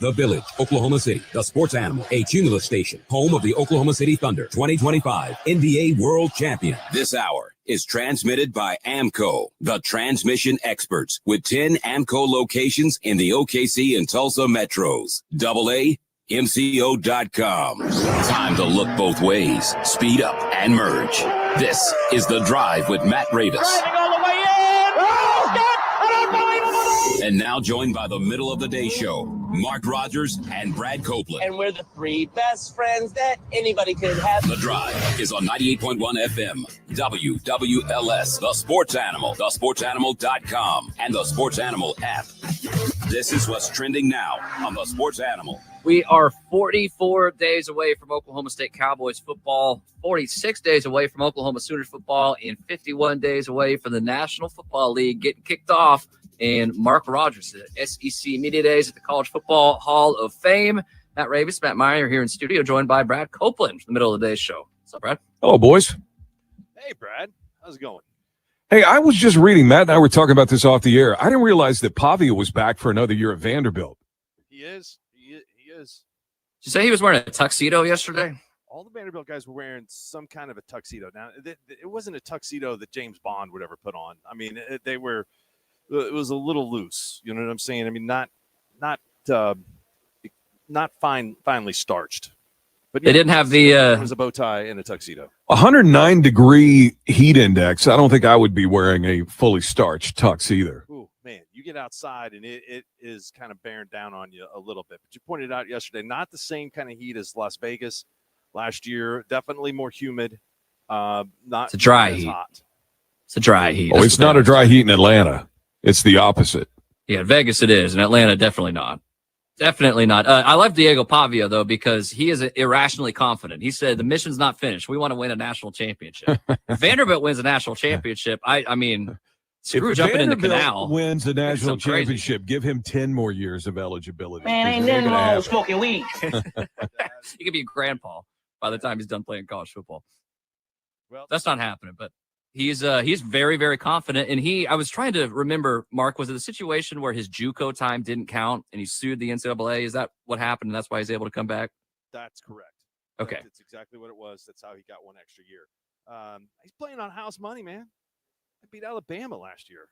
The Village, Oklahoma City, the sports animal, a Cumulus station, home of the Oklahoma City Thunder, 2025 NBA World Champion. This hour is transmitted by AMCO, the transmission experts, with 10 AMCO locations in the OKC and Tulsa metros. AA MCO.com. Time to look both ways, speed up, and merge. This is The Drive with Matt Ravis. Driving all the way in. Oh, God, unbelievable. And now joined by the middle of the day show, Mark Rodgers and Brad Copeland. And we're the three best friends that anybody could have. The Drive is on 98.1 FM, WWLS, The Sports Animal, thesportsanimal.com, and the Sports Animal app. This is what's trending now on The Sports Animal. We are 44 days away from Oklahoma State Cowboys football, 46 days away from Oklahoma Sooners football, and 51 days away from the National Football League getting kicked off. And Mark Rodgers at SEC Media Days at the College Football Hall of Fame. Matt Ravis, Matt Meyer here in studio, joined by Brad Copeland for the middle of the day show. What's up, Brad? Hello, boys. Hey, Brad. How's it going? Hey, I was just reading, Matt and I were talking about this off the air. I didn't realize that Pavia was back for another year at Vanderbilt. He is. He is. Did you say he was wearing a tuxedo yesterday? All the Vanderbilt guys were wearing some kind of a tuxedo. Now, it wasn't a tuxedo that James Bond would ever put on. I mean, it was a little loose. You know what I'm saying? I mean, not finely starched. But they didn't have it was a bow tie and a tuxedo. 109-degree heat index. I don't think I would be wearing a fully starched tux either. Ooh, man, you get outside and it is kind of bearing down on you a little bit. But you pointed out yesterday, not the same kind of heat as Las Vegas last year. Definitely more humid. It's a dry heat. Hot. It's a dry heat. Oh, it's not a dry heat in Atlanta. It's the opposite. Yeah, in Vegas it is. In Atlanta, definitely not. Definitely not. I love Diego Pavia, though, because he is irrationally confident. He said, the mission's not finished. We want to win a national championship. If Vanderbilt wins a national championship, I mean, screw if jumping in the Vanderbilt canal. Wins the national championship, give him 10 more years of eligibility. Man, ain't nothing wrong with smoking weed. He could be a grandpa by the time he's done playing college football. Well, that's not happening, but he's very, very confident. And I was trying to remember, Mark, was it a situation where his JUCO time didn't count and he sued the NCAA? Is that what happened? And that's why he's able to come back? That's correct. Okay. That's exactly what it was. That's how he got one extra year. He's playing on house money, man. I beat Alabama last year.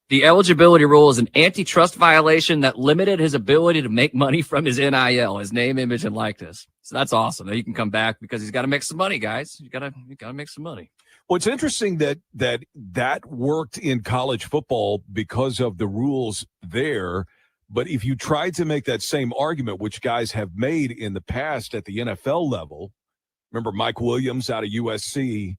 The eligibility rule is an antitrust violation that limited his ability to make money from his NIL, his name, image, and likeness. So that's awesome. He can come back because he's got to make some money, guys. You got to make some money. Well, it's interesting that worked in college football because of the rules there. But if you tried to make that same argument, which guys have made in the past at the NFL level, remember Mike Williams out of USC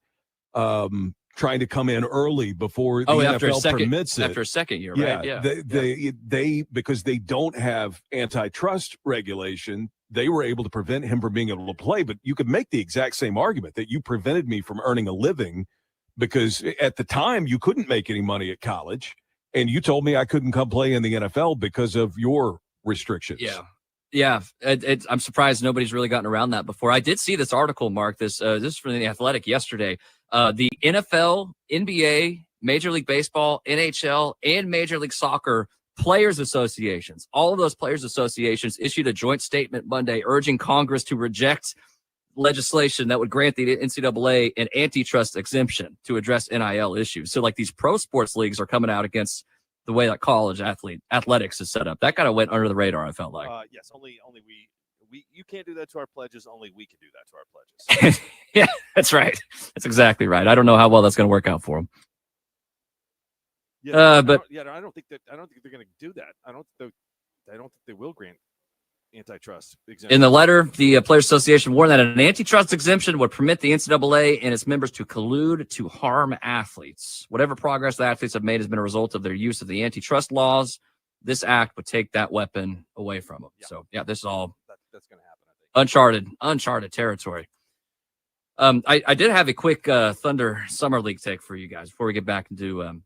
trying to come in early before the NFL permits it. After a second year, right? Yeah. They because they don't have antitrust regulation, they were able to prevent him from being able to play. But you could make the exact same argument that you prevented me from earning a living because at the time you couldn't make any money at college, and you told me I couldn't come play in the NFL because of your restrictions. Yeah. I'm surprised nobody's really gotten around that before. I did see this article, Mark. This is from The Athletic yesterday. The NFL, NBA, Major League Baseball, NHL, and Major League Soccer players associations, all of those players associations issued a joint statement Monday urging Congress to reject legislation that would grant the NCAA an antitrust exemption to address NIL issues. So like these pro sports leagues are coming out against the way that college athletics is set up. That kind of went under the radar, I felt like. Yes, only we you can't do that to our pledges. Only we can do that to our pledges. Yeah, that's right. That's exactly right. I don't know how well that's going to work out for them. Yeah, I don't think they're going to do that. I don't think they will grant antitrust exemption. In the letter, the Players Association warned that an antitrust exemption would permit the NCAA and its members to collude to harm athletes. Whatever progress the athletes have made has been a result of their use of the antitrust laws. This act would take that weapon away from them. Yeah. So, yeah, this is all that's going to happen, I think. Uncharted territory. I did have a quick Thunder Summer League take for you guys before we get back into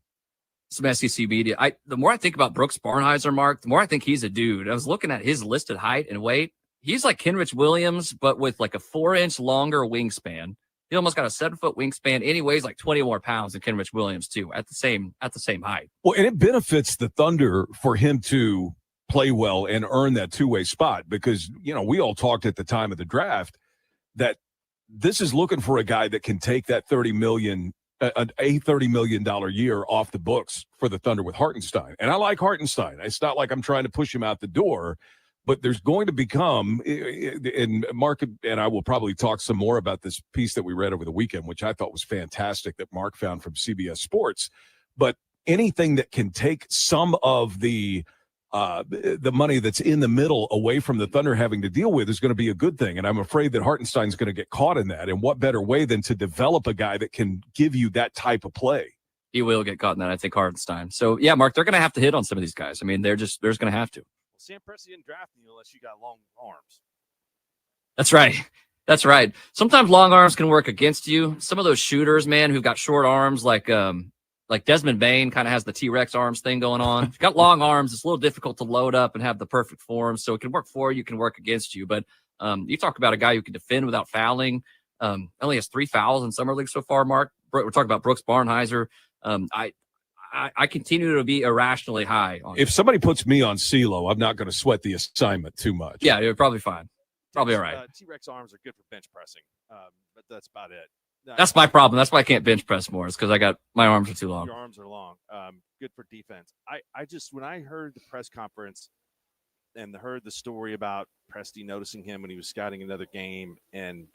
some SEC media. The more I think about Brooks Barnheiser, Mark, the more I think he's a dude. I was looking at his listed height and weight. He's like Kenrich Williams, but with like a 4-inch longer wingspan. He almost got a 7-foot wingspan. And he weighs like 20 more pounds than Kenrich Williams too, at the same height. Well, and it benefits the Thunder for him to play well and earn that two-way spot, because, we all talked at the time of the draft that this is looking for a guy that can take that $30 million year off the books for the Thunder with Hartenstein. And I like Hartenstein. It's not like I'm trying to push him out the door, but there's going to become, and Mark and I will probably talk some more about this piece that we read over the weekend, which I thought was fantastic, that Mark found from CBS Sports. But anything that can take some of the money that's in the middle away from the Thunder having to deal with is going to be a good thing. And I'm afraid that Hartenstein's going to get caught in that. And what better way than to develop a guy that can give you that type of play? He will get caught in that, I think, Hartenstein. So, yeah, Mark, they're going to have to hit on some of these guys. I mean, they're just going to have to. Well, Sam Presti didn't draft you unless you got long arms. That's right. That's right. Sometimes long arms can work against you. Some of those shooters, man, who've got short arms, like Desmond Bain kind of has the T-Rex arms thing going on. If you've got long arms, it's a little difficult to load up and have the perfect form. So it can work for you, can work against you. But you talk about a guy who can defend without fouling. Only has 3 fouls in summer league so far, Mark. We're talking about Brooks Barnhizer. I continue to be irrationally high on If somebody puts me on CeeLo, I'm not going to sweat the assignment too much. Yeah, you're probably fine. Probably all right. T-Rex arms are good for bench pressing, but that's about it. That's my problem. That's why I can't bench press more. It's because my arms are too long. Your arms are long. Good for defense. I just, when I heard the press conference and heard the story about Presti noticing him when he was scouting another game and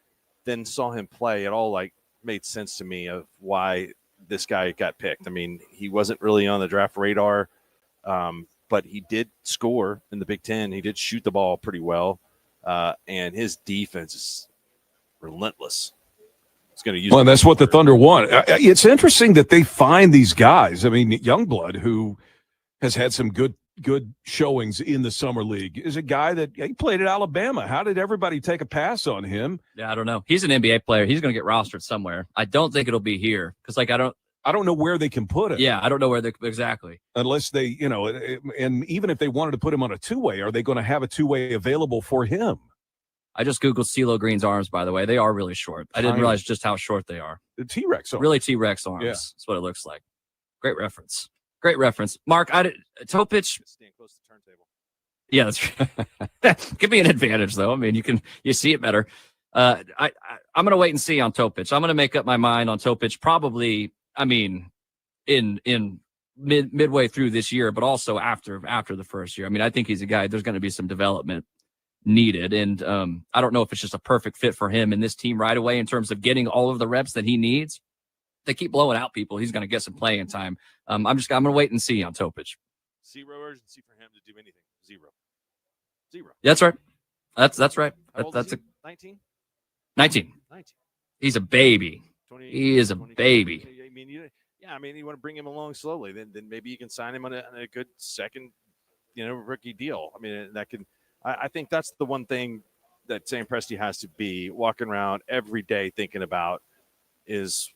then saw him play, it all made sense to me of why this guy got picked. I mean, he wasn't really on the draft radar, but he did score in the Big Ten. He did shoot the ball pretty well, and his defense is relentless. Going to use well, that's what the Thunder want. It's interesting that they find these guys. I mean, Youngblood, who has had some good showings in the summer league, is a guy that he played at Alabama. How did everybody take a pass on him? Yeah, I don't know. He's an NBA player. He's going to get rostered somewhere. I don't think it'll be here because, I don't know where they can put him. Yeah, I don't know where they exactly. Unless they, and even if they wanted to put him on a two-way, are they going to have a two-way available for him? I just Googled CeeLo Green's arms, by the way. They are really short. I didn't realize just how short they are. The T-Rex arms. Really T-Rex arms. Yeah. That's what it looks like. Great reference. Mark, toe pitch. Stand close to the turntable. Yeah, that's give me an advantage, though. I mean, you see it better. I'm going to wait and see on toe pitch. I'm going to make up my mind on toe pitch probably, in midway through this year, but also after the first year. I mean, I think he's a guy, there's going to be some development needed. And I don't know if it's just a perfect fit for him in this team right away in terms of getting all of the reps that he needs. They keep blowing out people. He's going to get some playing time. I'm going to wait and see on Topich. Zero urgency for him to do anything. Zero. That's right. That's right. That's 19? 19. He's a baby. 20, he is a 20, baby. I mean, you want to bring him along slowly. Then maybe you can sign him on a good second, rookie deal. I mean, that can. I think that's the one thing that Sam Presti has to be walking around every day thinking about is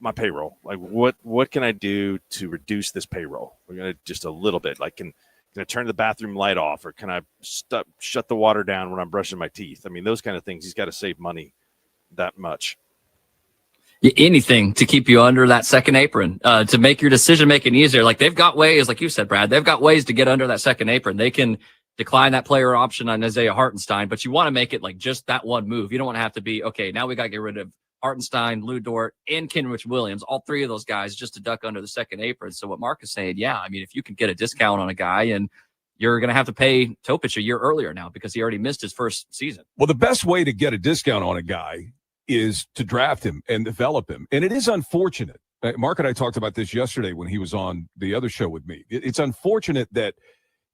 my payroll. Like, what can I do to reduce this payroll? We're going to just a little bit. Like, can I turn the bathroom light off, or can I shut the water down when I'm brushing my teeth? I mean, those kind of things. He's got to save money that much. Anything to keep you under that second apron, to make your decision making easier. Like, they've got ways, like you said, Brad, they've got ways to get under that second apron. They can decline that player option on Isaiah Hartenstein, but you want to make it like just that one move. You don't want to have to be, okay, now we got to get rid of Hartenstein, Lou Dort, and Kenrich Williams, all three of those guys, just to duck under the second apron. So what Mark is saying, yeah, I mean, if you can get a discount on a guy, and you're going to have to pay Topich a year earlier now because he already missed his first season. Well, the best way to get a discount on a guy is to draft him and develop him. And it is unfortunate. Mark and I talked about this yesterday when he was on the other show with me. It's unfortunate that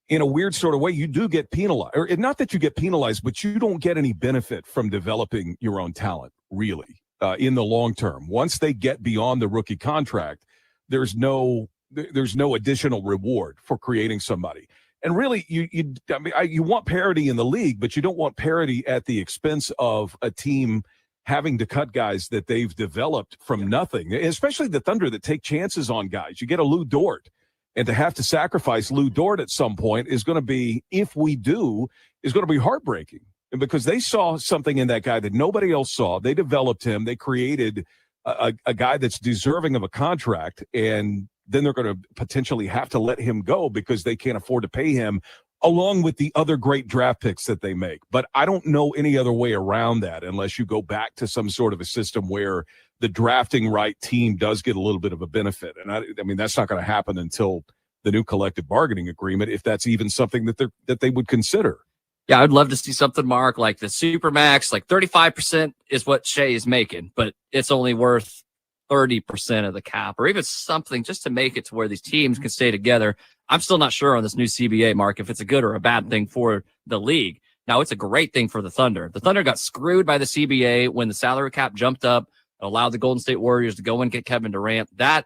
in a weird sort of way, you do get penalized. Or not that you get penalized, but you don't get any benefit from developing your own talent, really, in the long term. Once they get beyond the rookie contract, there's no additional reward for creating somebody. And really, you want parity in the league, but you don't want parity at the expense of a team having to cut guys that they've developed from nothing, especially the Thunder that take chances on guys. You get a Lou Dort, and to have to sacrifice Lou Dort at some point is going to be, if we do, is going to be heartbreaking. And because they saw something in that guy that nobody else saw. They developed him. They created a guy that's deserving of a contract, and then they're going to potentially have to let him go because they can't afford to pay him along with the other great draft picks that they make. But I don't know any other way around that unless you go back to some sort of a system where the drafting right team does get a little bit of a benefit. And I mean, that's not going to happen until the new collective bargaining agreement, if that's even something that they would consider. Yeah, I'd love to see something, Mark, like the Supermax, like 35% is what Shea is making, but it's only worth 30% of the cap, or even something just to make it to where these teams can stay together. I'm still not sure on this new CBA, Mark, if it's a good or a bad thing for the league. Now, it's a great thing for the Thunder. The Thunder got screwed by the CBA when the salary cap jumped up, allowed the Golden State Warriors to go and get Kevin Durant. That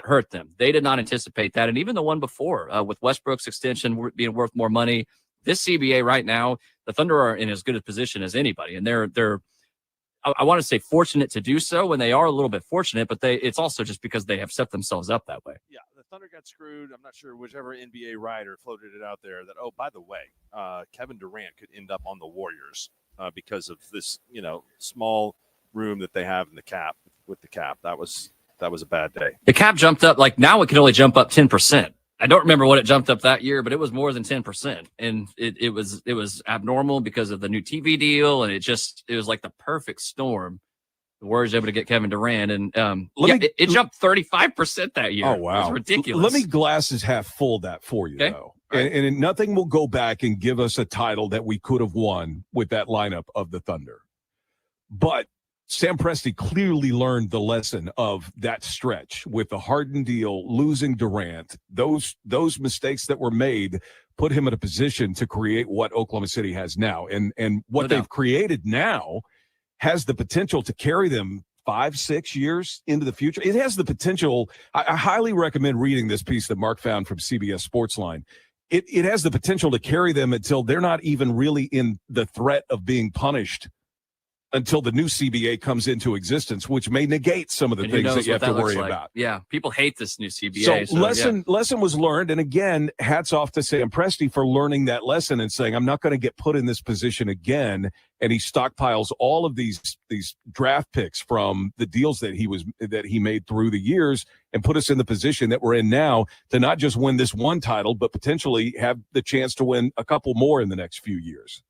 hurt them. They did not anticipate that. And even the one before, with Westbrook's extension being worth more money, this CBA right now, the Thunder are in as good a position as anybody. And they're I want to say fortunate to do so, and they are a little bit fortunate, but it's also just because they have set themselves up that way. Yeah, the Thunder got screwed. I'm not sure whichever NBA writer floated it out there that, oh, by the way, Kevin Durant could end up on the Warriors because of this, small room that they have in the cap with the cap. That was a bad day. The cap jumped up, like now it can only jump up 10%. I don't remember what it jumped up that year, but it was more than 10%. And it was abnormal because of the new TV deal. And it was like the perfect storm. The Warriors able to get Kevin Durant. And it jumped 35% that year. Oh, wow. It was ridiculous. Let me glasses half full that for you, though. Right. And nothing will go back and give us a title that we could have won with that lineup of the Thunder. But Sam Presti clearly learned the lesson of that stretch with the Harden deal, losing Durant. Those mistakes that were made put him in a position to create what Oklahoma City has now. And what they've created now has the potential to carry them 5-6 years into the future. It has the potential. I highly recommend reading this piece that Mark found from CBS Sportsline. It has the potential to carry them until they're not even really in the threat of being punished until the new CBA comes into existence, which may negate some of the things that you have to worry about. Yeah, people hate this new CBA. So lesson was learned. And again, hats off to Sam Presti for learning that lesson and saying, I'm not going to get put in this position again. And he stockpiles all of these draft picks from the deals that he made through the years and put us in the position that we're in now to not just win this one title, but potentially have the chance to win a couple more in the next few years.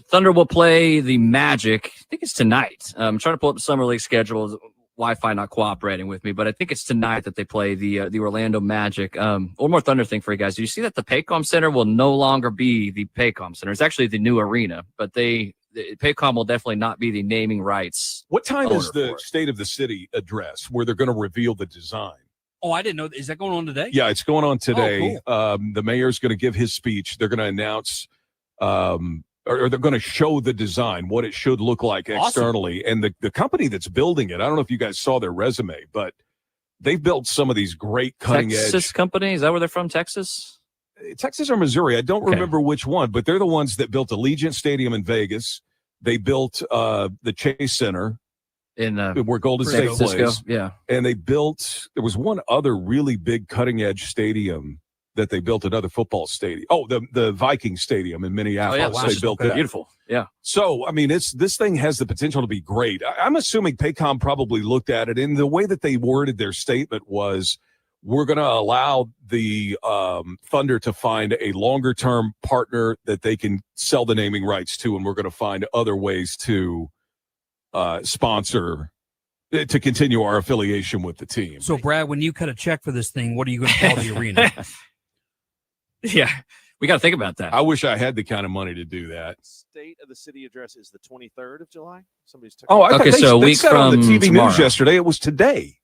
Thunder will play the Magic. I think it's tonight. I'm trying to pull up the summer league schedule. Wi-Fi not cooperating with me, but I think it's tonight that they play the Orlando Magic. One more Thunder thing for you guys. Do you see that the Paycom Center will no longer be the Paycom Center? It's actually the new arena, but Paycom will definitely not be the naming rights. What time is the State of the City address where they're going to reveal the design? Oh, I didn't know. Is that going on today? Yeah, it's going on today. Oh, cool. The mayor's going to give his speech. They're going to announce or they're going to show the design, what it should look like externally. And the company that's building it, I don't know if you guys saw their resume, but they've built some of these great cutting-edge. Texas company? Is that where they're from, Texas? Texas or Missouri. I don't remember which one, but they're the ones that built Allegiant Stadium in Vegas. They built the Chase Center in where Golden State plays. Yeah. And there was one other really big cutting-edge stadium that they built, another football stadium. Oh, the Viking Stadium in Minneapolis. Wow. They built that. Beautiful. Yeah. So, I mean, this thing has the potential to be great. I'm assuming Paycom probably looked at it, and the way that they worded their statement was, we're going to allow the Thunder to find a longer-term partner that they can sell the naming rights to, and we're going to find other ways to sponsor to continue our affiliation with the team. So, Brad, when you cut a check for this thing, what are you going to call the arena? Yeah, we got to think about that. I wish I had the kind of money to do that. State of the City address is the 23rd of July. Somebody's took okay. So a week said from on the TV tomorrow. news yesterday, it was today.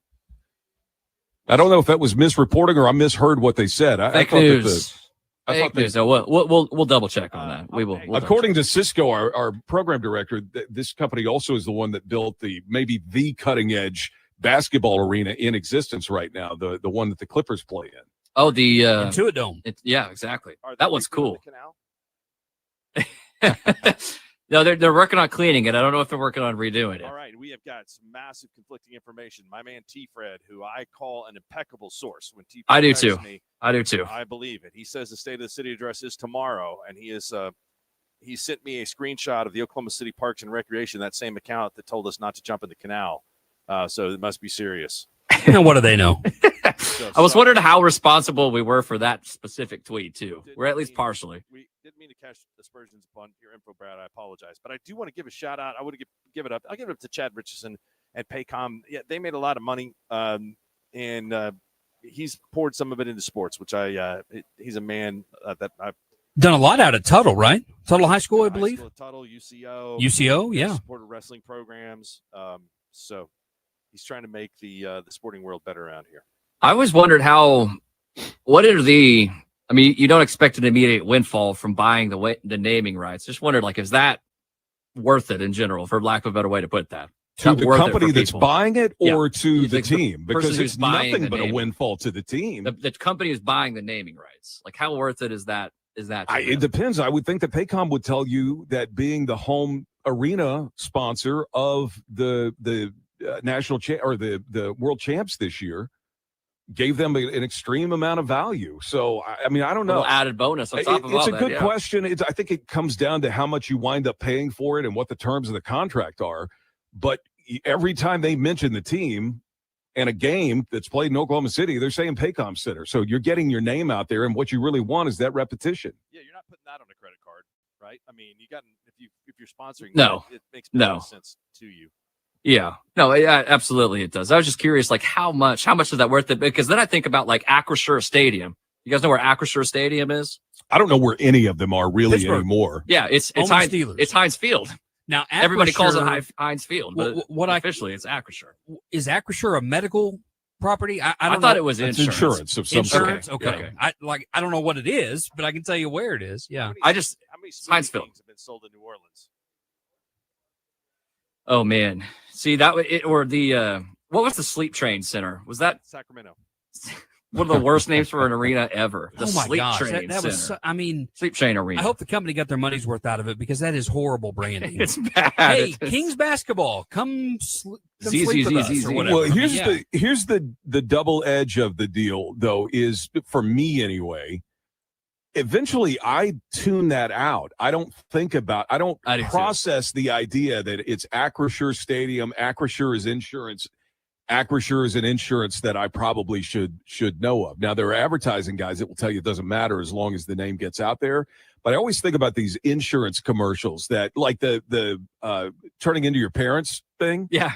I don't know if that was misreporting or I misheard what they said. Fake news. Fake news. So we'll double check on that. We will. According to Cisco, our program director, this company also is the one that built maybe the cutting edge basketball arena in existence right now. The one that the Clippers play in. Oh, the TUE Dome. Yeah, exactly. That one's cool. Canal? No, they're working on cleaning it. I don't know if they're working on redoing it. All right, we have got some massive conflicting information. My man T-Fred, who I call an impeccable source. When T-Fred I do texts too. Me, I do too. I believe it. He says the State of the City address is tomorrow, and he sent me a screenshot of the Oklahoma City Parks and Recreation, that same account that told us not to jump in the canal. So it must be serious. What do they know? I was wondering how responsible we were for that specific tweet too. We're at least partially. We didn't mean to catch aspersions upon your info, Brad. I apologize, but I do want to give a shout out. I would give it up. I'll give it up to Chad Richardson at Paycom. Yeah, they made a lot of money, and he's poured some of it into sports, which he's a man that I've Done a lot out at Tuttle, right? Tuttle High School, I believe. Tuttle, UCO. UCO, yeah. Supported wrestling programs. So he's trying to make the sporting world better around here. I always wondered I mean, you don't expect an immediate windfall from buying the naming rights. Just wondered, like, is that worth it in general, for lack of a better way to put that? To the company that's buying it, or to the team? Because it's nothing but a windfall to the team. The company is buying the naming rights. Like, how worth it is that? It depends. I would think that Paycom would tell you that being the home arena sponsor of the national or the world champs this year gave them an extreme amount of value. So, I mean, I don't know. Added bonus on top of all that. It's a good question. I think it comes down to how much you wind up paying for it and what the terms of the contract are. But every time they mention the team and a game that's played in Oklahoma City, they're saying Paycom Center. So you're getting your name out there, and what you really want is that repetition. Yeah, you're not putting that on a credit card, right? I mean, if you're sponsoring, it makes no sense to you. Yeah, no, absolutely it does. I was just curious, like, how much is that worth it? Because then I think about, like, Acrisure Stadium. You guys know where Acrisure Stadium is? I don't know where any of them are really anymore. Yeah, it's Heinz Field. Now, everybody calls it Heinz Field, but officially it's Acrisure. Is Acrisure a medical property? I thought it was insurance of some sort. Okay. Okay. I don't know what it is, but I can tell you where it is. Yeah. How many Heinz Field have been sold in New Orleans? Oh man, see that what was the Sleep Train Center? Was that Sacramento? One of the worst names for an arena ever. The Sleep Train that was. Center. I mean, Sleep Train Arena. I hope the company got their money's worth out of it, because that is horrible branding. It's bad. Hey, Kings basketball, come sleep with us or whatever. Well, here's the double edge of the deal, though, is for me anyway. Eventually, I tune that out. I don't process the idea that it's Acrisure Stadium. Acrisure is insurance. Acrisure is an insurance that I probably should know of. Now, there are advertising guys that will tell you it doesn't matter as long as the name gets out there. But I always think about these insurance commercials that, like the turning into your parents thing. Yeah.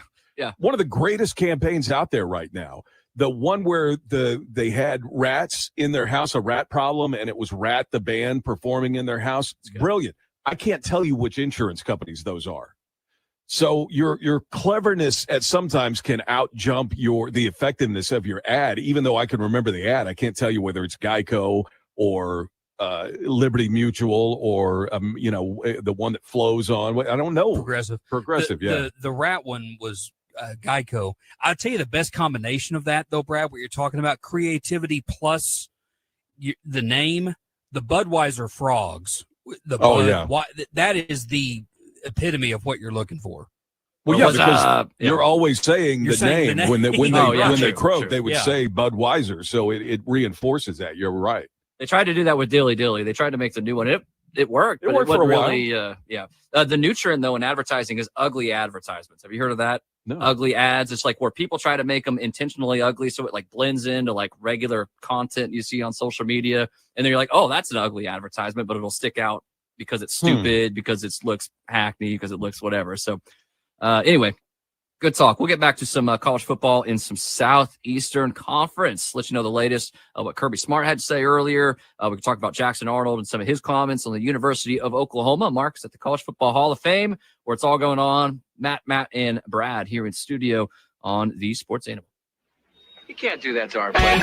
One of the greatest campaigns out there right now. The one where they had rats in their house, a rat problem, and it was Rat the band performing in their house. It's brilliant. I can't tell you which insurance companies those are. So your cleverness at sometimes can outjump the effectiveness of your ad. Even though I can remember the ad, I can't tell you whether it's Geico or Liberty Mutual or the one that flows on. I don't know. Progressive. Yeah. The rat one was Geico. I'll tell you the best combination of that, though, Brad. What you're talking about, creativity plus the name, the Budweiser frogs. That is the epitome of what you're looking for. Well, because you're always saying the name. When they croak, they would say Budweiser, so it reinforces that. You're right. They tried to do that with Dilly Dilly. They tried to make the new one. It worked. It worked for a really, while. The new trend, though, in advertising is ugly advertisements. Have you heard of that? No. Ugly ads. It's like where people try to make them intentionally ugly, so it like blends into like regular content you see on social media, and then you're like, oh, that's an ugly advertisement, but it'll stick out because it's stupid, because it looks hackney, because it looks whatever. So anyway, good talk. We'll get back to some college football in some Southeastern Conference. Let you know the latest of what Kirby Smart had to say earlier. We can talk about Jackson Arnold and some of his comments on the University of Oklahoma. Mark's at the College Football Hall of Fame, where it's all going on. Matt, and Brad here in studio on the Sports Animal. You can't do that to our players.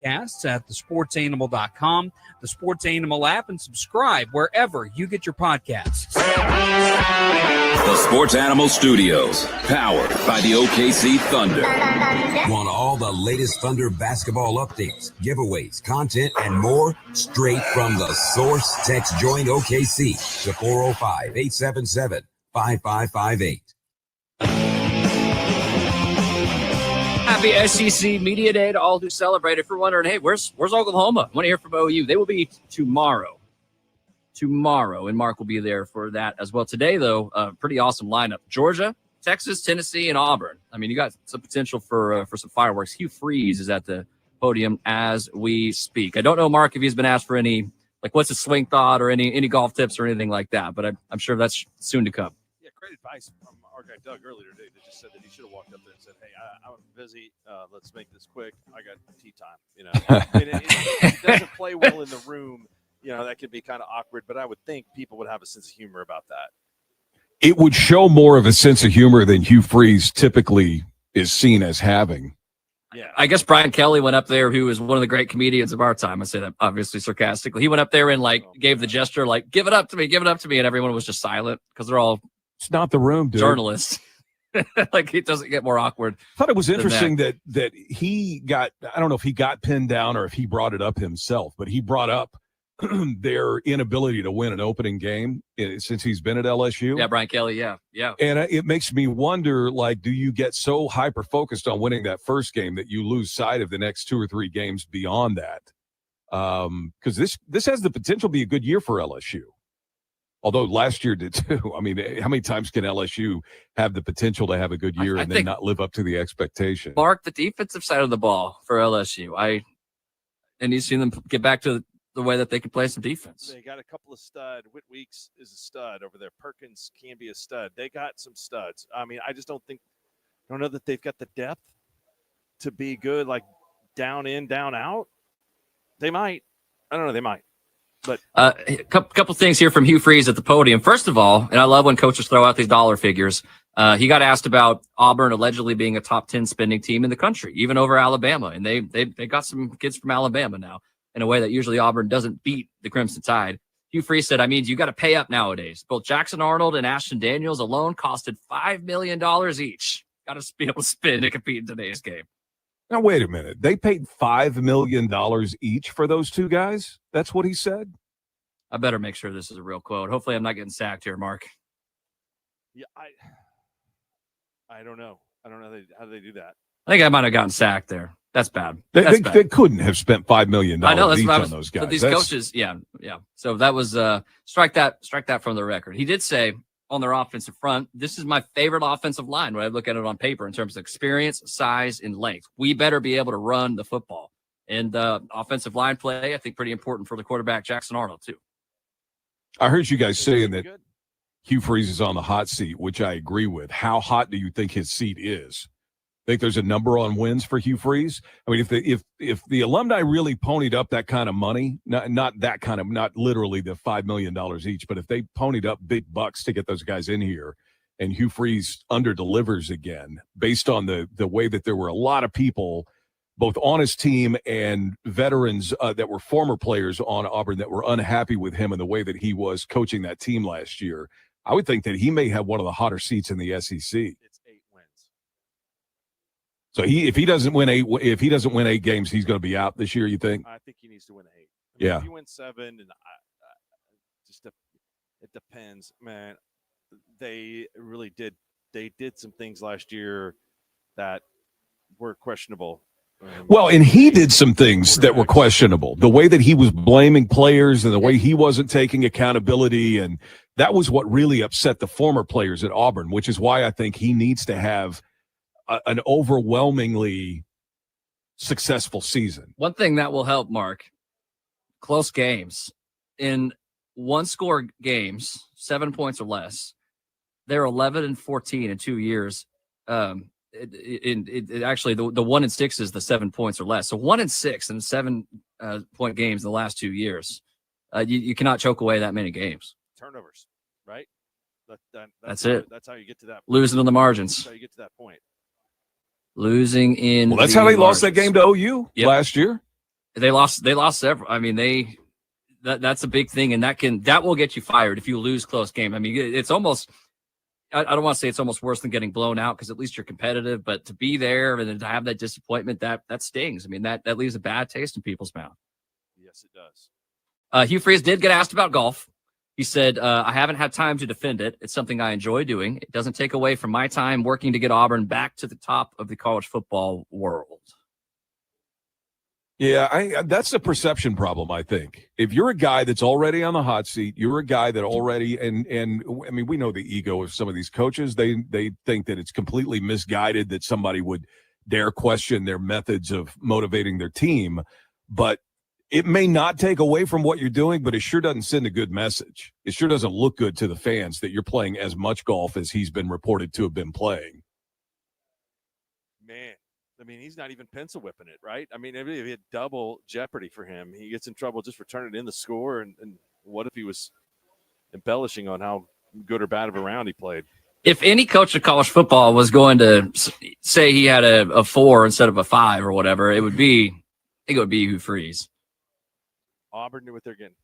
podcasts at thesportsanimal.com, the Sports Animal app, and subscribe wherever you get your podcasts. The Sports Animal Studios, powered by the OKC Thunder. Want all the latest Thunder basketball updates, giveaways, content, and more straight from the source? Text Join OKC to 405-877-5558. Happy SEC Media Day to all who celebrate. If you're wondering, hey, where's Oklahoma? Want to hear from OU? They will be tomorrow, and Mark will be there for that as well. Today, though, a pretty awesome lineup: Georgia, Texas, Tennessee, and Auburn. I mean, you got some potential for some fireworks. Hugh Freeze is at the podium as we speak. I don't know, Mark, if he's been asked for any, like, what's his swing thought or any golf tips or anything like that, but I'm sure that's soon to come. Yeah, great advice from our guy Doug earlier today that just said that he should have walked up there and said, "Hey, I'm busy. Let's make this quick. I got tea time." You know, it doesn't play well in the room. You know, that could be kind of awkward, but I would think people would have a sense of humor about that. It would show more of a sense of humor than Hugh Freeze typically is seen as having. Yeah, I guess Brian Kelly went up there, who is one of the great comedians of our time. I say that obviously sarcastically. He went up there and gave the gesture, like, give it up to me, and everyone was just silent because they're all It's not the room, dude. journalists. Like, it doesn't get more awkward. I thought it was interesting that he got, I don't know if he got pinned down or if he brought it up himself, but he brought up their inability to win an opening game since he's been at LSU. Yeah, Brian Kelly, yeah. And it makes me wonder, like, do you get so hyper-focused on winning that first game that you lose sight of the next 2 or 3 games beyond that? Because this has the potential to be a good year for LSU. Although last year did too. I mean, how many times can LSU have the potential to have a good year and then not live up to the expectation? Mark, the defensive side of the ball for LSU, and you've seen them get back to the way that they can play some defense. They got a couple of stud. Whit Weeks is a stud over there. Perkins can be a stud. They got some studs. I mean, I just don't know that they've got the depth to be good, like down in, down out. They might. I don't know. They might. But a couple things here from Hugh Freeze at the podium. First of all, and I love when coaches throw out these dollar figures. He got asked about Auburn allegedly being a top 10 spending team in the country, even over Alabama. And they got some kids from Alabama now in a way that usually Auburn doesn't beat the Crimson Tide. Hugh Freeze said, I mean, you got to pay up nowadays. Both Jackson Arnold and Ashton Daniels alone costed $5 million each. Got to be able to spend to compete in today's game. Now, wait a minute. They paid $5 million each for those two guys? That's what he said? I better make sure this is a real quote. Hopefully I'm not getting sacked here, Mark. yeah, I don't know. I don't know how they do that. I think I might have gotten sacked there. That's bad. They couldn't have spent $5 million I know, that's each what on those guys. But these coaches, yeah. So that was strike that from the record. He did say on their offensive front, this is my favorite offensive line when I look at it on paper in terms of experience, size, and length. We better be able to run the football. And offensive line play, I think, pretty important for the quarterback, Jackson Arnold, too. I heard you guys saying that Hugh Freeze is on the hot seat, which I agree with. How hot do you think his seat is? Think there's a number on wins for Hugh Freeze? I mean, if the alumni really ponied up that kind of money, not literally the $5 million each, but if they ponied up big bucks to get those guys in here, and Hugh Freeze under-delivers again, based on the way that there were a lot of people, both on his team and veterans that were former players on Auburn that were unhappy with him and the way that he was coaching that team last year, I would think that he may have one of the hotter seats in the SEC. It's 8 wins. So if he doesn't win 8 games, he's going to be out this year. You think? I think he needs to win 8. I mean, yeah. If you win 7, and it depends, man. They really did. They did some things last year that were questionable. Well, and he did some things that were questionable. The way that he was blaming players and the way he wasn't taking accountability, and that was what really upset the former players at Auburn, which is why I think he needs to have an overwhelmingly successful season. One thing that will help, Mark, close games. In one-score games, 7 points or less, they're 11-14 in 2 years. Actually, the 1-6 is the 7 points or less. So 1-6 in 7 point games in the last 2 years. You cannot choke away that many games. Turnovers, right? That's it. That's how you get to that. Losing on the margins. That's how you get to that point. Losing in. Well, that's how they lost that game to OU last year. They lost several. I mean, that's a big thing, and that will get you fired if you lose close game. I mean, it's almost, I don't want to say it's almost worse than getting blown out, because at least you're competitive, but to be there and then to have that disappointment, that stings. I mean, that leaves a bad taste in people's mouth. Yes, it does. Hugh Freeze did get asked about golf. He said, I haven't had time to defend it. It's something I enjoy doing. It doesn't take away from my time working to get Auburn back to the top of the college football world. Yeah, that's a perception problem, I think. If you're a guy that's already on the hot seat, you're a guy that already, and I mean, we know the ego of some of these coaches. They think that it's completely misguided that somebody would dare question their methods of motivating their team. But it may not take away from what you're doing, but it sure doesn't send a good message. It sure doesn't look good to the fans that you're playing as much golf as he's been reported to have been playing. Man, I mean, he's not even pencil whipping it, right? I mean, if he had double jeopardy for him, he gets in trouble just for turning in the score. And what if he was embellishing on how good or bad of a round he played? If any coach of college football was going to say he had a 4 instead of a 5 or whatever, I think it would be Hugh Freeze. Auburn knew what they're getting.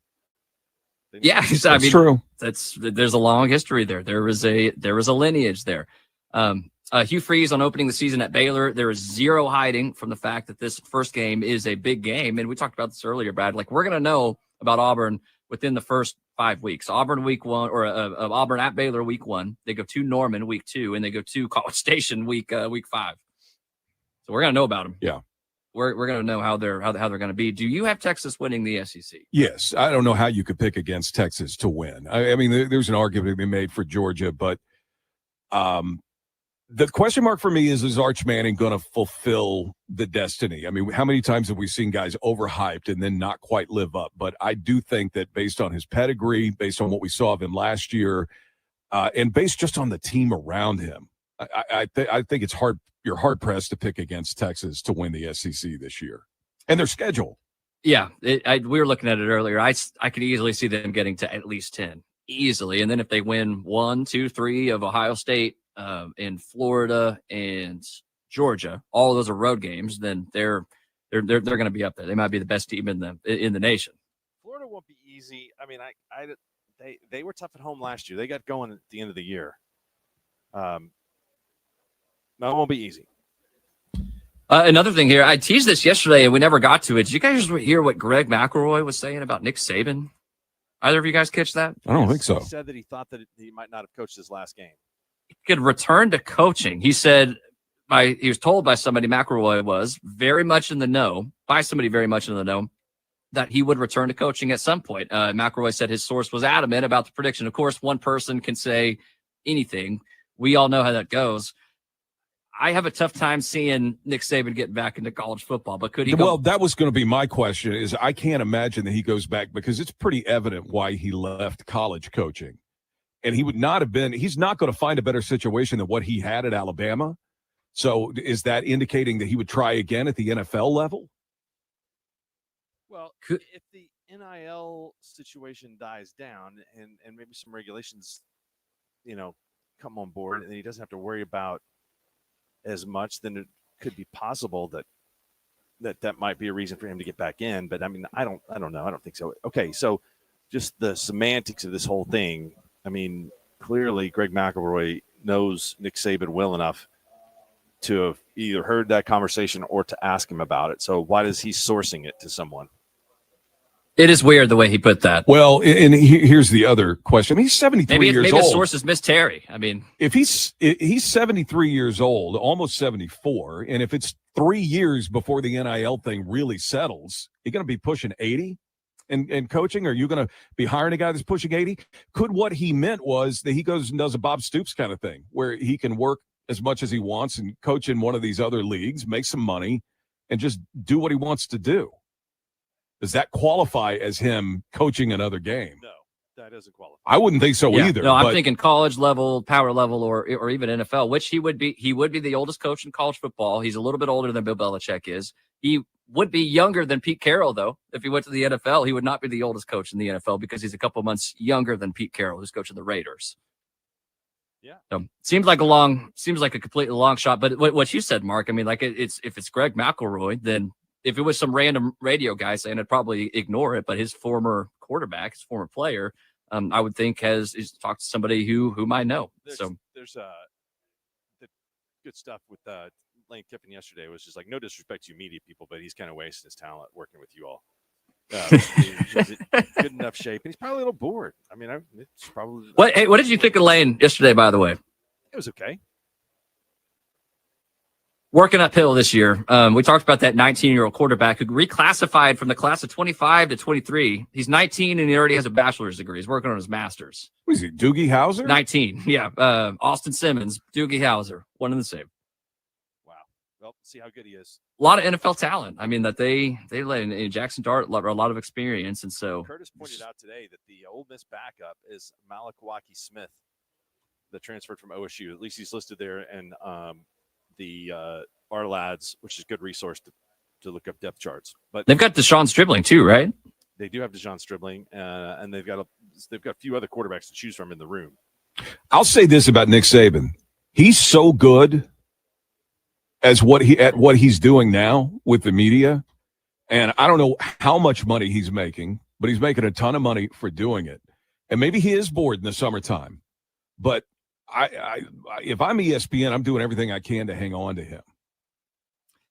Yeah, That's true. There's a long history there. There was a lineage there. Hugh Freeze on opening the season at Baylor. There is zero hiding from the fact that this first game is a big game, and we talked about this earlier, Brad. Like, we're going to know about Auburn within the first 5 weeks. Auburn week 1, or Auburn at Baylor week 1. They go to Norman week 2, and they go to College Station week 5. So we're going to know about them. Yeah. We're going to know how they're going to be. Do you have Texas winning the SEC? Yes. I don't know how you could pick against Texas to win. I mean, there's an argument to be made for Georgia, but the question mark for me is Arch Manning going to fulfill the destiny? I mean, how many times have we seen guys overhyped and then not quite live up? But I do think that based on his pedigree, based on what we saw of him last year, and based just on the team around him, I think it's hard. You're hard pressed to pick against Texas to win the SEC this year, and their schedule. Yeah, we were looking at it earlier. I could easily see them getting to at least 10 easily, and then if they win 1, 2, 3 of Ohio State, in Florida and Georgia, all of those are road games, then they're going to be up there. They might be the best team in the nation. Florida won't be easy. I mean, they were tough at home last year. They got going at the end of the year. No, it won't be easy. Another thing here, I teased this yesterday and we never got to it. Did you guys hear what Greg McElroy was saying about Nick Saban? Either of you guys catch that? I don't think so. He said that he thought that he might not have coached his last game. He could return to coaching. He said he was told by somebody, McElroy was very much in the know, by somebody very much in the know, that he would return to coaching at some point. McElroy said his source was adamant about the prediction. Of course, one person can say anything. We all know how that goes. I have a tough time seeing Nick Saban getting back into college football, but could he go? Well, that was going to be my question, is I can't imagine that he goes back, because it's pretty evident why he left college coaching. And he would not have been – he's not going to find a better situation than what he had at Alabama. So is that indicating that he would try again at the NFL level? Well, if the NIL situation dies down and maybe some regulations, come on board, and he doesn't have to worry about as much, then it could be possible that might be a reason for him to get back in. But I mean, I don't know. I don't think so. Okay, so just the semantics of this whole thing. I mean, clearly Greg McElroy knows Nick Saban well enough to have either heard that conversation or to ask him about it. So why is he sourcing it to someone? It is weird the way he put that. Well, and here's the other question. I mean, he's 73 years old. Maybe his source is Miss Terry. I mean, if he's 73 years old, almost 74, and if it's 3 years before the NIL thing really settles, you're going to be pushing 80 in coaching? Or are you going to be hiring a guy that's pushing 80? Could what he meant was that he goes and does a Bob Stoops kind of thing, where he can work as much as he wants and coach in one of these other leagues, make some money, and just do what he wants to do? Does that qualify as him coaching another game? No, that doesn't qualify. I wouldn't think so either. No, I'm thinking college level, power level, or even NFL, which he would be. He would be the oldest coach in college football. He's a little bit older than Bill Belichick is. He would be younger than Pete Carroll, though. If he went to the NFL, he would not be the oldest coach in the NFL because he's a couple months younger than Pete Carroll, who's coaching the Raiders. Yeah. So seems like a completely long shot. But what you said, Mark, I mean, like if it's Greg McElroy, then if it was some random radio guy saying, I'd probably ignore it. But his former quarterback, his former player, I would think has talked to somebody who might know. There's the good stuff with Lane Kiffin yesterday was just like, no disrespect to you media people, but he's kind of wasting his talent working with you all. He's in good enough shape, and he's probably a little bored. I mean, it's probably what did you think of Lane yesterday? By the way, it was okay. Working uphill this year. We talked about that 19-year-old quarterback who reclassified from the class of 25 to 23. He's 19 and he already has a bachelor's degree. He's working on his master's. Was he Doogie Howser? 19, yeah. Austin Simmons, Doogie Howser, one and the same. Wow. Well, see how good he is. A lot of NFL talent. I mean, that they let in Jackson Dart, a lot of experience, and so Curtis pointed out today that the Ole Miss backup is Malakawaki Smith, that transferred from OSU. At least he's listed there, and the our lads, which is a good resource to look up depth charts. But they've got Deshaun Stribling too, right? They do have Deshaun Stribling, and they've got a few other quarterbacks to choose from in the room. I'll say this about Nick Saban: he's so good at what he's doing now with the media, and I don't know how much money he's making, but he's making a ton of money for doing it. And maybe he is bored in the summertime, but if I'm ESPN, I'm doing everything I can to hang on to him.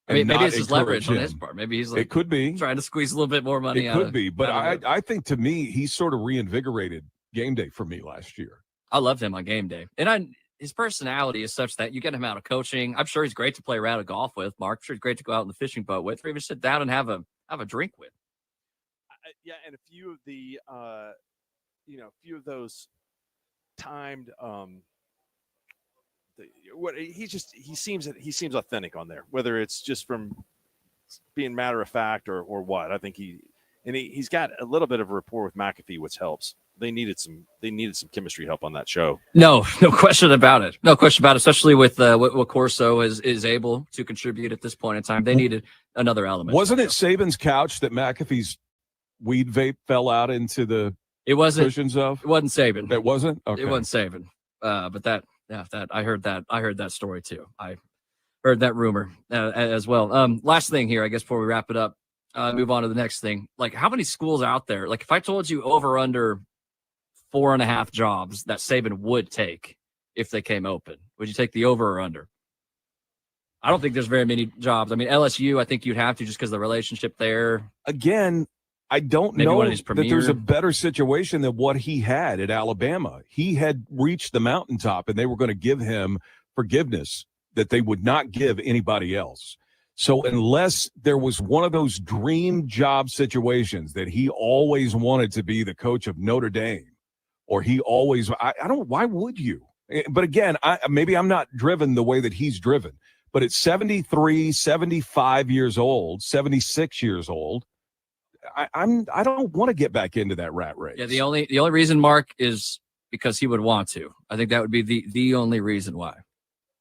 I mean, maybe it's his leverage on his part. Maybe he's like, it could be trying to squeeze a little bit more money out of it. It could be, but I think to me, he sort of reinvigorated game day for me last year. I loved him on game day. And his personality is such that you get him out of coaching. I'm sure he's great to play a round of golf with, Mark. I'm sure he's great to go out in the fishing boat with, or even sit down and have a drink with. Yeah, and a few of the, few of those timed he seems authentic on there, whether it's just from being matter of fact or what. I think he's got a little bit of a rapport with McAfee, which helps. They needed some chemistry help on that show. No question about it. No question about it, especially with what Corso is able to contribute at this point in time. They needed another element. Wasn't it Saban's couch that McAfee's weed vape fell out into the cushions of? It wasn't Saban. It wasn't? Okay. It wasn't Saban. But that I heard that story too. I heard that rumor as well. Last thing here, I guess, before we wrap it up, move on to the next thing. Like, how many schools out there? Like, if I told you over under 4.5 jobs that Saban would take if they came open, would you take the over or under? I don't think there's very many jobs. I mean, LSU, I think you'd have to just because of the relationship there. Again, I don't know that there's a better situation than what he had at Alabama. He had reached the mountaintop, and they were going to give him forgiveness that they would not give anybody else. So unless there was one of those dream job situations that he always wanted to be the coach of Notre Dame, or he always – I don't – why would you? But again, maybe I'm not driven the way that he's driven. But at 73, 75 years old, 76 years old, I don't want to get back into that rat race. Yeah, the only reason, Mark, is because he would want to. I think that would be the only reason why.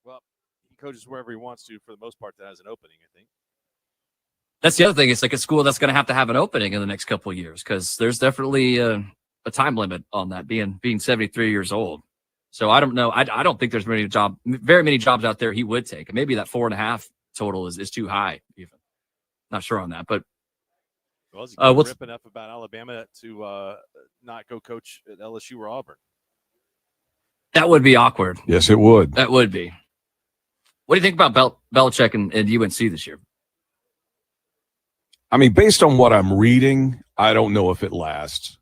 Well, he coaches wherever he wants to for the most part that has an opening, I think. That's the other thing. It's like a school that's going to have an opening in the next couple of years because there's definitely a time limit on that being 73 years old. So I don't know. I don't think there's very many jobs out there he would take. Maybe that 4.5 total is too high even. Not sure on that, but well, is he rip enough about Alabama to not go coach at LSU or Auburn? That would be awkward. Yes, it would. That would be. What do you think about Belichick and UNC this year? I mean, based on what I'm reading, I don't know if it lasts.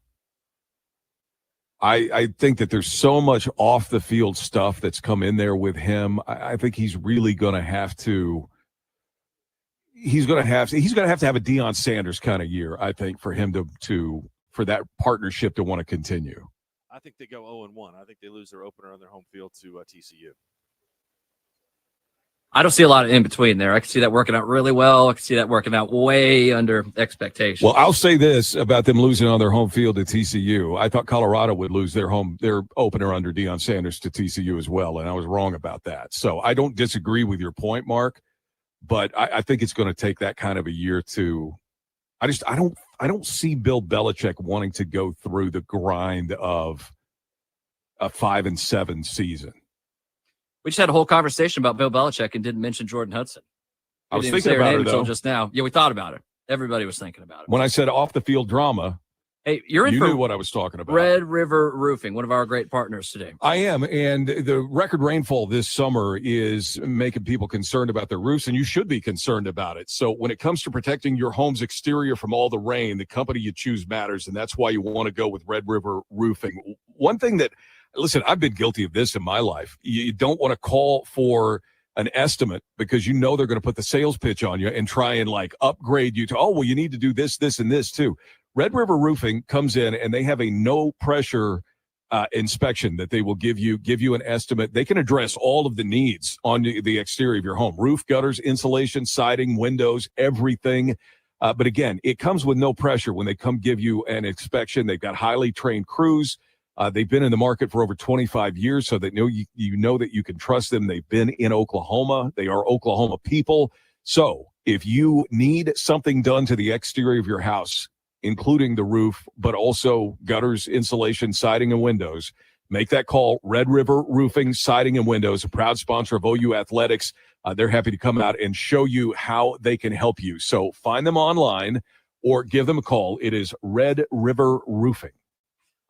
I think that there's so much off the field stuff that's come in there with him. I think he's really going to have to. He's going to have to have a Deion Sanders kind of year, I think, for him for that partnership to want to continue. I think they go 0-1. I think they lose their opener on their home field to TCU. I don't see a lot of in between there. I can see that working out really well. I can see that working out way under expectations. Well, I'll say this about them losing on their home field to TCU. I thought Colorado would lose their opener under Deion Sanders to TCU as well, and I was wrong about that. So I don't disagree with your point, Mark, but I think it's going to take that kind of a year to. I don't see Bill Belichick wanting to go through the grind of a 5-7 season. We just had a whole conversation about Bill Belichick and didn't mention Jordan Hudson. I was We didn't thinking say her about name her, until though. just now. Yeah, we thought about it. Everybody was thinking about it. When I said off the field drama, Hey, you're in you for knew what I was talking about. Red River Roofing, one of our great partners today. I am, and the record rainfall this summer is making people concerned about their roofs, and you should be concerned about it. So when it comes to protecting your home's exterior from all the rain, the company you choose matters, and that's why you want to go with Red River Roofing. One thing that, listen, I've been guilty of this in my life. You don't want to call for an estimate because you know they're going to put the sales pitch on you and try and like upgrade you to, oh, well, you need to do this, this, and this too. Red River Roofing comes in and they have a no pressure inspection that they will give you an estimate. They can address all of the needs on the exterior of your home: roof, gutters, insulation, siding, windows, everything. But again, it comes with no pressure when they come give you an inspection. They've got highly trained crews. They've been in the market for over 25 years, so that you know that you can trust them. They've been in Oklahoma. They are Oklahoma people. So if you need something done to the exterior of your house, including the roof, but also gutters, insulation, siding, and windows, make that call. Red River Roofing, Siding, and Windows, a proud sponsor of OU Athletics. They're happy to come out and show you how they can help you. So find them online or give them a call. It is Red River Roofing.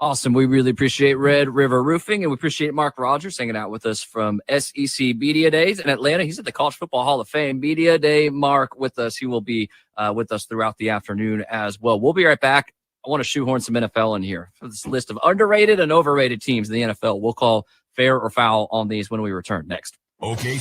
Awesome. We really appreciate Red River Roofing, and we appreciate Mark Rodgers hanging out with us from SEC Media Days in Atlanta. He's at the College Football Hall of Fame Media Day. Mark with us. He will be with us throughout the afternoon as well. We'll be right back. I want to shoehorn some NFL in here for this list of underrated and overrated teams in the NFL. We'll call fair or foul on these when we return next. Okay.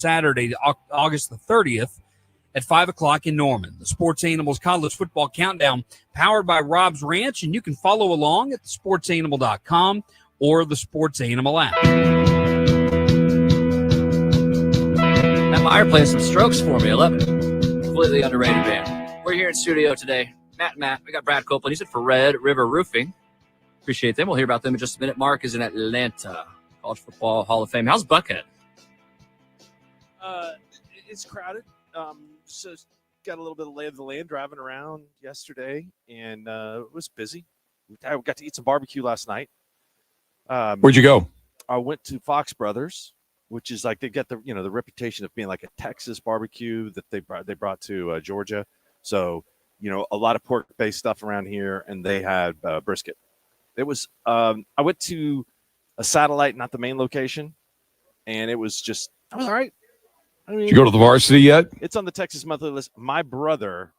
Saturday, August the 30th at 5 o'clock in Norman. The Sports Animals College Football Countdown, powered by Rob's Ranch, and you can follow along at thesportsanimal.com or the Sports Animal app. Matt Meyer playing some Strokes for me. I love it. Completely underrated band. We're here in studio today. Matt. We got Brad Copeland. He's at for Red River Roofing. Appreciate them. We'll hear about them in just a minute. Mark is in Atlanta. College Football Hall of Fame. How's Buckhead? It's crowded. So got a little bit of lay of the land driving around yesterday, and it was busy. I got to eat some barbecue last night. Where'd you go? I went to Fox Brothers, which is like they get the the reputation of being like a Texas barbecue that they brought to Georgia. So a lot of pork-based stuff around here, and they had brisket. It was I went to a satellite, not the main location, and it was all right. I mean, Did you go to the varsity yet? It's on the Texas monthly list. My brother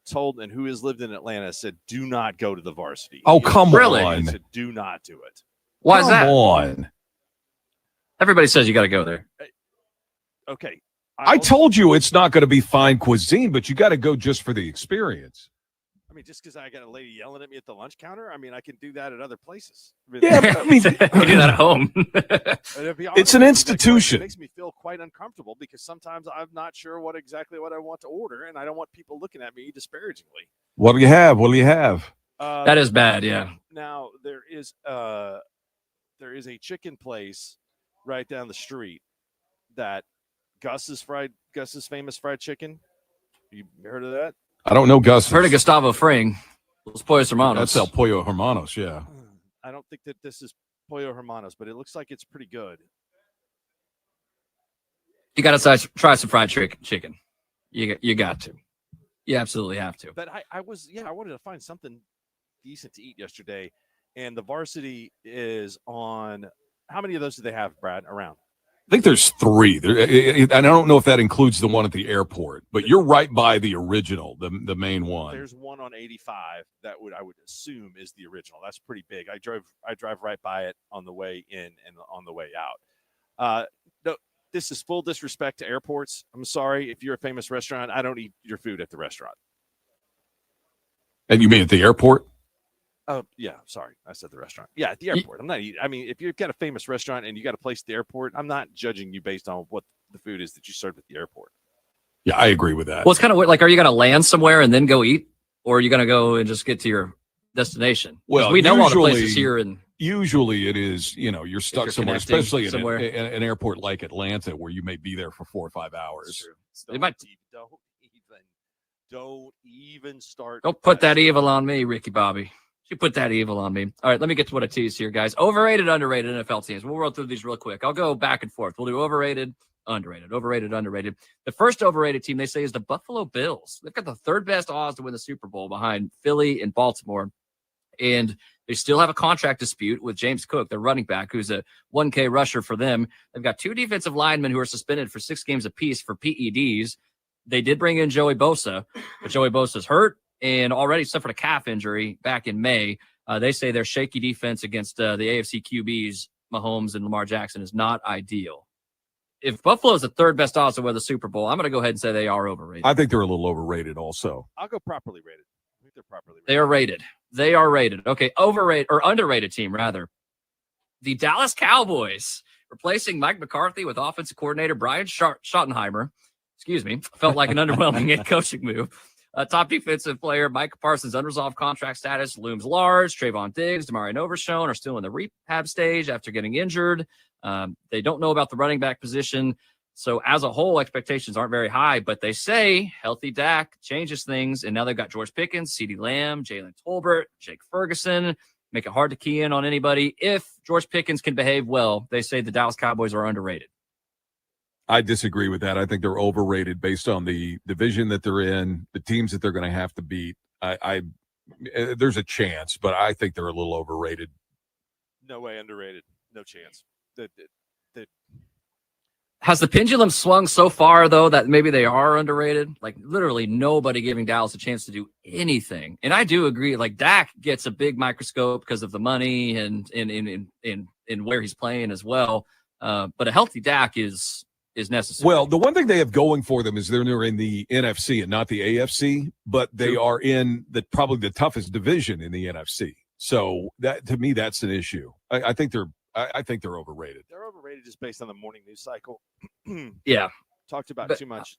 told, and who has lived in Atlanta, said, do not go to the varsity. Oh, come Really? on. He said, do not do it. Why is that? Come on. Everybody says you got to go there. Okay. I told you it's not going to be fine cuisine, but you got to go just for the experience. I mean, just because I got a lady yelling at me at the lunch counter, I mean, I can do that at other places. Yeah, but, I mean, you do that at home. It's an institution. It makes me feel quite uncomfortable because sometimes I'm not sure exactly what I want to order, and I don't want people looking at me disparagingly. What do you have? What do you have? That is bad, yeah. Now there is a chicken place right down the street that Gus's famous fried chicken. You heard of that? I don't know Gus. Heard of Gustavo Fring. Los Pollos Hermanos. That's El Pollo Hermanos, yeah. I don't think that this is Pollo Hermanos, but it looks like it's pretty good. You got to try some fried chicken. You got to. You absolutely have to. But I wanted to find something decent to eat yesterday, and the varsity is on. How many of those do they have, Brad, around? I think there's 3. And I don't know if that includes the one at the airport, but you're right by the original, the main one. There's one on 85 that I would assume is the original. That's pretty big. I drive right by it on the way in and on the way out. No, this is full disrespect to airports. I'm sorry if you're a famous restaurant. I don't eat your food at the restaurant. And you mean at the airport? Oh, yeah. Sorry. I said the restaurant. Yeah, at the airport. I'm not eating. I mean, if you've got a famous restaurant and you got a place at the airport, I'm not judging you based on what the food is that you served at the airport. Yeah, I agree with that. Well, it's kind of weird. Like, are you going to land somewhere and then go eat? Or are you going to go and just get to your destination? Well, we know all the places here. Usually it is, you're stuck you're somewhere, especially in somewhere. an airport like Atlanta where you may be there for 4 or 5 hours. Don't even start. Don't put that evil on me, Ricky Bobby. You put that evil on me. All right, let me get to what I teased here, guys. Overrated, underrated NFL teams. We'll roll through these real quick. I'll go back and forth. We'll do overrated, underrated, overrated, underrated. The first overrated team they say is the Buffalo Bills. They've got the 3rd best odds to win the Super Bowl behind Philly and Baltimore. And they still have a contract dispute with James Cook, their running back, who's a 1K rusher for them. They've got 2 defensive linemen who are suspended for 6 games apiece for PEDs. They did bring in Joey Bosa, but Joey Bosa's hurt and already suffered a calf injury back in May. They say their shaky defense against the AFC QBs, Mahomes and Lamar Jackson, is not ideal. If Buffalo is the 3rd best odds to win the Super Bowl, I'm going to go ahead and say they are overrated. I think they're a little overrated also. I'll go properly rated. I think they're properly rated. They are rated. They are rated. Okay, overrated or underrated team, rather. The Dallas Cowboys, replacing Mike McCarthy with offensive coordinator Brian Schottenheimer. Excuse me. Felt like an underwhelming head coaching move. Top defensive player Micah Parsons' unresolved contract status looms large. Trayvon Diggs, Damari Overshown are still in the rehab stage after getting injured. They don't know about the running back position. So as a whole, expectations aren't very high, but they say healthy Dak changes things. And now they've got George Pickens, CeeDee Lamb, Jalen Tolbert, Jake Ferguson. Make it hard to key in on anybody. If George Pickens can behave well, they say the Dallas Cowboys are underrated. I disagree with that. I think they're overrated based on the division that they're in, the teams that they're going to have to beat. There's a chance, but I think they're a little overrated. No way, underrated. No chance. Has the pendulum swung so far, though, that maybe they are underrated? Like, literally nobody giving Dallas a chance to do anything. And I do agree, like, Dak gets a big microscope because of the money and where he's playing as well. But a healthy Dak is is necessary. Well, the one thing they have going for them is they're in the NFC and not the AFC, but they are in probably the toughest division in the NFC. So that, to me, that's an issue. I think they're overrated. They're overrated just based on the morning news cycle. Yeah. Talked about too much.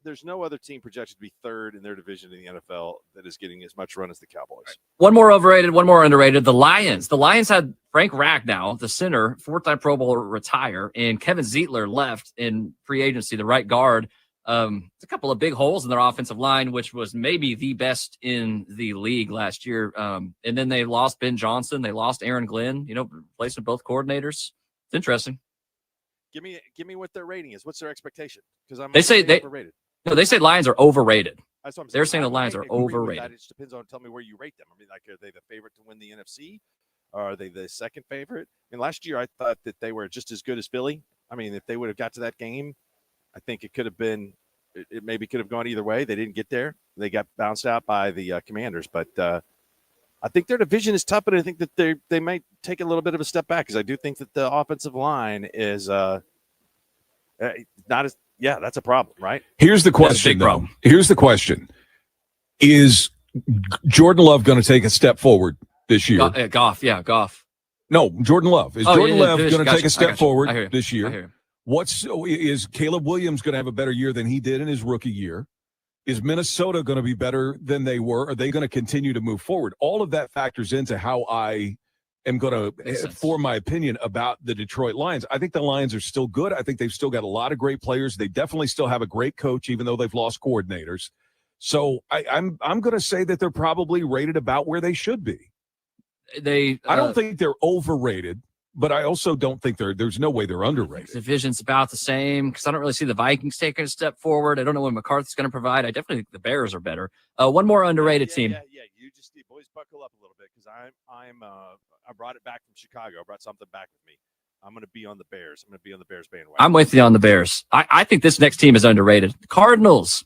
There's no other team projected to be third in their division in the NFL that is getting as much run as the Cowboys. One more overrated, one more underrated. The Lions. The Lions had Frank Ragnow, the center, fourth-time Pro Bowler, retire, and Kevin Zeitler left in free agency, the right guard. A couple of big holes in their offensive line, which was maybe the best in the league last year. And then they lost Ben Johnson. They lost Aaron Glenn, replacing both coordinators. It's interesting. Give me what their rating is. What's their expectation? Because they say overrated. No, they say Lions are overrated. That's what I'm saying. They're saying the Lions are overrated. It just depends on, tell me where you rate them. I mean, like, are they the favorite to win the NFC? Or are they the second favorite? And last year, I thought that they were just as good as Philly. I mean, if they would have got to that game, I think it could have been, it maybe could have gone either way. They didn't get there. They got bounced out by the Commanders. But I think their division is tough, and I think that they might take a little bit of a step back because I do think that the offensive line is not as – yeah, that's a problem, right? Here's the question, though. Here's the question. Is Jordan Love going to take a step forward this year? Goff. No, Jordan Love. Is Jordan Love going to take a step forward this year? I hear you. Is Caleb Williams going to have a better year than he did in his rookie year? Is Minnesota going to be better than they were? Are they going to continue to move forward? All of that factors into how I am going to form my opinion about the Detroit Lions. I think the Lions are still good. I think they've still got a lot of great players. They definitely still have a great coach, even though they've lost coordinators. So I'm going to say that they're probably rated about where they should be. I don't think they're overrated, but I also don't think there's no way they're underrated. The division's about the same because I don't really see the Vikings taking a step forward. I don't know what McCarthy's going to provide. I definitely think the Bears are better. One more underrated team. Yeah. You just boys buckle up a little bit because I brought it back from Chicago. I brought something back with me. I'm going to be on the Bears. I'm going to be on the Bears bandwagon. I'm with you on the Bears. I think this next team is underrated. The Cardinals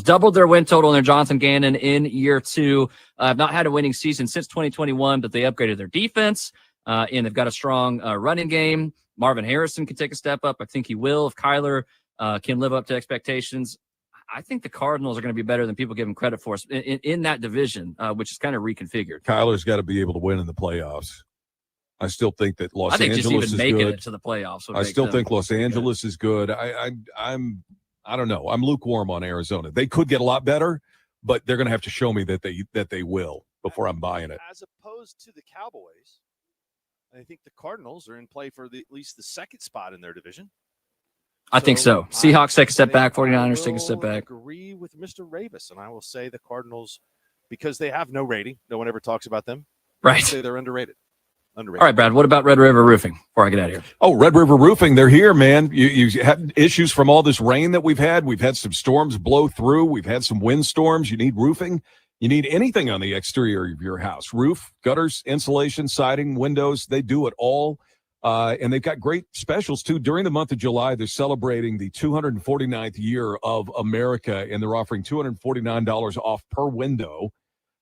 doubled their win total under Jonathan Gannon in year 2. Have not had a winning season since 2021, but they upgraded their defense, and they've got a strong running game. Marvin Harrison can take a step up. I think he will if Kyler can live up to expectations. I think the Cardinals are going to be better than people give them credit for in that division, which is kind of reconfigured. Kyler's got to be able to win in the playoffs. I still think that Los Angeles is good. I think just even making it to the playoffs. I still think Los Angeles is good. I don't know. I'm lukewarm on Arizona. They could get a lot better, but they're going to have to show me that they will before I'm buying it. As opposed to the Cowboys, I think the Cardinals are in play for at least the second spot in their division. I think so. Seahawks take a step back. 49ers take a step back. I agree with Mr. Ravis, and I will say the Cardinals, because they have no rating, no one ever talks about them. Right. Say they're underrated. All right, Brad, what about Red River Roofing before I get out of here? Oh, Red River Roofing, they're here, man. You had issues from all this rain that we've had. We've had some storms blow through. We've had some windstorms. You need roofing. You need anything on the exterior of your house. Roof, gutters, insulation, siding, windows. They do it all. And they've got great specials, too. During the month of July, they're celebrating the 249th year of America, and they're offering $249 off per window.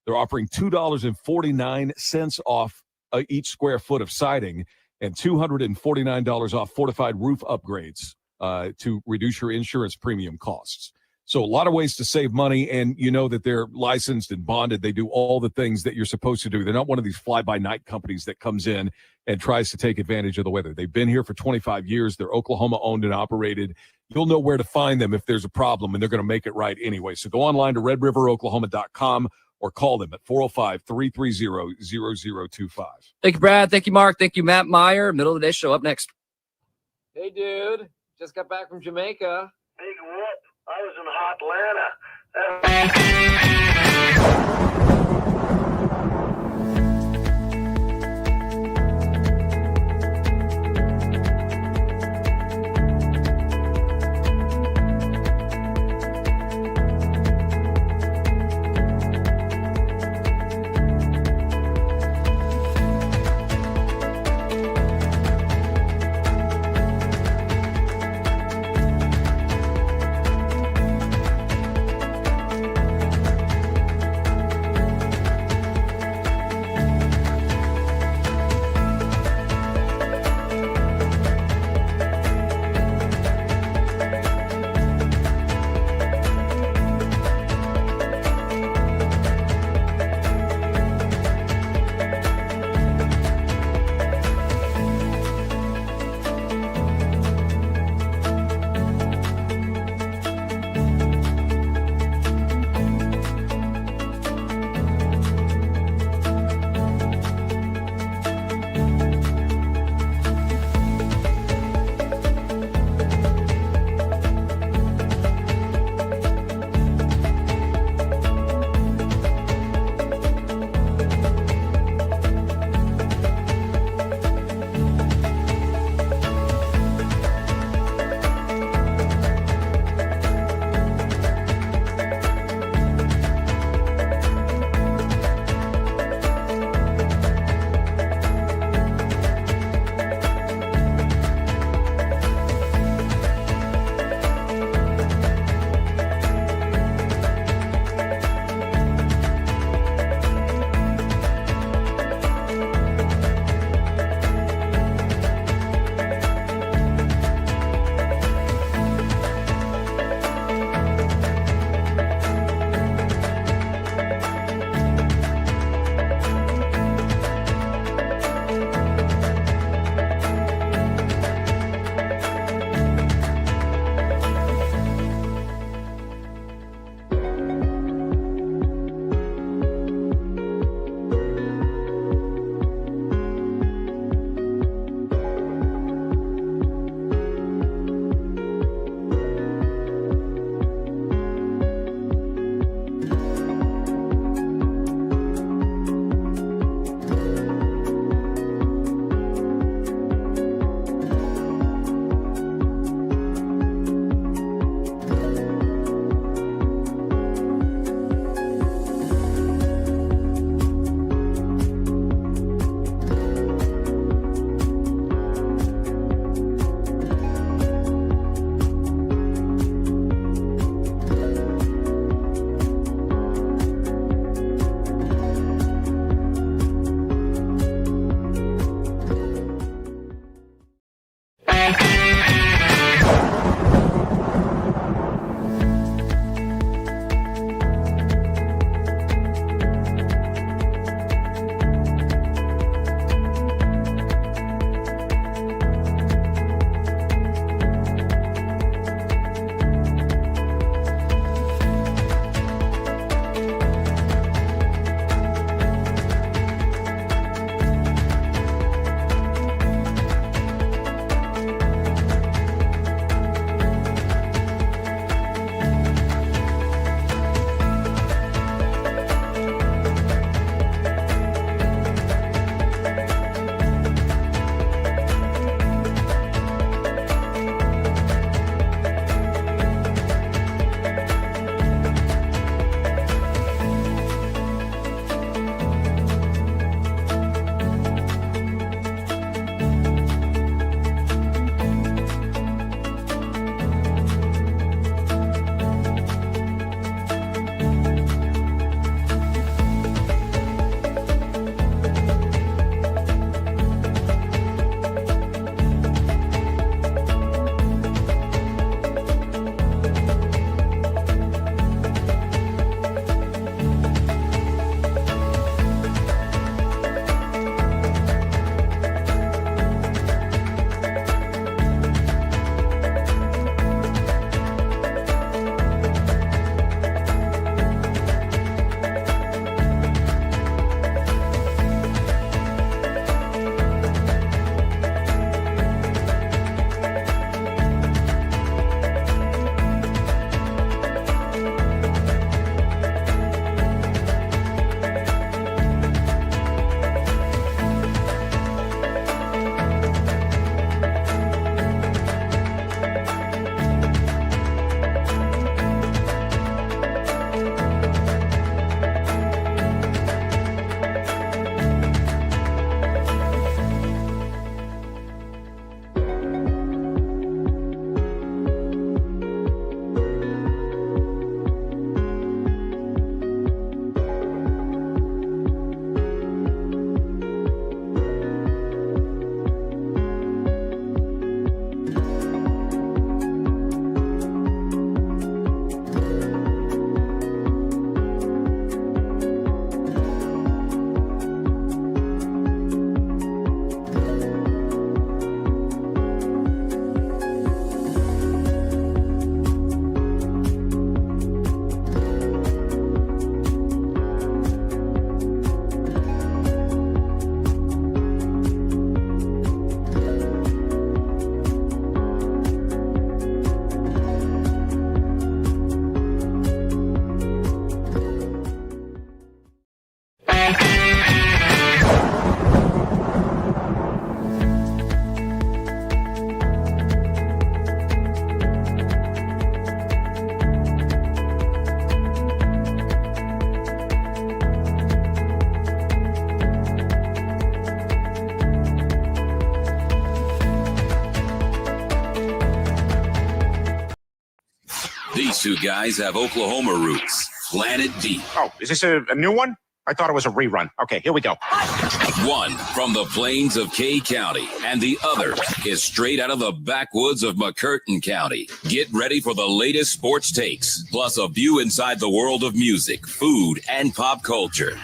They're offering $2.49 off each square foot of siding and $249 off fortified roof upgrades to reduce your insurance premium costs. So a lot of ways to save money, and you know that they're licensed and bonded. They do all the things that you're supposed to do. They're not one of these fly-by-night companies that comes in and tries to take advantage of the weather. They've been here for 25 years. They're Oklahoma-owned and operated. You'll know where to find them if there's a problem, and they're going to make it right anyway. So go online to redriveroklahoma.com or call them at 405-330-0025. Thank you, Brad. Thank you, Mark. Thank you, Matt Meyer. Middle of the day show up next. Hey, dude. Just got back from Jamaica. Big whoop. I was in hot Atlanta. These two guys have Oklahoma roots planted deep. Oh, is this a new one? I thought it was a rerun. Okay, here we go. One from the plains of Kay County, and the other is straight out of the backwoods of McCurtain County. Get ready for the latest sports takes, plus a view inside the world of music, food, and pop culture.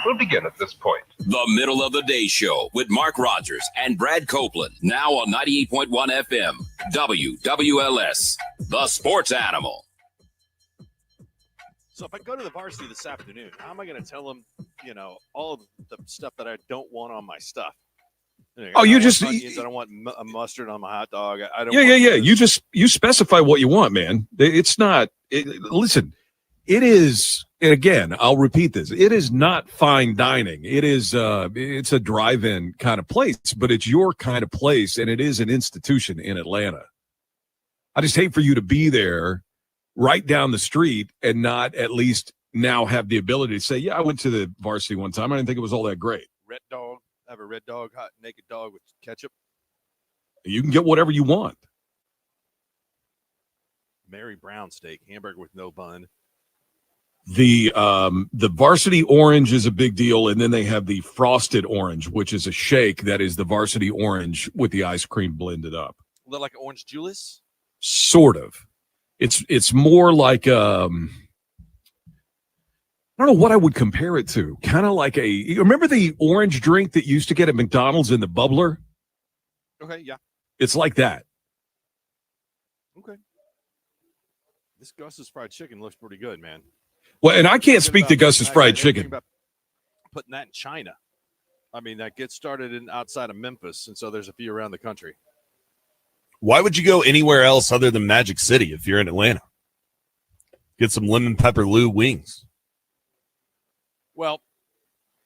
We'll begin at this point. The Middle of the Day Show with Mark Rodgers and Brad Copeland, now on 98.1 FM, WWLS, the sports animal. So if I go to the varsity this afternoon, how am I going to tell them, all of the stuff that I don't want on my stuff? I don't want mustard on my hot dog. I don't. Yeah. You specify what you want, man. It's not. Listen, it is. And again, I'll repeat this. It is not fine dining. It is. It's a drive-in kind of place, but it's your kind of place, and it is an institution in Atlanta. I just hate for you to be there right down the street and not at least now have the ability to say, yeah, I went to the varsity one time. I didn't think it was all that great. Red dog. Have a red dog, hot naked dog with ketchup. You can get whatever you want. Mary Brown steak, hamburger with no bun. The varsity orange is a big deal, and then they have the frosted orange, which is a shake that is the varsity orange with the ice cream blended up. A little like Orange Julius? Sort of. It's more like I don't know what I would compare it to. Kind of like you remember the orange drink that you used to get at McDonald's in the bubbler? Okay, yeah. It's like that. Okay. This Gus's fried chicken looks pretty good, man. Well, and I can't speak to Gus's fried chicken. About putting that in China. I mean, that gets started outside of Memphis, and so there's a few around the country. Why would you go anywhere else other than Magic City if you're in Atlanta? Get some lemon pepper Lou wings. Well,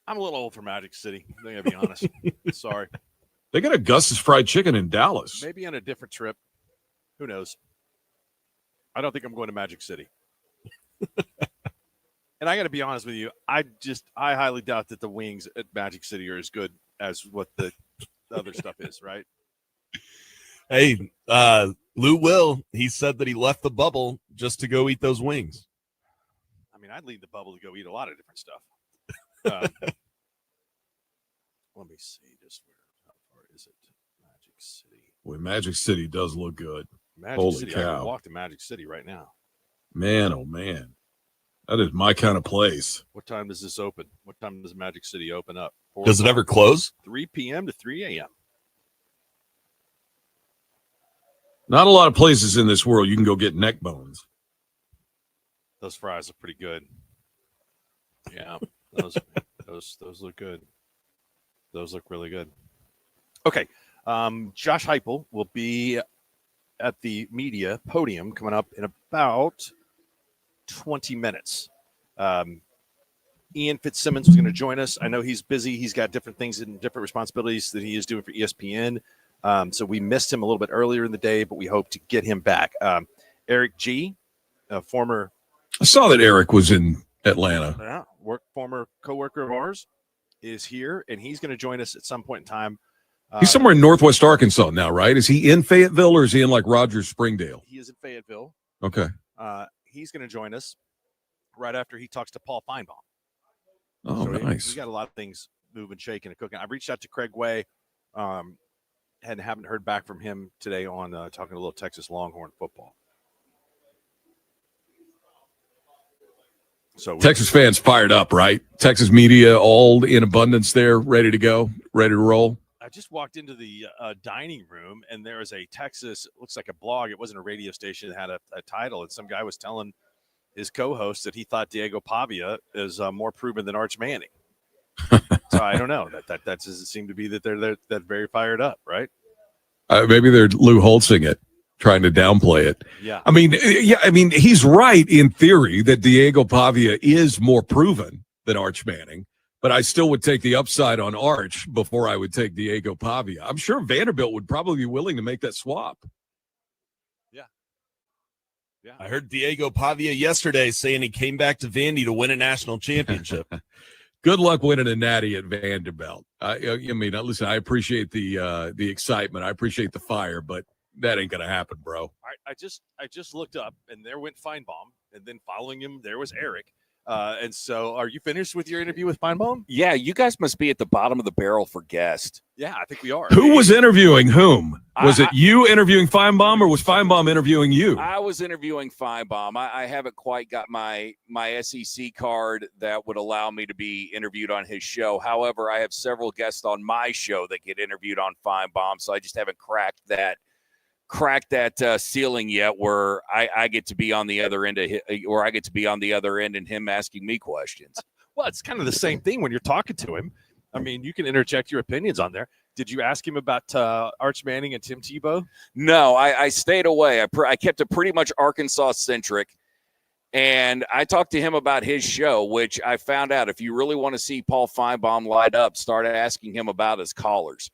I'm a little old for Magic City. I gotta be honest. Sorry. They got a Gus's fried chicken in Dallas. Maybe on a different trip. Who knows? I don't think I'm going to Magic City. And I got to be honest with you. I highly doubt that the wings at Magic City are as good as what the other stuff is, right? Hey, Lou Will, he said that he left the bubble just to go eat those wings. I mean, I'd leave the bubble to go eat a lot of different stuff. Let me see. How far is it? Magic City. Boy, Magic City does look good. Magic Holy City. cow. I can walk to Magic City right now. Man, oh man. That is my kind of place. What time does this open? What time does Magic City open up? Does it ever close? 3 p.m. to 3 a.m. Not a lot of places in this world you can go get neck bones. Those fries are pretty good. Yeah, those look good. Those look really good. Okay, Josh Heupel will be at the media podium coming up in about 20 minutes. Ian Fitzsimmons was going to join us. I know he's busy. He's got different things and different responsibilities that he is doing for ESPN. So we missed him a little bit earlier in the day, but we hope to get him back. Eric G., a former... I saw that Eric was in Atlanta. Former coworker of ours is here, and he's going to join us at some point in time. He's somewhere in Northwest Arkansas now, right? Is he in Fayetteville or is he in like Rodgers, Springdale? He is in Fayetteville. Okay. He's going to join us right after he talks to Paul Feinbaum. Oh, so nice. We got a lot of things moving, shaking, and cooking. I've reached out to Craig Way, and haven't heard back from him today on talking a little Texas Longhorn football. So Texas fans fired up, right? Texas media all in abundance there, ready to go, ready to roll. I just walked into the dining room, and there was a Texas, looks like a blog. It wasn't a radio station. It had a title, and some guy was telling his co-host that he thought Diego Pavia is more proven than Arch Manning. So I don't know. That doesn't seem to be that they're very fired up, right? Maybe they're Lou Holtzing it, trying to downplay it. Yeah. I mean, he's right in theory that Diego Pavia is more proven than Arch Manning, but I still would take the upside on Arch before I would take Diego Pavia. I'm sure Vanderbilt would probably be willing to make that swap. Yeah. I heard Diego Pavia yesterday saying he came back to Vandy to win a national championship. Good luck winning a natty at Vanderbilt. I mean, listen, I appreciate the excitement. I appreciate the fire, but that ain't gonna happen, bro. I just looked up, and there went Feinbaum, and then following him there was Eric. And so, are you finished with your interview with Feinbaum? Yeah, you guys must be at the bottom of the barrel for guest. Yeah, I think we are. Who was interviewing whom? Was it you interviewing Feinbaum, or was Feinbaum interviewing you? I was interviewing Feinbaum. I haven't quite got my SEC card that would allow me to be interviewed on his show. However, I have several guests on my show that get interviewed on Feinbaum, so I just haven't cracked that ceiling yet where I get to be on the other end and him asking me questions. Well, it's kind of the same thing when you're talking to him. I mean, you can interject your opinions on there. Did you ask him about Arch Manning and Tim Tebow? No, I stayed away. I kept it pretty much Arkansas-centric, and I talked to him about his show, which I found out if you really want to see Paul Feinbaum light up, start asking him about his callers.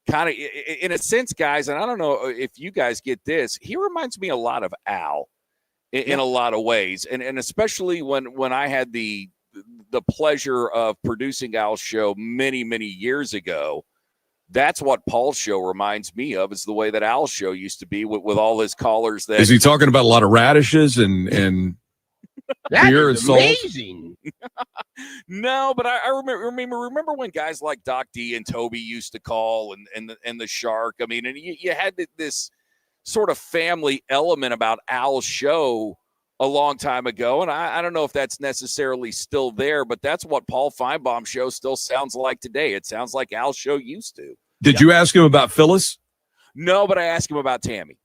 Kind of, in a sense, guys, and I don't know if you guys get this, he reminds me a lot of Al in a lot of ways, and especially when I had the pleasure of producing Al's show many, many years ago. That's what Paul's show reminds me of, is the way that Al's show used to be with all his callers. That is he talking about a lot of radishes and beer and salt? Amazing. No, but I remember when guys like Doc D and Toby used to call and the Shark. I mean, and you had this sort of family element about Al's show a long time ago, and I don't know if that's necessarily still there, but that's what Paul Feinbaum's show still sounds like today. It sounds like Al's show used to. Did you ask him about Phyllis? No, but I asked him about Tammy.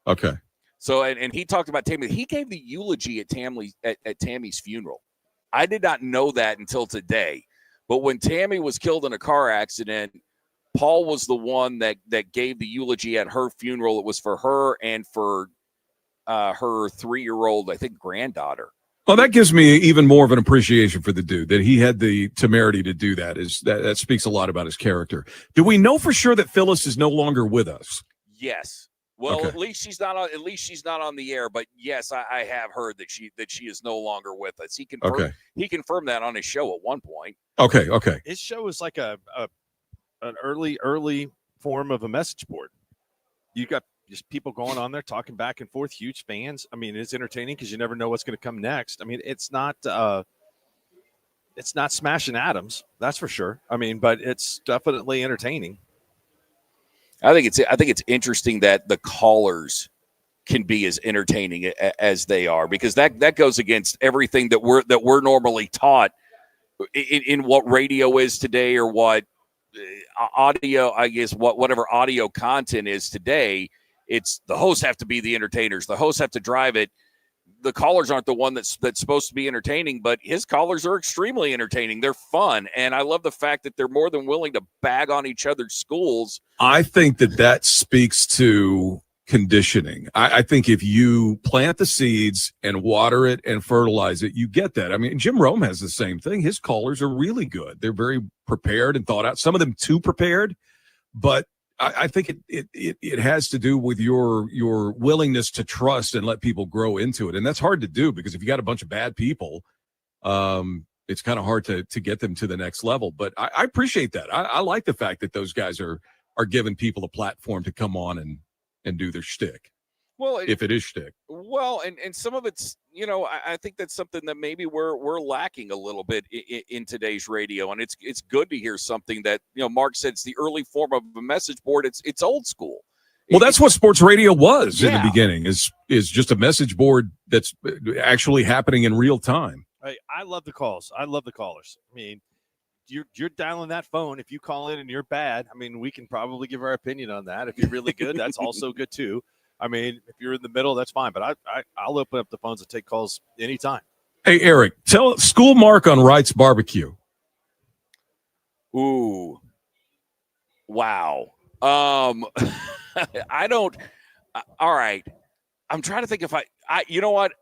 Okay. So, and he talked about Tammy. He gave the eulogy at Tammy's funeral. I did not know that until today. But when Tammy was killed in a car accident, Paul was the one that gave the eulogy at her funeral. It was for her and for her 3-year-old, I think, granddaughter. Well, that gives me even more of an appreciation for the dude, that he had the temerity to do that. That speaks a lot about his character. Do we know for sure that Phyllis is no longer with us? Yes. Well, okay. At least she's not on the air. But yes, I have heard that she is no longer with us. He confirmed that on his show at one point. Okay. His show is like an early form of a message board. You got just people going on there talking back and forth, huge fans. I mean, it's entertaining because you never know what's going to come next. I mean, it's not smashing atoms, that's for sure. I mean, but it's definitely entertaining. I think it's interesting that the callers can be as entertaining as they are, because that goes against everything that we're normally taught in what radio is today, or what audio, I guess, whatever audio content is today. It's the hosts have to be the entertainers. The hosts have to drive it. The callers aren't the one that's supposed to be entertaining, but his callers are extremely entertaining. They're fun, and I love the fact that they're more than willing to bag on each other's schools. I think that speaks to conditioning. I think if you plant the seeds and water it and fertilize it, you get that. I mean, Jim Rome has the same thing. His callers are really good. They're very prepared and thought out. Some of them too prepared, but I think it has to do with your willingness to trust and let people grow into it. And that's hard to do, because if you got a bunch of bad people, it's kind of hard to get them to the next level. But I appreciate that. I like the fact that those guys are giving people a platform to come on and do their shtick. Well, if it is shtick. Well, and some of it's, I think that's something that maybe we're lacking a little bit in today's radio, and it's good to hear something that, Mark said, it's the early form of a message board. It's old school. Well, that's what sports radio was in the beginning, is just a message board that's actually happening in real time. I love the calls. I love the callers. I mean, you're dialing that phone. If you call in and you're bad, I mean, we can probably give our opinion on that. If you're really good, that's also good too. I mean, if you're in the middle, that's fine. But I'll open up the phones and take calls anytime. Hey, Eric, tell school Mark on Wright's Barbecue. Ooh. Wow. I don't. All right. I'm trying to think if you know what?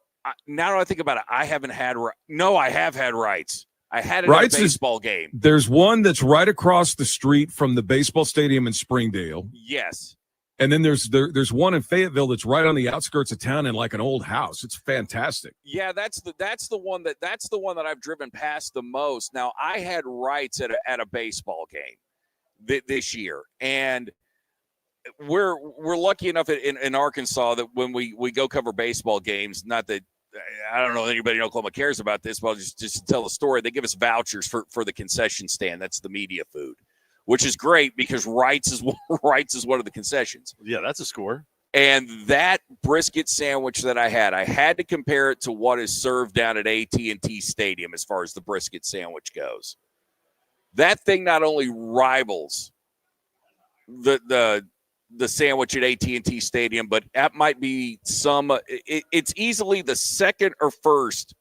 Now that I think about it, I haven't had. No, I have had Wright's. I had it at a baseball game. There's one that's right across the street from the baseball stadium in Springdale. Yes. And then there's one in Fayetteville that's right on the outskirts of town in like an old house. It's fantastic. Yeah, that's the one that I've driven past the most. Now, I had Wright's at a baseball game this year, and we're lucky enough in Arkansas that when we go cover baseball games, not that I don't know if anybody in Oklahoma cares about this, but I'll just tell the story. They give us vouchers for the concession stand. That's the media food, which is great because Wrights is one of the concessions. Yeah, that's a score. And that brisket sandwich that I had to compare it to what is served down at AT&T Stadium as far as the brisket sandwich goes. That thing not only rivals the sandwich at AT&T Stadium, but that might be it's easily the second or first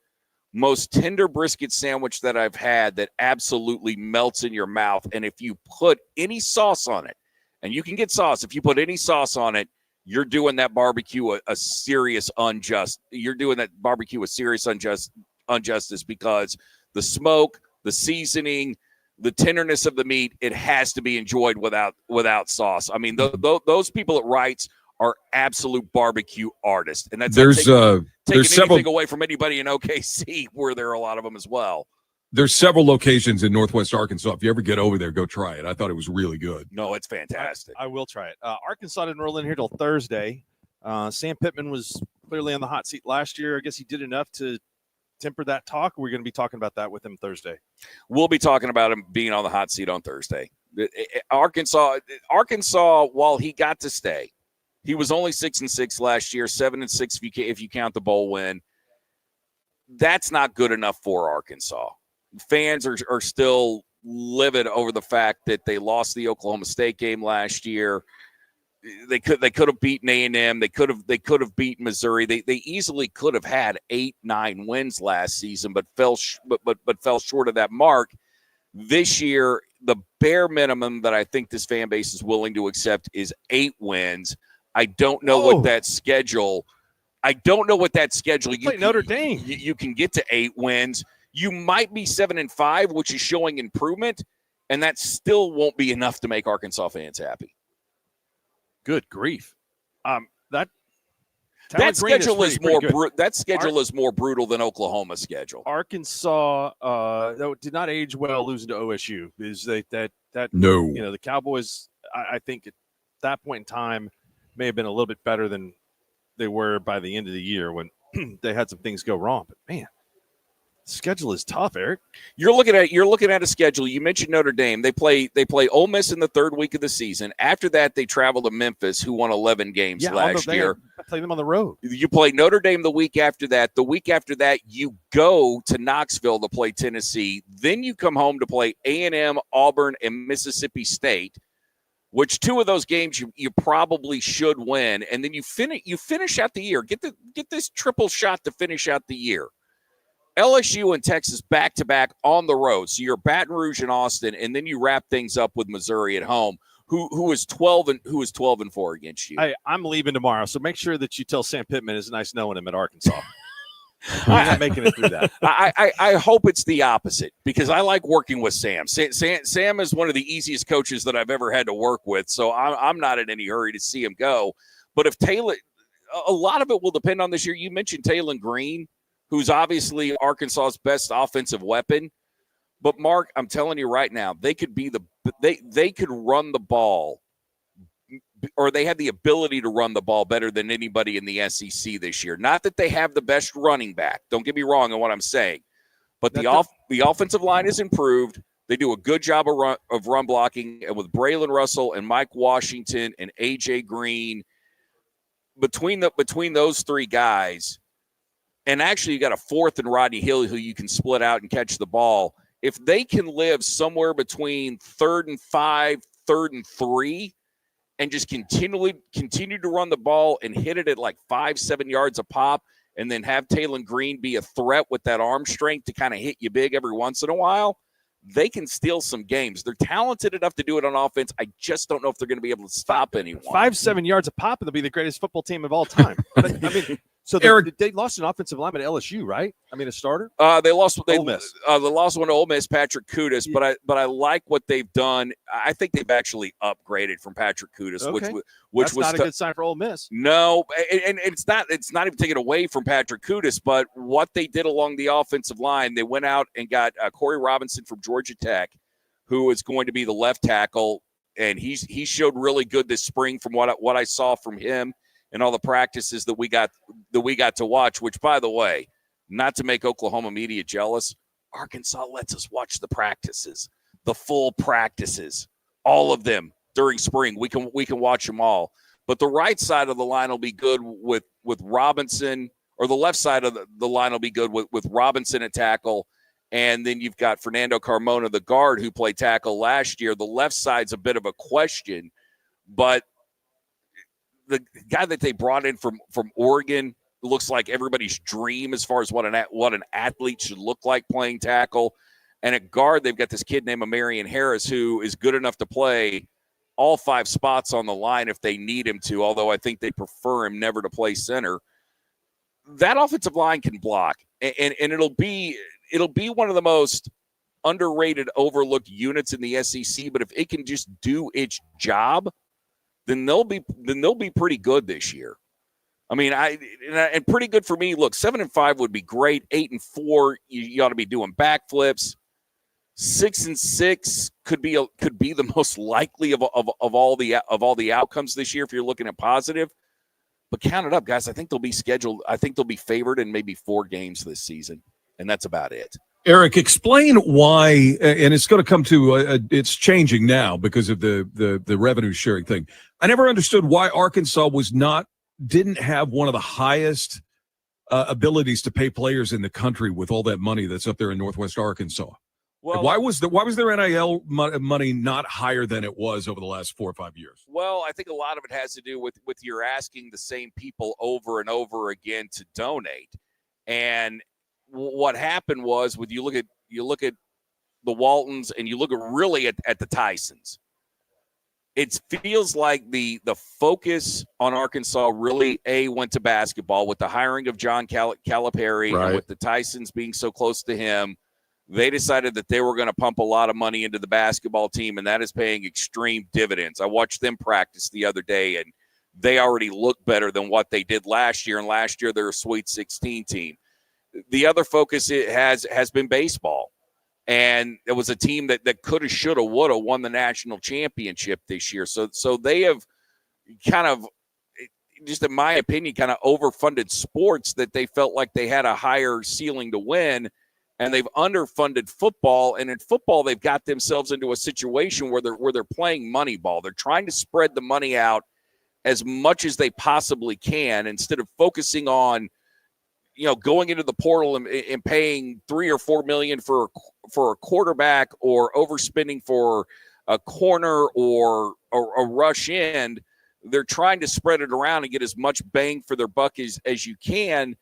most tender brisket sandwich that I've had that absolutely melts in your mouth. And if you put any sauce on it, and you can get sauce, if you put any sauce on it, you're doing that barbecue a serious injustice because the smoke, the seasoning, the tenderness of the meat, it has to be enjoyed without sauce. I mean, those people at Wrights are absolute barbecue artists, and that's taking anything away from anybody in OKC, where there are a lot of them as well. There's several locations in Northwest Arkansas. If you ever get over there, go try it. I thought it was really good. No, it's fantastic. I will try it. Arkansas didn't roll in here till Thursday. Sam Pittman was clearly on the hot seat last year. I guess he did enough to temper that talk. We're going to be talking about that with him Thursday. We'll be talking about him being on the hot seat on Thursday. Arkansas, while he got to stay, he was only 6-6 last year, 7-6 if you count the bowl win. That's not good enough for Arkansas. Fans are still livid over the fact that they lost the Oklahoma State game last year. They could have beaten A&M. They could have beaten Missouri. They easily could have had 8-9 wins last season, but fell short of that mark. This year, the bare minimum that I think this fan base is willing to accept is 8 wins. I don't know what that schedule. You play Notre Dame. You can get to 8 wins. You might be 7-5, which is showing improvement, and that still won't be enough to make Arkansas fans happy. Good grief! That schedule is more brutal than Oklahoma's schedule. Arkansas did not age well losing to OSU. The Cowboys, I think at that point in time may have been a little bit better than they were by the end of the year when they had some things go wrong. But man, schedule is tough, Eric. You're looking at a schedule. You mentioned Notre Dame. They play Ole Miss in the third week of the season. After that, they travel to Memphis, who won 11 games last year. I played them on the road. You play Notre Dame the week after that. The week after that, you go to Knoxville to play Tennessee. Then you come home to play A&M, Auburn, and Mississippi State, which 2 of those games you probably should win. And then you finish out the year. Get this triple shot to finish out the year. LSU and Texas back-to-back on the road. So you're Baton Rouge and Austin, and then you wrap things up with Missouri at home, who is 12-4 against you. I'm leaving tomorrow, so make sure that you tell Sam Pittman it's nice knowing him at Arkansas. I'm not making it through that. I hope it's the opposite because I like working with Sam. Sam is one of the easiest coaches that I've ever had to work with, so I'm not in any hurry to see him go. But if Taylor – a lot of it will depend on this year. You mentioned Taylor Green, who's obviously Arkansas's best offensive weapon. But Mark, I'm telling you right now, they could run the ball, or they have the ability to run the ball better than anybody in the SEC this year. Not that they have the best running back. Don't get me wrong on what I'm saying. But the offensive line is improved. They do a good job of run blocking, and with Braylon Russell and Mike Washington and A.J. Green, between those 3 guys. And actually, you got a 4th and Rodney Hill who you can split out and catch the ball. If they can live somewhere between 3rd and 5, 3rd and 3, and just continue to run the ball and hit it at like 5-7 yards a pop, and then have Taylor Green be a threat with that arm strength to kind of hit you big every once in a while, they can steal some games. They're talented enough to do it on offense. I just don't know if they're going to be able to stop anyone. 5-7 yards a pop, and they'll be the greatest football team of all time. But, I mean. So they lost an offensive lineman at LSU, right? I mean, a starter. They lost. Ole Miss. They lost one to Ole Miss, Patrick Kudus. Yeah. But I like what they've done. I think they've actually upgraded from Patrick Kudus, okay. which That's was not a good sign for Ole Miss. No, and it's not even taken away from Patrick Kudus, but what they did along the offensive line, they went out and got Corey Robinson from Georgia Tech, who is going to be the left tackle. and he showed really good this spring from what I saw from him and all the practices that we got to watch. Which, by the way, not to make Oklahoma media jealous, Arkansas lets us watch the practices, the full practices, all of them during spring. We can watch them all. But the right side of the line will be good with Robinson, or the left side of the line will be good with Robinson at tackle. And then you've got Fernando Carmona, the guard, who played tackle last year. The left side's a bit of a question, but the guy that they brought in from Oregon looks like everybody's dream as far as what an athlete should look like playing tackle. And at guard, they've got this kid named Amarian Harris, who is good enough to play all 5 spots on the line if they need him to, although I think they prefer him never to play center. That offensive line can block, and it'll be one of the most underrated, overlooked units in the SEC. But if it can just do its job, then they'll be pretty good this year. I mean, and pretty good for me. Look, 7-5 would be great. 8-4, you ought to be doing backflips. 6-6 could be the most likely of all the outcomes this year if you're looking at positive. But count it up, guys. I think they'll be scheduled. I think they'll be favored in maybe 4 games this season, and that's about it. Eric, explain why, and it's going to come to it's changing now because of the revenue sharing thing. I never understood why Arkansas didn't have one of the highest abilities to pay players in the country with all that money that's up there in Northwest Arkansas. Well, why was their NIL money not higher than it was over the last 4 or 5 years? Well, I think a lot of it has to do with you're asking the same people over and over again to donate. And what happened was, when you look at the Waltons and you look at the Tysons, it feels like the focus on Arkansas really went to basketball with the hiring of John Calipari, right, and with the Tysons being so close to him. They decided that they were going to pump a lot of money into the basketball team, and that is paying extreme dividends. I watched them practice the other day, and they already look better than what they did last year. And last year, they're a Sweet 16 team. The other focus has been baseball, and it was a team that could have, should have, would have won the national championship this year. So they have kind of, just in my opinion, kind of overfunded sports that they felt like they had a higher ceiling to win. And they've underfunded football, and in football, they've got themselves into a situation where they're playing money ball. They're trying to spread the money out as much as they possibly can, instead of focusing on, going into the portal and paying $3 or $4 million for a quarterback, or overspending for a corner or a rush end. They're trying to spread it around and get as much bang for their buck as you can.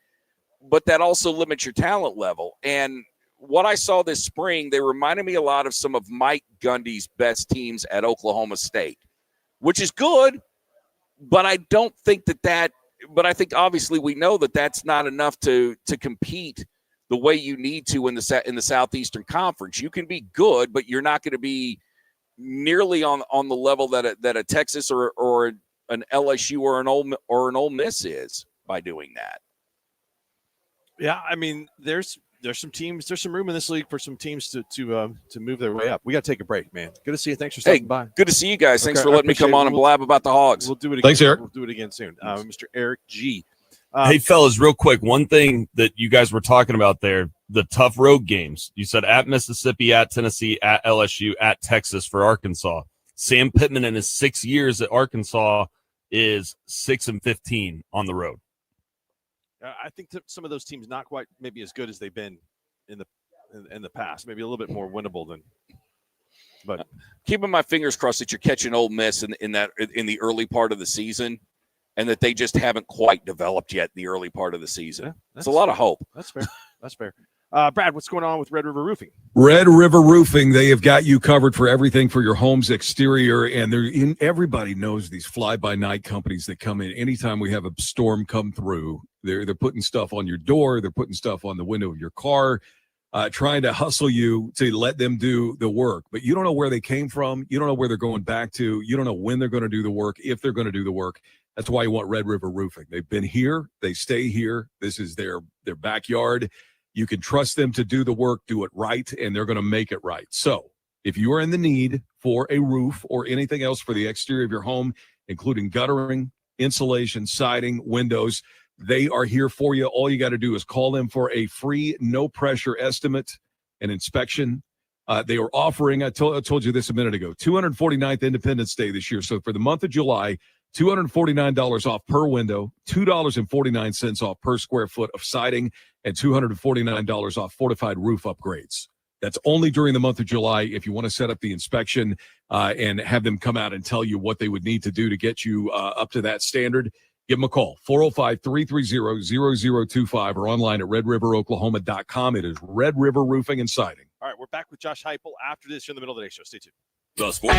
But that also limits your talent level. And what I saw this spring, they reminded me a lot of some of Mike Gundy's best teams at Oklahoma State, which is good. But I don't think but I think obviously we know that that's not enough to compete the way you need to in the Southeastern Conference. You can be good, but you're not going to be nearly on the level that a Texas or an LSU or an Ole Miss is by doing that. Yeah, I mean, there's some teams, there's some room in this league for some teams to move their way up. We got to take a break, man. Good to see you. Thanks for stopping by. Good to see you guys. Thanks for letting me come on and blab about the Hogs. We'll do it again. Thanks, Eric. We'll do it again soon. Mr. Eric G. Hey, fellas, real quick, one thing that you guys were talking about there, the tough road games. You said at Mississippi, at Tennessee, at LSU, at Texas for Arkansas. Sam Pittman in his 6 years at Arkansas is 6-15 on the road. I think some of those teams not quite maybe as good as they've been in the past. Maybe a little bit more winnable than. But keeping my fingers crossed that you're catching Ole Miss in the early part of the season, and that they just haven't quite developed yet in the early part of the season. It's a lot of hope. That's fair. That's fair. Brad, what's going on with Red River Roofing? Red River Roofing, they have got you covered for everything for your home's exterior, and everybody knows these fly-by-night companies that come in anytime we have a storm come through. They're putting stuff on your door, they're putting stuff on the window of your car, trying to hustle you to let them do the work. But you don't know where they came from, you don't know where they're going back to, you don't know when they're going to do the work, if they're going to do the work. That's why you want Red River Roofing. They've been here, they stay here. This is their backyard. You can trust them to do the work, do it right, and they're going to make it right. So If you are in the need for a roof or anything else for the exterior of your home, including guttering, insulation, siding, windows, they are here for you. All you got to do is call them for a free, no-pressure estimate and inspection. They are offering, I told you this a minute ago, 249th Independence Day this year. So for the month of July, $249 off per window, $2.49 off per square foot of siding, and $249 off fortified roof upgrades. That's only during the month of July. If you want to set up the inspection and have them come out and tell you what they would need to do to get you up to that standard, give them a call, 405-330-0025 or online at redriveroklahoma.com. It is Red River Roofing and Siding. All right, we're back with Josh Heupel after this here in the middle of the day show. Stay tuned. The Sports.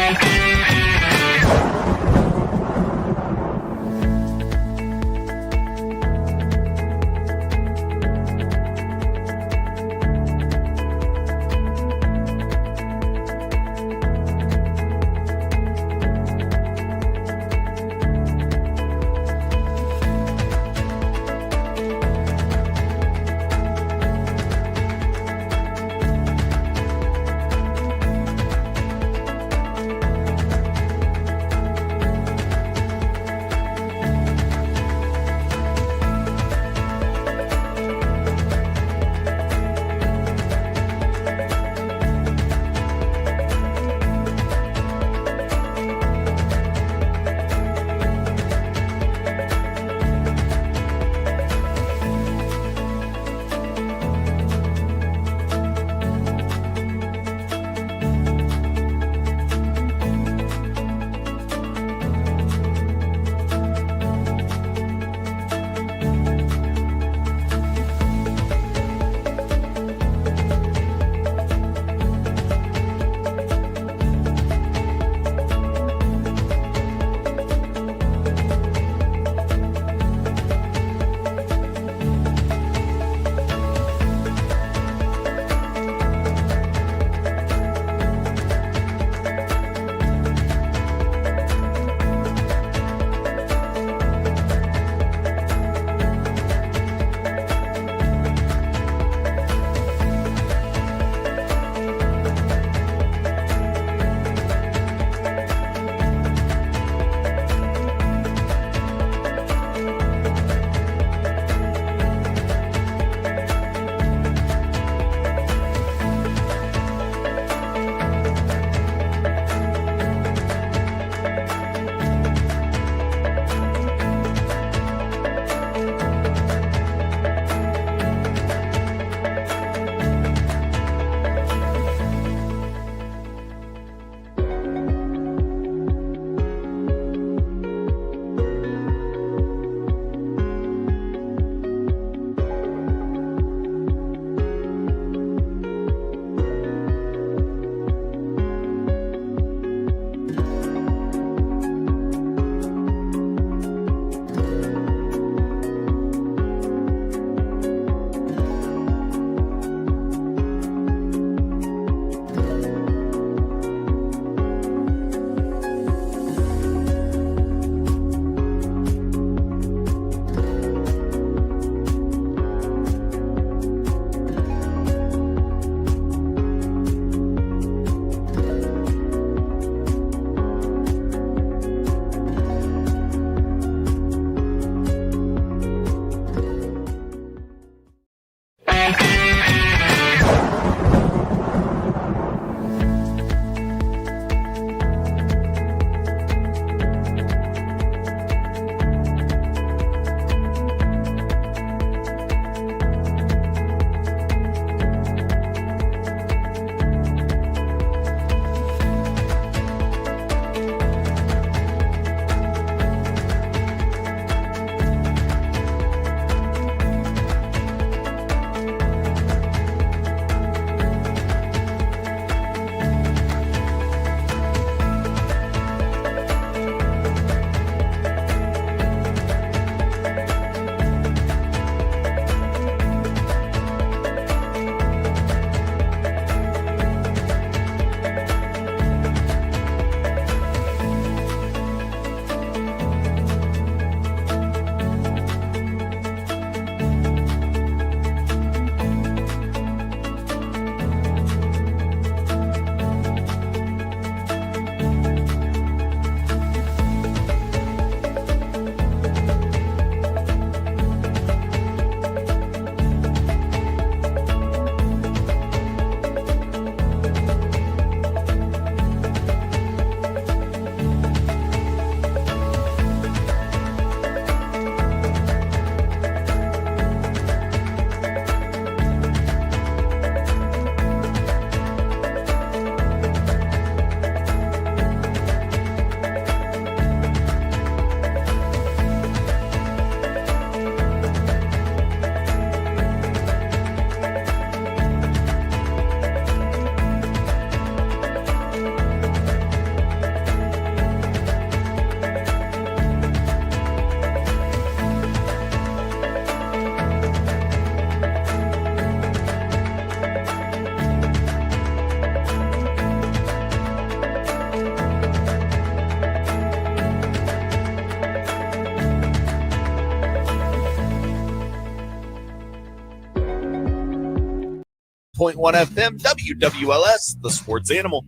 101.1 FM, WWLS, the Sports Animal.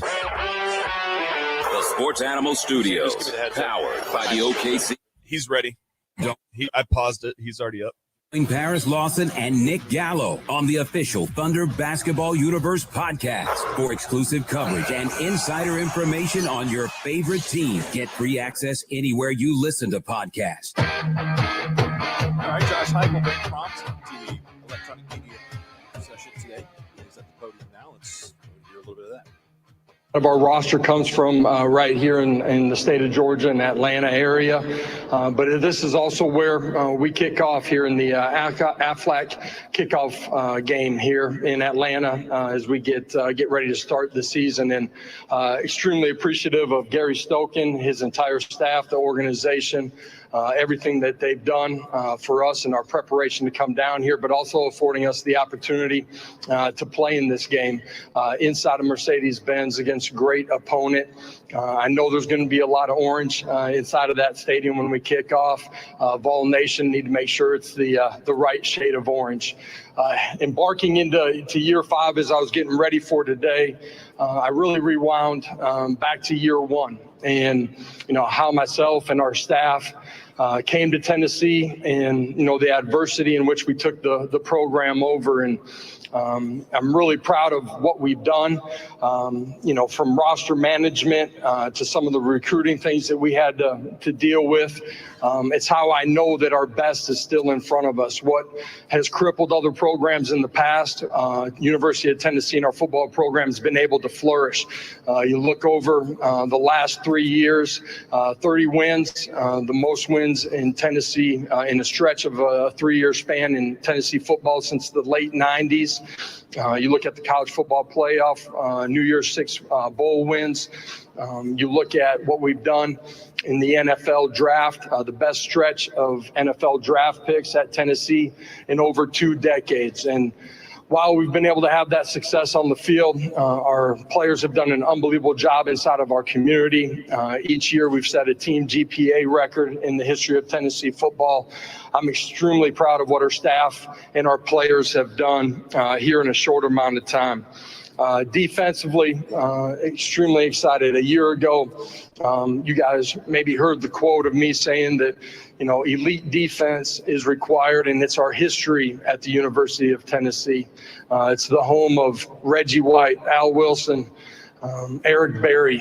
The Sports Animal Studios, powered by the OKC. He's ready. I paused it. He's already up. Paris Lawson and Nick Gallo on the official Thunder Basketball Universe podcast for exclusive coverage and insider information on your favorite team. Get free access anywhere you listen to podcasts. All right, Josh Heupel been prompt to the electronic media session today. He's at the podium now. Let's hear a little bit of that. Of our roster comes from right here in the state of Georgia and Atlanta area. But this is also where we kick off here in the AFLAC kickoff game here in Atlanta as we get ready to start the season. And extremely appreciative of Gary Stokin, his entire staff, the organization, everything that they've done for us in our preparation to come down here, but also affording us the opportunity to play in this game inside of Mercedes-Benz against a great opponent. I know there's going to be a lot of orange inside of that stadium when we kick off. Vol Nation need to make sure it's the right shade of orange. Embarking into year 5 as I was getting ready for today, I really rewound back to year 1 and, how myself and our staff came to Tennessee and, the adversity in which we took the program over. And I'm really proud of what we've done, from roster management to some of the recruiting things that we had to deal with. It's how I know that our best is still in front of us. What has crippled other programs in the past, University of Tennessee and our football program has been able to flourish. You look over the last 3 years, 30 wins, the most wins in Tennessee in a stretch of a 3-year span in Tennessee football since the late 90s. You look at the college football playoff, New Year's 6 bowl wins. You look at what we've done in the NFL draft, the best stretch of NFL draft picks at Tennessee in over 2 decades. And while we've been able to have that success on the field, our players have done an unbelievable job inside of our community. Each year we've set a team GPA record in the history of Tennessee football. I'm extremely proud of what our staff and our players have done here in a short amount of time. Defensively, extremely excited. A year ago, you guys maybe heard the quote of me saying that, elite defense is required, and it's our history at the University of Tennessee. It's the home of Reggie White, Al Wilson, Eric Berry,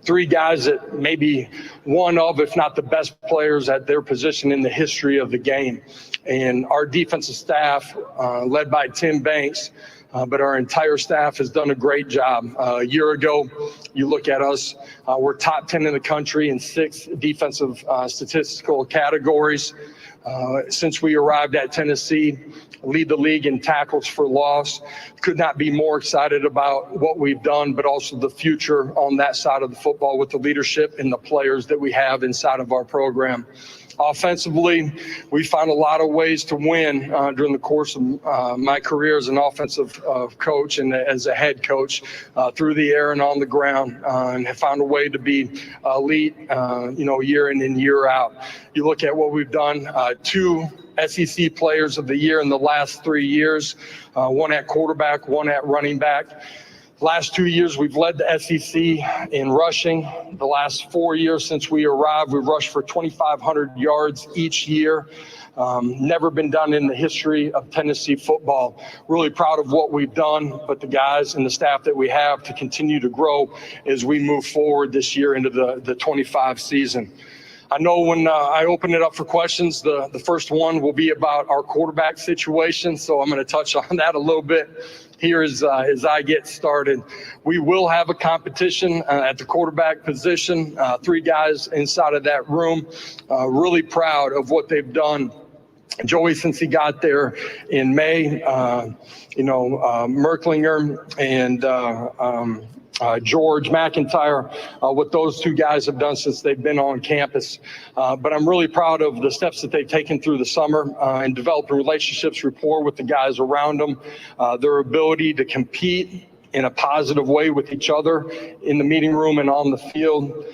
3 guys that may be one of, if not the best players at their position in the history of the game. And our defensive staff, led by Tim Banks, but our entire staff has done a great job. A year ago, you look at us, we're top 10 in the country in 6 defensive statistical categories. Since we arrived at Tennessee, lead the league in tackles for loss. Could not be more excited about what we've done, but also the future on that side of the football with the leadership and the players that we have inside of our program. Offensively, we found a lot of ways to win during the course of my career as an offensive coach and as a head coach through the air and on the ground, and have found a way to be elite, year in and year out. You look at what we've done, 2 SEC players of the year in the last 3 years, one at quarterback, one at running back. Last 2 years, we've led the SEC in rushing. The last 4 years since we arrived, we've rushed for 2,500 yards each year. Never been done in the history of Tennessee football. Really proud of what we've done, but the guys and the staff that we have to continue to grow as we move forward this year into the 25 season. I know when I open it up for questions, the first one will be about our quarterback situation, so I'm going to touch on that a little bit here as I get started. We will have a competition at the quarterback position, 3 guys inside of that room. Really proud of what they've done. Joey, since he got there in May, Merklinger and George McIntyre, what those 2 guys have done since they've been on campus. But I'm really proud of the steps that they've taken through the summer and developing relationships, rapport with the guys around them, their ability to compete in a positive way with each other in the meeting room and on the field.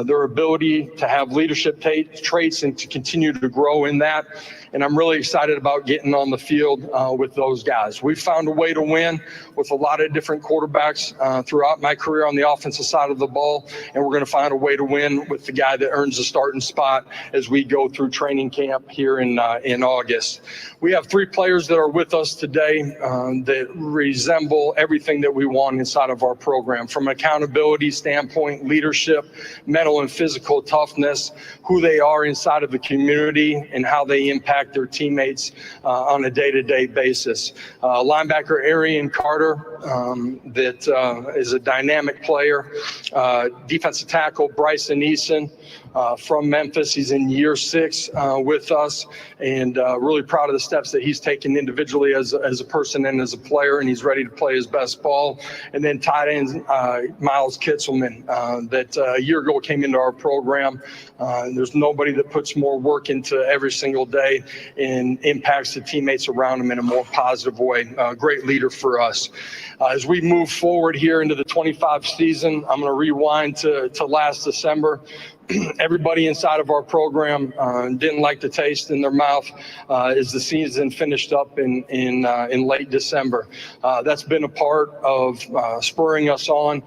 Their ability to have leadership traits and to continue to grow in that. And I'm really excited about getting on the field with those guys. We've found a way to win with a lot of different quarterbacks throughout my career on the offensive side of the ball. And we're going to find a way to win with the guy that earns the starting spot as we go through training camp here in August. We have 3 players that are with us today that resemble everything that we want inside of our program, from an accountability standpoint, leadership, mental and physical toughness, who they are inside of the community, and how they impact their teammates on a day-to-day basis. Linebacker Arian Carter, that is a dynamic player. Defensive tackle Bryson Eason from Memphis. He's in year 6 with us, and really proud of the steps that he's taken individually as a person and as a player, and he's ready to play his best ball. And then tight end Miles Kitzelman, that a year ago came into our program. There's nobody that puts more work into every single day and impacts the teammates around him in a more positive way. Great leader for us. As we move forward here into the 25 season, I'm going to rewind to last December. Everybody inside of our program didn't like the taste in their mouth as the season finished up in late December. That's been a part of spurring us on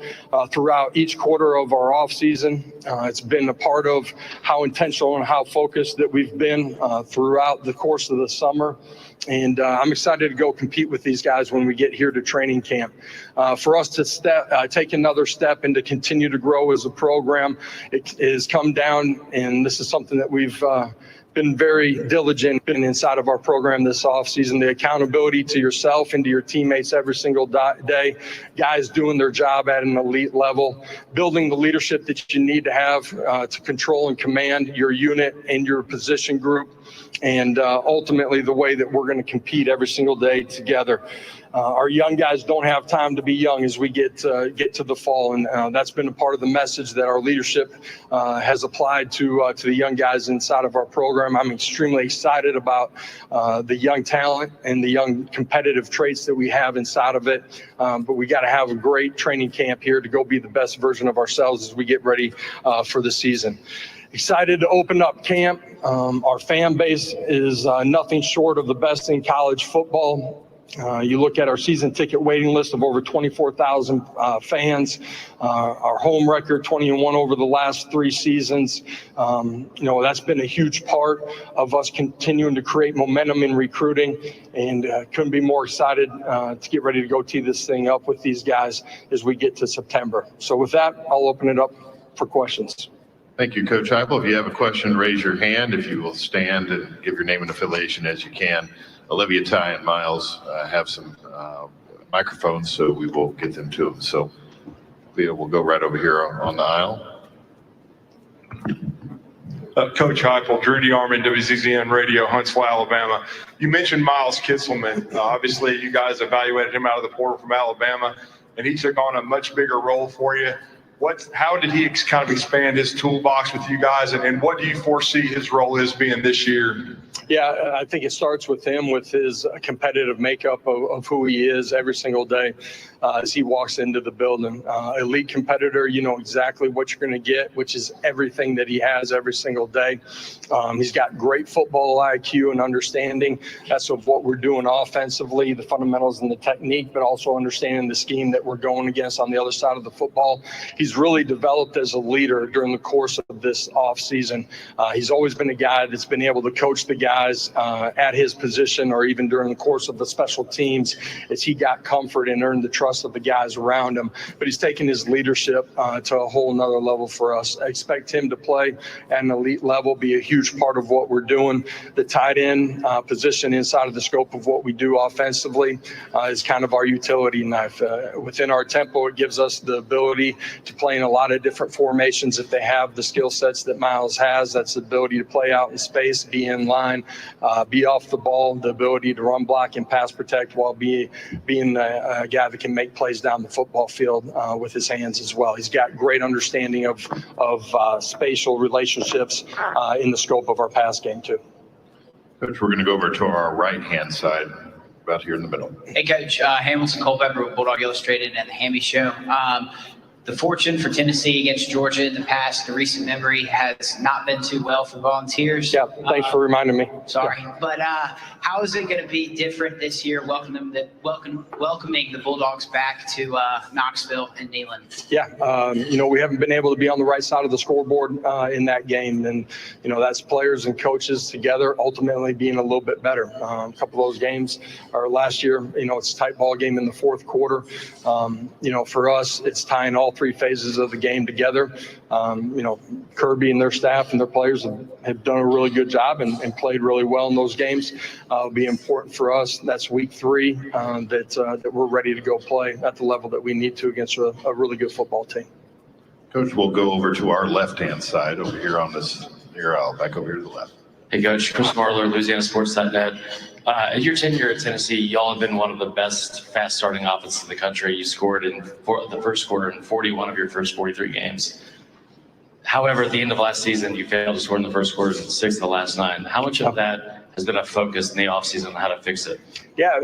throughout each quarter of our off season. It's been a part of how intentional and how focused that we've been throughout the course of the summer. And I'm excited to go compete with these guys when we get here to training camp. For us to take another step and to continue to grow as a program, it has come down, and this is something that we've been very diligent in inside of our program this offseason, the accountability to yourself and to your teammates every single day, guys doing their job at an elite level, building the leadership that you need to have to control and command your unit and your position group, and ultimately the way that we're going to compete every single day together. Our young guys don't have time to be young as we get to the fall, and that's been a part of the message that our leadership has applied to the young guys inside of our program. I'm extremely excited about the young talent and the young competitive traits that we have inside of it, but we got to have a great training camp here to go be the best version of ourselves as we get ready for the season. Excited to open up camp. Our fan base is nothing short of the best in college football. You look at our season ticket waiting list of over 24,000 fans, our home record 20-1 over the last 3 seasons. That's been a huge part of us continuing to create momentum in recruiting, and couldn't be more excited to get ready to go tee this thing up with these guys as we get to September. So with that, I'll open it up for questions. Thank you, Coach Heupel. If you have a question, raise your hand. If you will stand and give your name and affiliation as you can. Olivia, Ty, and Miles have some microphones, so we will get them to them. So, Leah, we'll go right over here on the aisle. Coach Heupel, Drew DeArmond, WZZN Radio, Huntsville, Alabama. You mentioned Miles Kitzelman. Obviously, you guys evaluated him out of the portal from Alabama, and he took on a much bigger role for you. How did he kind of expand his toolbox with you guys, and what do you foresee his role is being this year? Yeah, I think it starts with him, with his competitive makeup of who he is every single day as he walks into the building. Elite competitor, you know exactly what you're going to get, which is everything that he has every single day. He's got great football IQ and understanding. That's of what we're doing offensively, the fundamentals and the technique, but also understanding the scheme that we're going against on the other side of the football. He's really developed as a leader during the course of this offseason. He's always been a guy that's been able to coach the guys at his position, or even during the course of the special teams, as he got comfort and earned the trust of the guys around him. But he's taken his leadership to a whole nother level for us. I expect him to play at an elite level, be a huge part of what we're doing. The tight end position inside of the scope of what we do offensively is kind of our utility knife. Within our tempo, it gives us the ability to play in a lot of different formations if they have the skill sets that Miles has. That's the ability to play out in space, be in line, be off the ball, the ability to run block and pass protect while being a guy that can make plays down the football field with his hands as well. He's got great understanding of spatial relationships in the scope of our pass game too. Coach, we're going to go over to our right-hand side. about here in the middle. Hey, Coach. Hamilton Culpepper with Bulldog Illustrated and the Hammy Show. The fortune for Tennessee against Georgia in the past, the recent memory has not been too well for Volunteers. Yeah, thanks for reminding me. Sorry. But how is it going to be different this year, welcoming the Bulldogs back to Knoxville and Neyland? Yeah, we haven't been able to be on the right side of the scoreboard in that game. And, that's players and coaches together ultimately being a little bit better. A couple of those games, or last year, it's a tight ball game in the fourth quarter. For us, it's tying all three phases of the game together. Kirby and their staff and their players have done a really good job and played really well in those games. It'll be important for us. That's week 3 that we're ready to go play at the level that we need to against a really good football team. Coach, we'll go over to our left-hand side over here on this. Here, I'll back over here to the left. Hey, Coach. Chris Marler, LouisianaSports.net. In your tenure at Tennessee, y'all have been one of the best fast-starting offenses in the country. You scored in the first quarter in 41 of your first 43 games. However, at the end of last season, you failed to score in the first quarter in 6 of the last 9. How much of that has been a focus in the offseason on how to fix it? Yeah,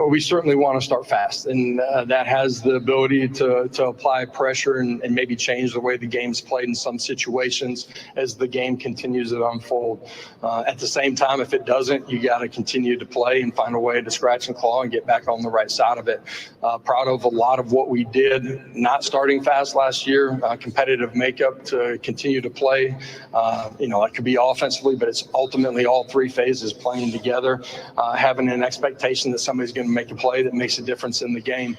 we certainly want to start fast, and that has the ability to apply pressure and maybe change the way the game's played in some situations as the game continues to unfold. At the same time, if it doesn't, you got to continue to play and find a way to scratch and claw and get back on the right side of it. Proud of a lot of what we did, not starting fast last year, competitive makeup to continue to play. It could be offensively, but it's ultimately all three phases playing together, having an expectation that somebody's going to make a play that makes a difference in the game.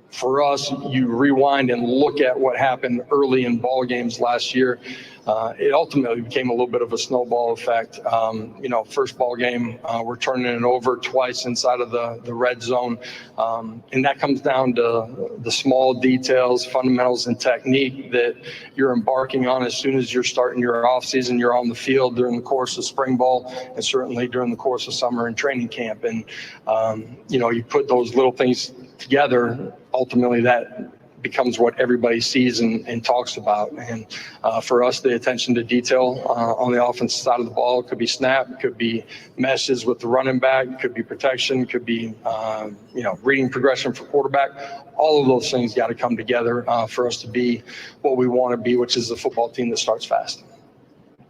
For us, you rewind and look at what happened early in ball games last year. It ultimately became a little bit of a snowball effect. First ball game, we're turning it over twice inside of the red zone. And that comes down to the small details, fundamentals, and technique that you're embarking on as soon as you're starting your offseason. You're on the field during the course of spring ball and certainly during the course of summer and training camp. And, you put those little things together, ultimately that becomes what everybody sees and talks about. And for us, the attention to detail on the offensive side of the ball could be snap, could be meshes with the running back, could be protection, could be reading progression for quarterback. All of those things got to come together for us to be what we want to be, which is a football team that starts fast.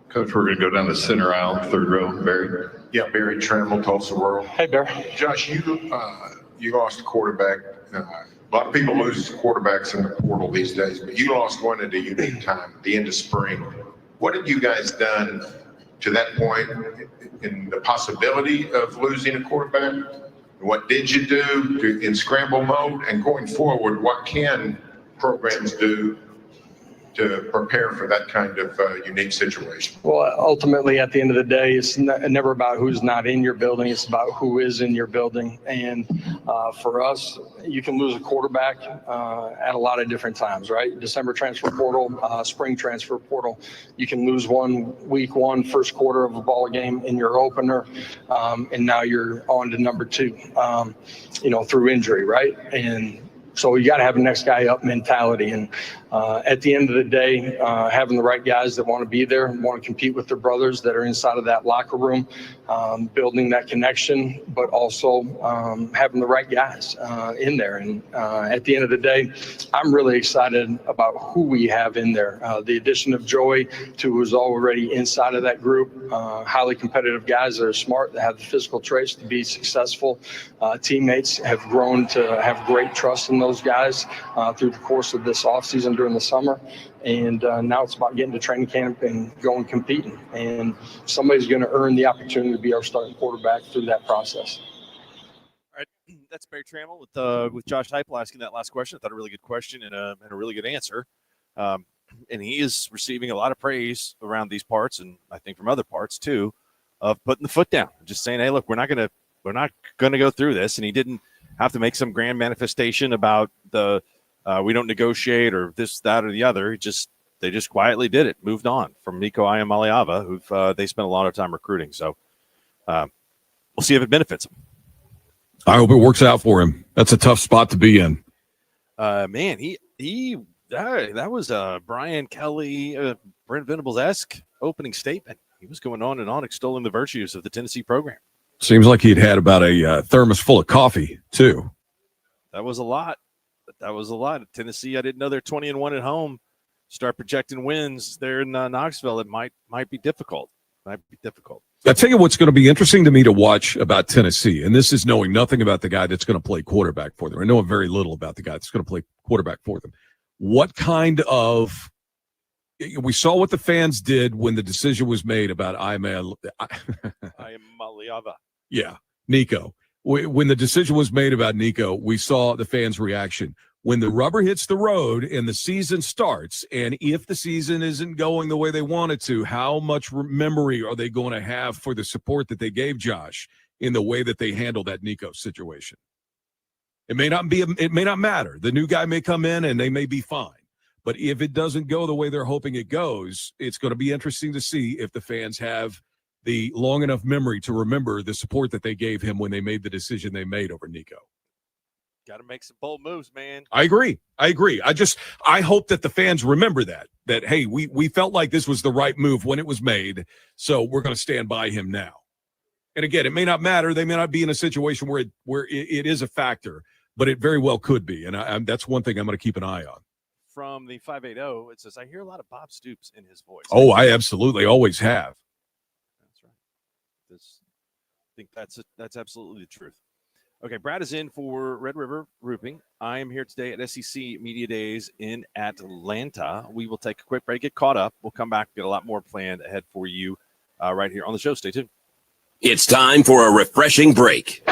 Coach, we're going to go down the center aisle, third row. Barry. Yeah, Barry Trammell, Tulsa World. Hey, Barry. Josh, you lost a quarterback. A lot of people lose quarterbacks in the portal these days, but you lost one at a unique time, at the end of spring. What have you guys done to that point in the possibility of losing a quarterback? What did you do in scramble mode? And going forward, what can programs do to prepare for that kind of unique situation? Well, ultimately, at the end of the day, it's never about who's not in your building. It's about who is in your building. And for us, you can lose a quarterback at a lot of different times, right? December transfer portal, spring transfer portal. You can lose one week 1, first quarter of a ball game in your opener, and now you're on to number 2, through injury, right? And so you got to have a next guy up mentality. And at the end of the day, having the right guys that want to be there, want to compete with their brothers that are inside of that locker room, building that connection, but also having the right guys in there. And at the end of the day, I'm really excited about who we have in there. The addition of Joey, who's already inside of that group, highly competitive guys that are smart, that have the physical traits to be successful. Teammates have grown to have great trust in those guys through the course of this offseason during the summer. And now it's about getting to training camp and going competing. And somebody's going to earn the opportunity to be our starting quarterback through that process. All right, that's Barry Trammell with Josh Heupel asking that last question. I thought a really good question and a really good answer. And he is receiving a lot of praise around these parts, and I think from other parts too, of putting the foot down, just saying, "Hey, look, we're not gonna go through this." And he didn't have to make some grand manifestation about the we don't negotiate or this, that, or the other. They just quietly did it, moved on from Nico Iamaleava, who they spent a lot of time recruiting. So we'll see if it benefits him. I hope it works out for him. That's a tough spot to be in. Man, that was Brian Kelly, Brent Venables-esque opening statement. He was going on and on extolling the virtues of the Tennessee program. Seems like he'd had about a thermos full of coffee, too. That was a lot. That was a lot. Tennessee, I didn't know they're 20-1 at home. Start projecting wins there in Knoxville. It might be difficult. I'll tell you what's going to be interesting to me to watch about Tennessee, and this is knowing nothing about the guy that's going to play quarterback for them. I know very little about the guy that's going to play quarterback for them. What kind of – we saw what the fans did when the decision was made about Yeah, Nico. When the decision was made about Nico, we saw the fans' reaction. When the rubber hits the road and the season starts, and if the season isn't going the way they want it to, how much memory are they going to have for the support that they gave Josh in the way that they handled that Nico situation? It may not matter. The new guy may come in and they may be fine. But if it doesn't go the way they're hoping it goes, it's going to be interesting to see if the fans have the long enough memory to remember the support that they gave him when they made the decision they made over Nico. Got to make some bold moves, man. I agree. I hope that the fans remember that, hey, we felt like this was the right move when it was made, so we're going to stand by him now. And again, it may not matter. They may not be in a situation where it is a factor, but it very well could be. And that's one thing I'm going to keep an eye on. From the 580, it says, I hear a lot of Bob Stoops in his voice. Oh, I absolutely always have. That's right. I think that's absolutely the truth. Okay, Brad is in for Red River Roofing. I am here today at SEC Media Days in Atlanta. We will take a quick break, get caught up. We'll come back, get a lot more planned ahead for you right here on the show. Stay tuned. It's time for a refreshing break.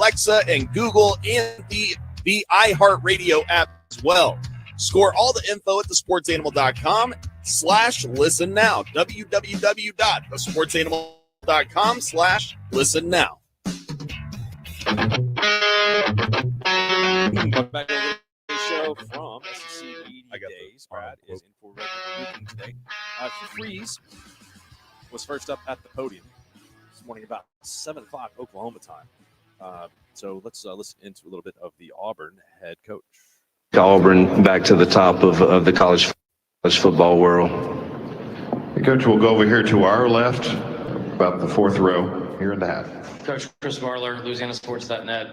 Alexa and Google and the iHeartRadio app as well. Score all the info at thesportsanimal.com/listen now. www.thesportsanimal.com/listen now. Welcome back to the show from SEC Media Days. Brad is in for Red River Roofing today. Freeze was first up at the podium this morning about 7 o'clock Oklahoma time. So let's listen into a little bit of the Auburn head coach. Auburn back to the top of the college football world. Hey, Coach, we'll go over here to our left, about the fourth row, here in the half. Coach Chris Marler, LouisianaSports.net.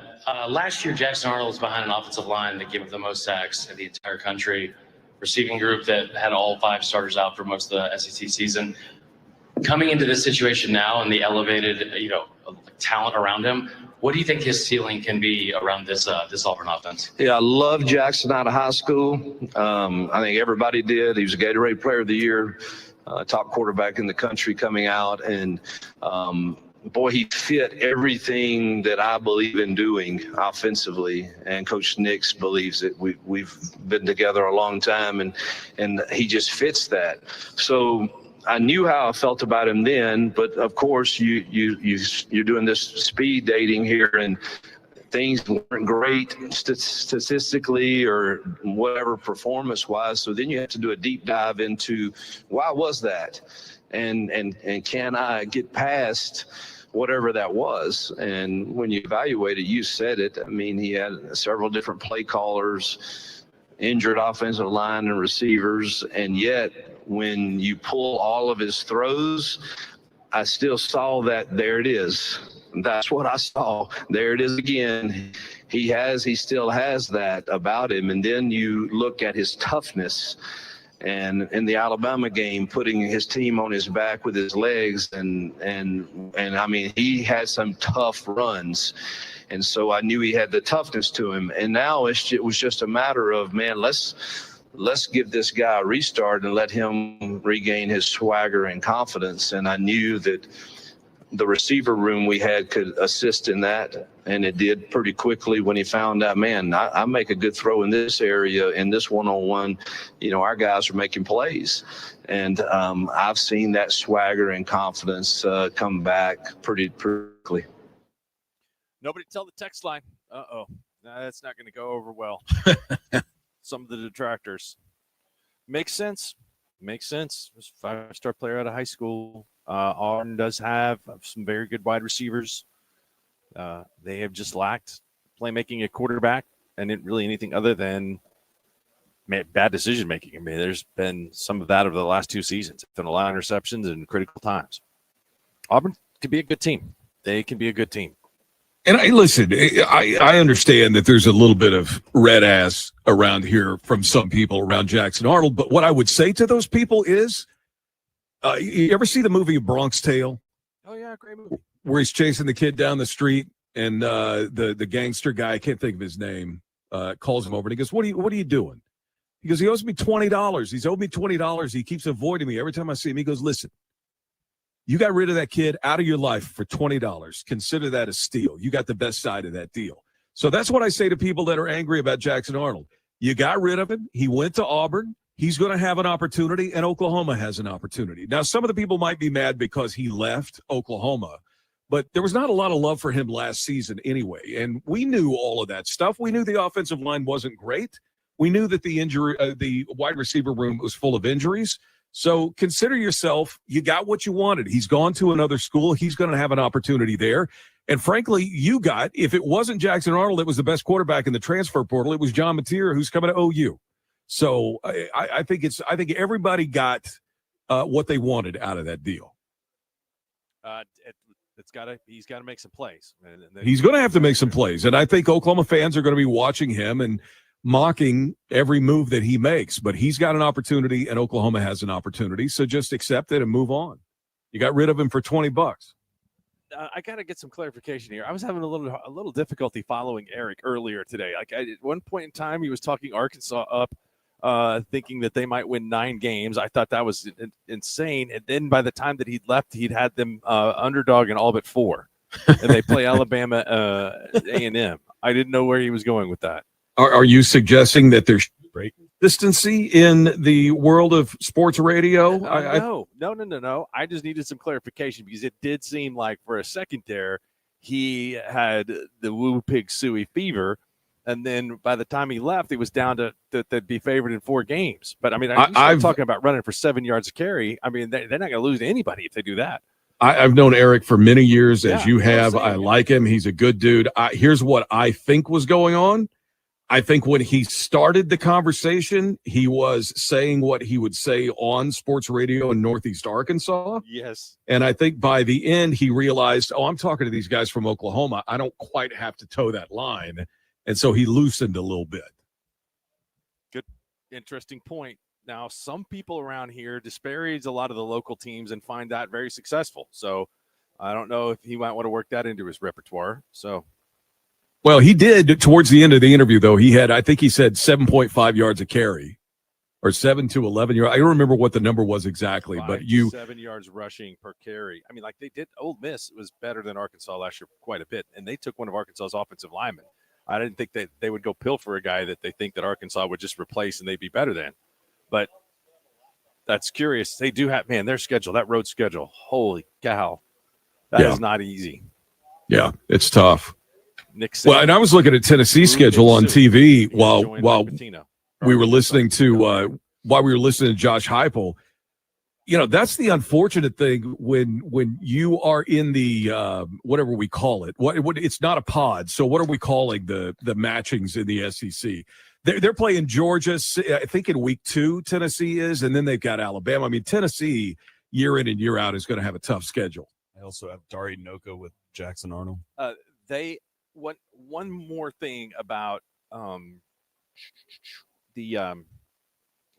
Last year, Jackson Arnold was behind an offensive line that gave up the most sacks in the entire country, receiving group that had all 5 starters out for most of the SEC season. Coming into this situation now and the elevated, talent around him, what do you think his ceiling can be around this Auburn offense? Yeah, I love Jackson out of high school. I think everybody did. He was a Gatorade Player of the Year, top quarterback in the country coming out, and boy, he fit everything that I believe in doing offensively, and Coach Nix believes that we've been together a long time, and he just fits that. So I knew how I felt about him then, but of course you're doing this speed dating here, and things weren't great statistically or whatever performance-wise. So then you have to do a deep dive into why was that, and can I get past whatever that was. And when you evaluate it, you said it. I mean, he had several different play callers, injured offensive line and receivers, and yet when you pull all of his throws, I still saw that there it is. That's what I saw. There it is again. He still has that about him. And then you look at his toughness, and in the Alabama game, putting his team on his back with his legs, and I mean, he had some tough runs, and so I knew he had the toughness to him. And now it was just a matter of, man, let's give this guy a restart and let him regain his swagger and confidence. And I knew that the receiver room we had could assist in that, and it did pretty quickly when he found out, man, I make a good throw in this area, in this one-on-one, our guys are making plays. And I've seen that swagger and confidence come back pretty quickly. Nobody tell the text line. No, that's not going to go over well. Some of the detractors. Makes sense. Makes sense. He was a 5-star player out of high school. Auburn does have some very good wide receivers. They have just lacked playmaking at quarterback, and it really anything other than bad decision making. I mean, there's been some of that over the last 2 seasons. Been a lot of interceptions in critical times. Auburn can be a good team. They can be a good team. And I understand that there's a little bit of red ass around here from some people around Jackson Arnold, but what I would say to those people is, you ever see the movie Bronx Tale? Oh yeah, great movie. Where he's chasing the kid down the street, and the gangster guy, I can't think of his name, calls him over and he goes, "What are you doing?" He goes, "He owes me $20. He's owed me $20. He keeps avoiding me every time I see him." He goes, "Listen, you got rid of that kid out of your life for $20. Consider that a steal. You got the best side of that deal." So that's what I say to people that are angry about Jackson Arnold. You got rid of him. He went to Auburn. He's going to have an opportunity, and Oklahoma has an opportunity. Now, some of the people might be mad because he left Oklahoma, but there was not a lot of love for him last season anyway, and we knew all of that stuff. We knew the offensive line wasn't great. We knew that the wide receiver room was full of injuries. So consider yourself, you got what you wanted. He's gone to another school. He's going to have an opportunity there. And frankly, if it wasn't Jackson Arnold that was the best quarterback in the transfer portal, it was John Mateer, who's coming to OU. So I think everybody got what they wanted out of that deal. He's got to make some plays. He's going to have to make some plays, and I think Oklahoma fans are going to be watching him and mocking every move that he makes. But he's got an opportunity, and Oklahoma has an opportunity. So just accept it and move on. You got rid of him for $20. I got to get some clarification here. I was having a little difficulty following Eric earlier today. At one point in time, he was talking Arkansas up, thinking that they might win 9 games. I thought that was insane. And then by the time that he'd left, he'd had them underdog in all but 4. and they play Alabama A&M. I didn't know where he was going with that. Are you suggesting that there's consistency in the world of sports radio? No. I just needed some clarification because it did seem like for a second there he had the Woo Pig Suey fever, and then by the time he left, he was down to they'd be favored in 4 games. But I mean, I'm talking about running for 7 yards a carry. I mean, they're not going to lose to anybody if they do that. I've known Eric for many years, as you have. I like him. He's a good dude. Here's what I think was going on. I think when he started the conversation, he was saying what he would say on sports radio in Northeast Arkansas. Yes. And I think by the end, he realized, I'm talking to these guys from Oklahoma. I don't quite have to toe that line. And so he loosened a little bit. Good, interesting point. Now, some people around here disparage a lot of the local teams and find that very successful. So I don't know if he might want to work that into his repertoire. So. Well, he did towards the end of the interview, though. He had, I think he said 7.5 yards a carry or 7 to 11 yards. I don't remember what the number was exactly, but 7 yards rushing per carry. I mean, like they did. Ole Miss was better than Arkansas last year quite a bit, and they took one of Arkansas's offensive linemen. I didn't think that they would go pill for a guy that they think that Arkansas would just replace and they'd be better than. But that's curious. They do have, their schedule, that road schedule. Holy cow. That is not easy. Yeah, it's tough. Nick well, and I was looking at Tennessee's schedule on TV while we were listening to Josh Heupel. You know, that's the unfortunate thing when you are in the whatever we call it. What it's not a pod. So what are we calling the matchings in the SEC? They're playing Georgia, I think in week 2, Tennessee is, and then they've got Alabama. I mean, Tennessee year in and year out is going to have a tough schedule. I also have Dari Noko with Jackson Arnold. One more thing about the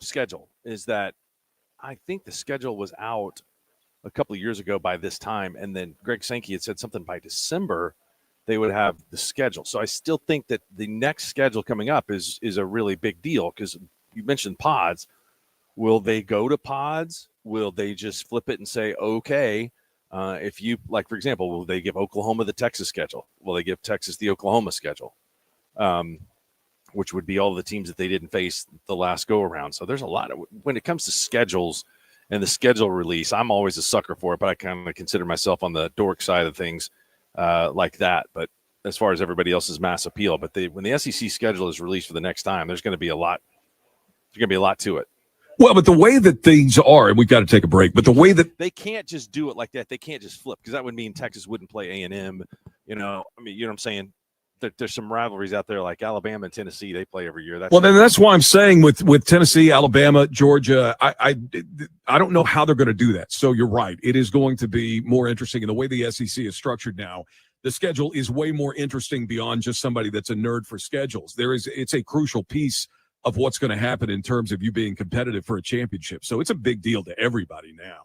schedule is that I think the schedule was out a couple of years ago by this time, and then Greg Sankey had said something by December they would have the schedule. So I still think that the next schedule coming up is a really big deal because you mentioned pods. Will they go to pods? Will they just flip it and say, okay, if you, like, for example, will they give Oklahoma the Texas schedule? Will they give Texas the Oklahoma schedule? Which would be all the teams that they didn't face the last go around. So there's a lot of, when it comes to schedules and the schedule release, I'm always a sucker for it, but I kind of consider myself on the dork side of things like that. But as far as everybody else's mass appeal, but when the SEC schedule is released for the next time, there's going to be a lot. There's going to be a lot to it. Well, but the way that things are, and we've got to take a break, but the way that they can't just do it like that. They can't just flip because that would mean Texas wouldn't play A&M. You know what I'm saying? There's some rivalries out there like Alabama and Tennessee. They play every year. Then that's why I'm saying with Tennessee, Alabama, Georgia, I don't know how they're going to do that. So you're right. It is going to be more interesting. And the way the SEC is structured now, the schedule is way more interesting beyond just somebody that's a nerd for schedules. It's a crucial piece of what's going to happen in terms of you being competitive for a championship. So it's a big deal to everybody now.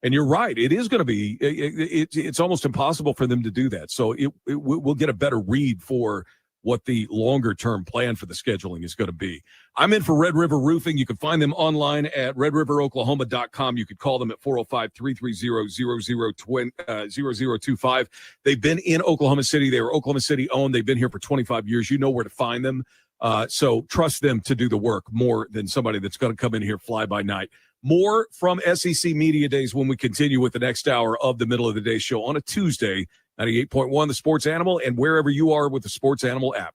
And you're right. It is going to be, it's almost impossible for them to do that. So we'll get a better read for what the longer term plan for the scheduling is going to be. I'm in for Red River Roofing. You can find them online at redriveroklahoma.com. You could call them at 405-330-0025. They've been in Oklahoma City. They were Oklahoma City owned. They've been here for 25 years. You know where to find them. So trust them to do the work more than somebody that's going to come in here fly by night. More from SEC Media Days when we continue with the next hour of the Middle of the Day show on a Tuesday, 98.1 The Sports Animal, and wherever you are with the Sports Animal app.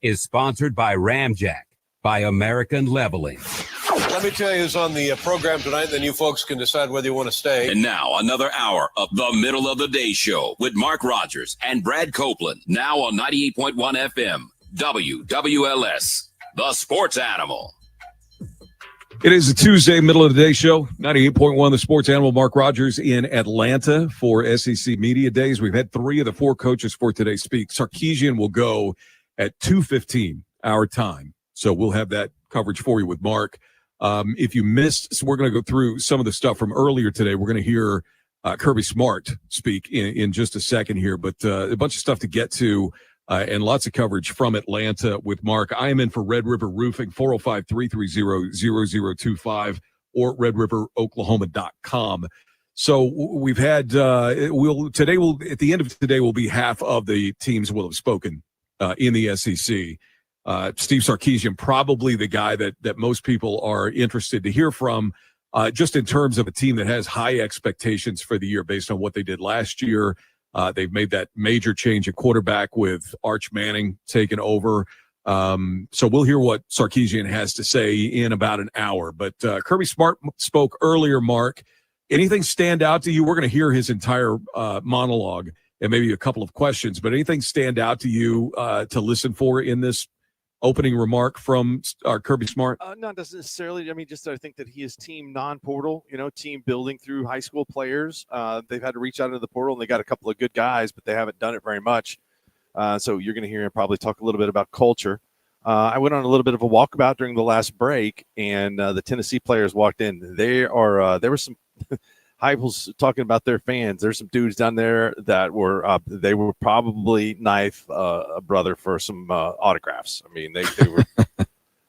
is sponsored by Ramjack, by American Leveling. Let me tell you who's on the program tonight, then you folks can decide whether you want to stay. And now another hour of the Middle of the Day Show with Mark Rodgers and Brad Copeland, now on 98.1 FM, WWLS, the Sports Animal. It is a Tuesday, middle of the day show, 98.1, the Sports Animal. Mark Rodgers in Atlanta for SEC Media Days. We've had 3 of the 4 coaches for today speak. Sarkisian will go at 2:15 our time. So we'll have that coverage for you with Mark. If you missed, so we're going to go through some of the stuff from earlier today. We're going to hear Kirby Smart speak in just a second here, but a bunch of stuff to get to. And lots of coverage from Atlanta with Mark. I am in for Red River Roofing, 405-330-0025 or redriveroklahoma.com. So we've had, at the end of today will be half of the teams will have spoken in the SEC. Steve Sarkisian, probably the guy that most people are interested to hear from, just in terms of a team that has high expectations for the year based on what they did last year. They've made that major change at quarterback with Arch Manning taking over. So we'll hear what Sarkisian has to say in about an hour. But Kirby Smart spoke earlier, Mark. Anything stand out to you? We're going to hear his entire monologue and maybe a couple of questions. But anything stand out to you to listen for in this opening remark from Kirby Smart? Not necessarily. I mean, just I think that he is team non-portal, team building through high school players. They've had to reach out into the portal, and they got a couple of good guys, but they haven't done it very much. So you're going to hear him probably talk a little bit about culture. I went on a little bit of a walkabout during the last break, and the Tennessee players walked in. There were some Heupel's talking about their fans. There's some dudes down there that were they were probably knife a brother for some autographs. I mean, they were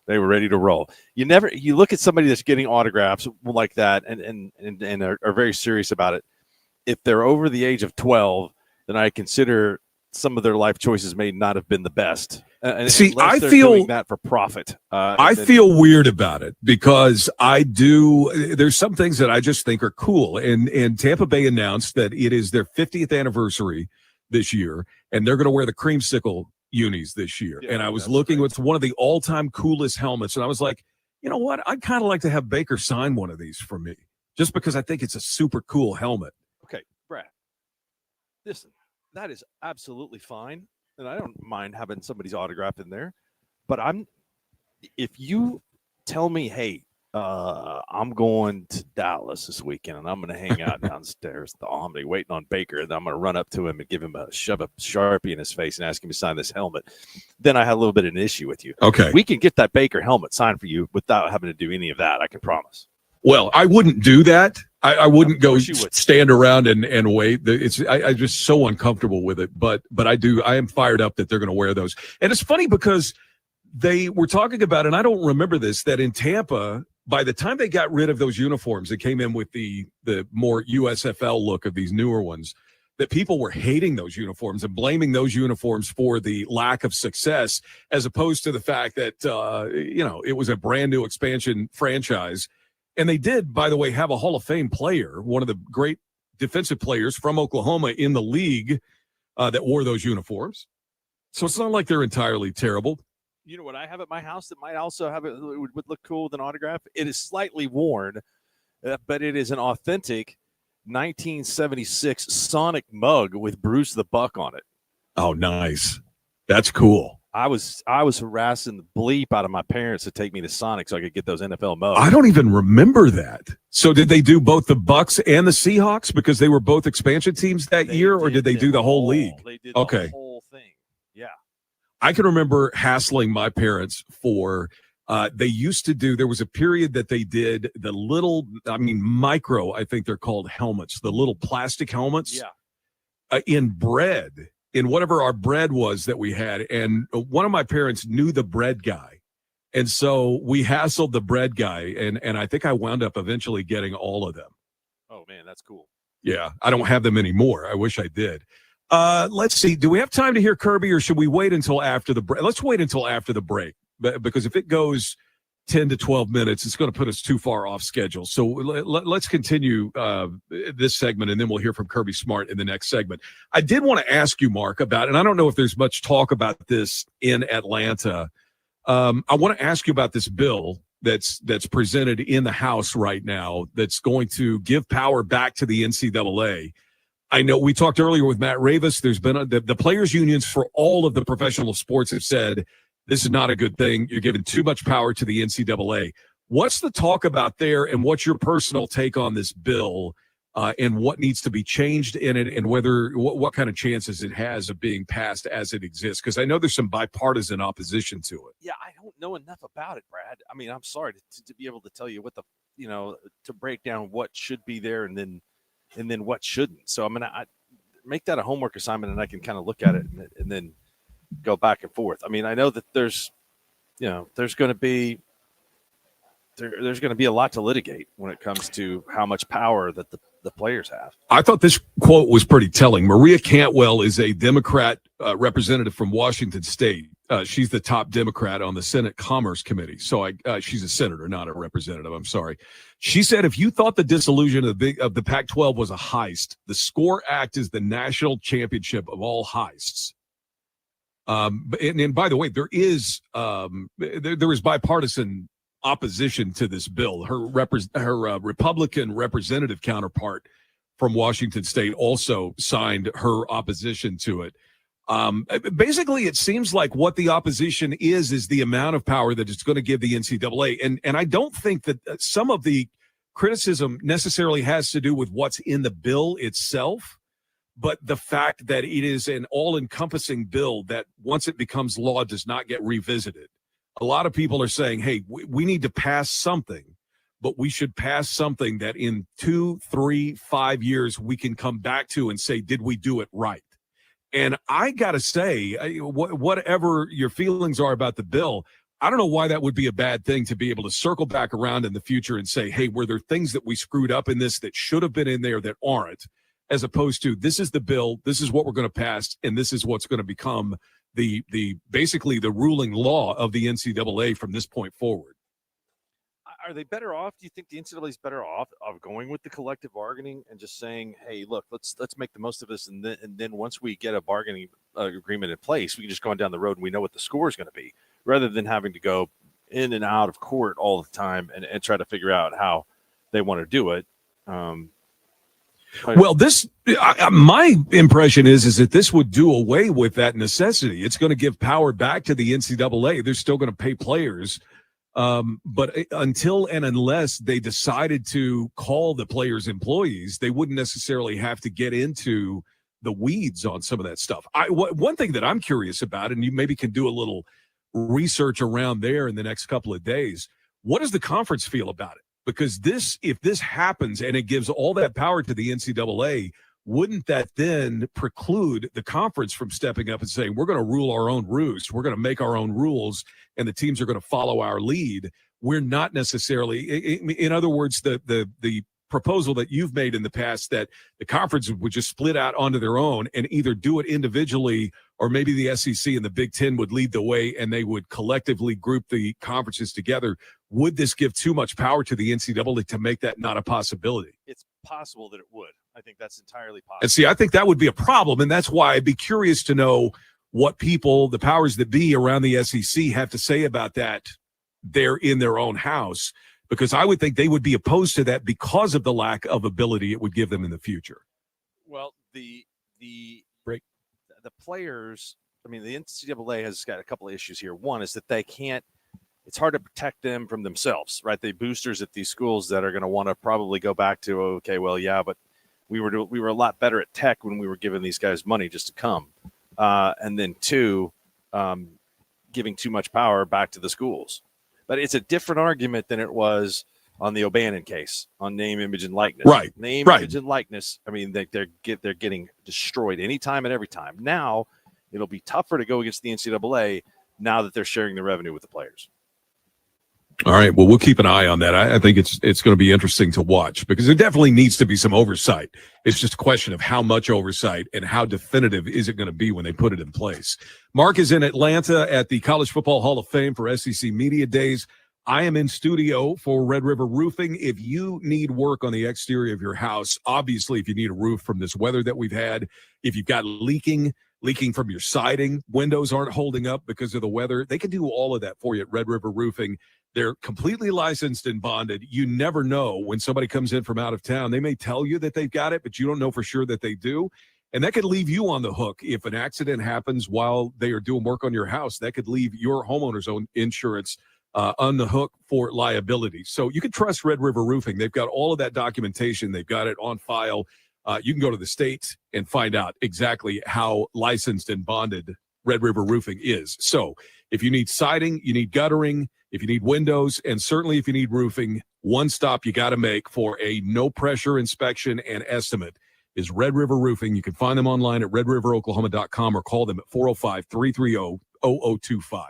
they were ready to roll. You look at somebody that's getting autographs like that and are very serious about it. If they're over the age of 12, then I consider some of their life choices may not have been the best. See, I feel feel that for profit. I feel weird about it because there's some things that I just think are cool. And Tampa Bay announced that it is their 50th anniversary this year, and they're going to wear the creamsicle unis this year. Yeah, and I was looking, it's one of the all-time coolest helmets. And I was like, you know what? I'd kind of like to have Baker sign one of these for me, just because I think it's a super cool helmet. Okay, Brad, listen, that is absolutely fine. And I don't mind having somebody's autograph in there, but if you tell me, hey, I'm going to Dallas this weekend and I'm going to hang out downstairs at the Omni waiting on Baker, and I'm going to run up to him and give him shove a Sharpie in his face and ask him to sign this helmet, then I have a little bit of an issue with you. Okay. We can get that Baker helmet signed for you without having to do any of that. I can promise. Well, I wouldn't do that. I wouldn't go stand around and wait. I'm just so uncomfortable with it. But I am fired up that they're going to wear those. And it's funny because they were talking about, and I don't remember this, that in Tampa, by the time they got rid of those uniforms that came in with the more USFL look of these newer ones, that people were hating those uniforms and blaming those uniforms for the lack of success, as opposed to the fact that, it was a brand new expansion franchise. And they did, by the way, have a Hall of Fame player, one of the great defensive players from Oklahoma in the league that wore those uniforms. So it's not like they're entirely terrible. You know what I have at my house that might also have it would look cool with an autograph? It is slightly worn, but it is an authentic 1976 Sonic mug with Bruce the Buck on it. Oh, nice. That's cool. I was harassing the bleep out of my parents to take me to Sonic so I could get those NFL mugs. I don't even remember that. So did they do both the Bucks and the Seahawks because they were both expansion teams that year, or did they do the whole league? They did the whole thing. Yeah. I can remember hassling my parents for they used to do, there was a period that they did the little, micro, I think they're called helmets, the little plastic helmets in bread. In whatever our bread was that we had. And one of my parents knew the bread guy. And so we hassled the bread guy. And I think I wound up eventually getting all of them. Oh, man, that's cool. Yeah, I don't have them anymore. I wish I did. Let's see. Do we have time to hear Kirby, or should we wait until after the break? Let's wait until after the break. Because if it goes 10 to 12 minutes. It's going to put us too far off schedule. So let's continue this segment, and then we'll hear from Kirby Smart in the next segment. I did want to ask you, Mark, about, and I don't know if there's much talk about this in Atlanta. I want to ask you about this bill that's presented in the House right now that's going to give power back to the NCAA. I know we talked earlier with Matt Ravis. There's been the players' unions for all of the professional sports have said this is not a good thing. You're giving too much power to the NCAA. What's the talk about there, and what's your personal take on this bill, and what needs to be changed in it, and what kind of chances it has of being passed as it exists? Because I know there's some bipartisan opposition to it. Yeah, I don't know enough about it, Brad. I mean, I'm sorry to be able to tell you what to break down what should be there and then what shouldn't. So I'm gonna make that a homework assignment, and I can kind of look at it and then go back and forth. I mean, I know that there's going to be a lot to litigate when it comes to how much power that the players have. I thought this quote was pretty telling. Maria Cantwell is a Democrat representative from Washington State. She's the top Democrat on the Senate Commerce Committee. So she's a senator, not a representative. I'm sorry. She said, if you thought the dissolution of the Pac-12 was a heist, the SCORE Act is the national championship of all heists. And by the way, there is bipartisan opposition to this bill. Her Republican representative counterpart from Washington State also signed her opposition to it. Basically, it seems like what the opposition is the amount of power that it's going to give the NCAA. And I don't think that some of the criticism necessarily has to do with what's in the bill itself, but the fact that it is an all-encompassing bill that once it becomes law does not get revisited. A lot of people are saying, hey, we need to pass something, but we should pass something that in 2, 3, 5 years we can come back to and say, did we do it right? And I got to say, whatever your feelings are about the bill, I don't know why that would be a bad thing to be able to circle back around in the future and say, hey, were there things that we screwed up in this that should have been in there that aren't? As opposed to, this is the bill, this is what we're going to pass, and this is what's going to become the basically the ruling law of the NCAA from this point forward. Are they better off? Do you think the NCAA is better off of going with the collective bargaining and just saying, hey, look, let's make the most of this, and then once we get a bargaining agreement in place, we can just go on down the road and we know what the score is going to be, rather than having to go in and out of court all the time and try to figure out how they want to do it. Well, my impression is that this would do away with that necessity. It's going to give power back to the NCAA. They're still going to pay players. But until and unless they decided to call the players employees, they wouldn't necessarily have to get into the weeds on some of that stuff. One thing that I'm curious about, and you maybe can do a little research around there in the next couple of days, what does the conference feel about it? Because if this happens and it gives all that power to the NCAA, wouldn't that then preclude the conference from stepping up and saying, we're going to rule our own roost, we're going to make our own rules, and the teams are going to follow our lead? We're not necessarily, in other words, the proposal that you've made in the past that the conference would just split out onto their own and either do it individually, or maybe the SEC and the Big Ten would lead the way and they would collectively group the conferences together. Would this give too much power to the NCAA to make that not a possibility? It's possible that it would. I think that's entirely possible. And see, I think that would be a problem, and that's why I'd be curious to know what people, the powers that be around the SEC, have to say about that there in their own house, because I would think they would be opposed to that because of the lack of ability it would give them in the future. Well, the players, I mean, the NCAA has got a couple of issues here. One is that they can't, it's hard to protect them from themselves, right? The boosters at these schools that are going to want to probably go back to, okay, well, yeah, but we were a lot better at Tech when we were giving these guys money just to come. And then two, giving too much power back to the schools. But it's a different argument than it was on the O'Bannon case on name, image, and likeness. Right. Name, image, and likeness. I mean, they're getting destroyed anytime and every time. Now it'll be tougher to go against the NCAA now that they're sharing the revenue with the players. All right. Well, we'll keep an eye on that. I think it's going to be interesting to watch because there definitely needs to be some oversight. It's just a question of how much oversight and how definitive is it going to be when they put it in place. Mark is in Atlanta at the College Football Hall of Fame for SEC Media Days. I am in studio for Red River Roofing. If you need work on the exterior of your house, obviously, if you need a roof from this weather that we've had, if you've got leaking from your siding, windows aren't holding up because of the weather, they can do all of that for you at Red River Roofing. They're completely licensed and bonded. You never know when somebody comes in from out of town. They may tell you that they've got it, but you don't know for sure that they do. And that could leave you on the hook. If an accident happens while they are doing work on your house, that could leave your homeowner's own insurance on the hook for liability. So you can trust Red River Roofing. They've got all of that documentation. They've got it on file. You can go to the state and find out exactly how licensed and bonded Red River Roofing is. So if you need siding, you need guttering, if you need windows, and certainly if you need roofing, one stop you got to make for a no-pressure inspection and estimate is Red River Roofing. You can find them online at redriveroklahoma.com or call them at 405-330-0025.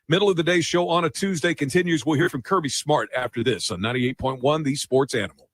Middle of the day show on a Tuesday continues. We'll hear from Kirby Smart after this on 98.1, the Sports Animal.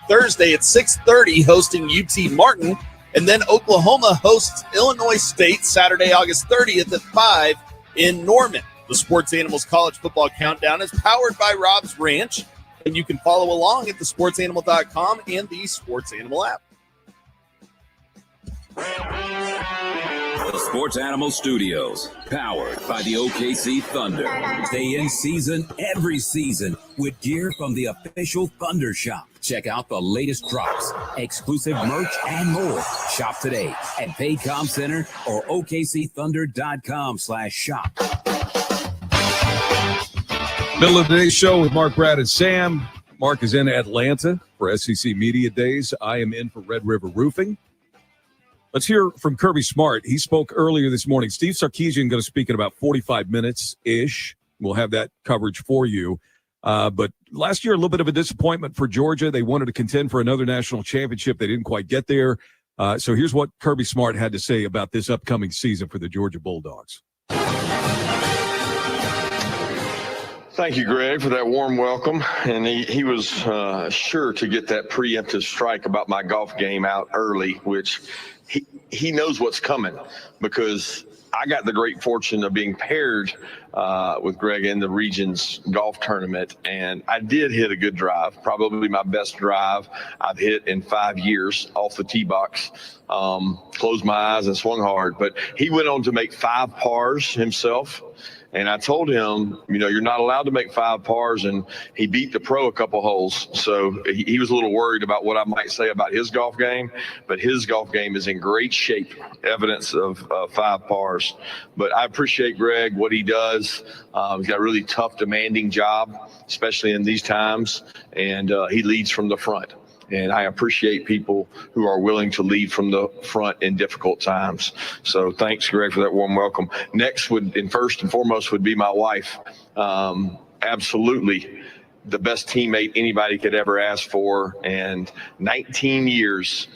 Thursday at 6:30, hosting UT Martin. And then Oklahoma hosts Illinois State Saturday, August 30th at 5 in Norman. The Sports Animals College Football Countdown is powered by Rob's Ranch, and you can follow along at thesportsanimal.com and the Sports Animal app. The Sports Animal Studios, powered by the OKC Thunder. Stay in season every season with gear from the official Thunder Shop. Check out the latest drops, exclusive merch, and more. Shop today at Paycom Center or OKCThunder.com/shop. Middle of today's show with Mark, Brad, and Sam. Mark is in Atlanta for SEC Media Days. I am in for Red River Roofing. Let's hear from Kirby Smart. He spoke earlier this morning. Steve Sarkisian going to speak in about 45 minutes-ish. We'll have that coverage for you. But last year, a little bit of a disappointment for Georgia. They wanted to contend for another national championship. They didn't quite get there. So here's what Kirby Smart had to say about this upcoming season for the Georgia Bulldogs. Thank you, Greg, for that warm welcome. And he was sure to get that preemptive strike about my golf game out early, which he knows what's coming, because I got the great fortune of being paired with Greg in the region's golf tournament, and I did hit a good drive, probably my best drive I've hit in 5 years off the tee box. Closed my eyes and swung hard, but he went on to make 5 pars himself. And I told him, you're not allowed to make 5 pars, and he beat the pro a couple holes. So he was a little worried about what I might say about his golf game, but his golf game is in great shape, evidence of 5 pars. But I appreciate Greg, what he does. He's got a really tough, demanding job, especially in these times, and he leads from the front. And I appreciate people who are willing to lead from the front in difficult times. So thanks, Greg, for that warm welcome. Next first and foremost would be my wife. Absolutely the best teammate anybody could ever ask for. And 19 years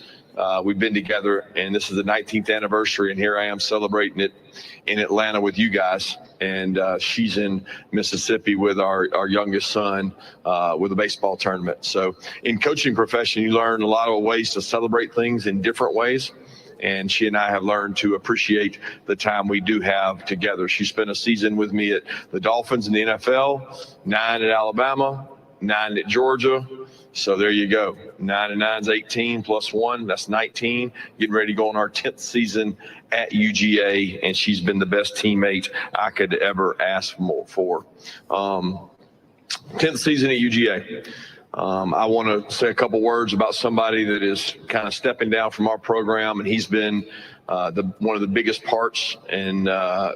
we've been together, and this is the 19th anniversary. And here I am celebrating it in Atlanta with you guys. And she's in Mississippi with our youngest son with a baseball tournament. So in coaching profession, you learn a lot of ways to celebrate things in different ways. And she and I have learned to appreciate the time we do have together. She spent a season with me at the Dolphins in the NFL, 9 at Alabama, 9 at Georgia. So there you go. 9 and 9 is 18 plus 1. That's 19. Getting ready to go on our 10th season at UGA, and she's been the best teammate I could ever ask for. 10th season at UGA. I want to say a couple words about somebody that is kind of stepping down from our program, and he's been one of the biggest parts. And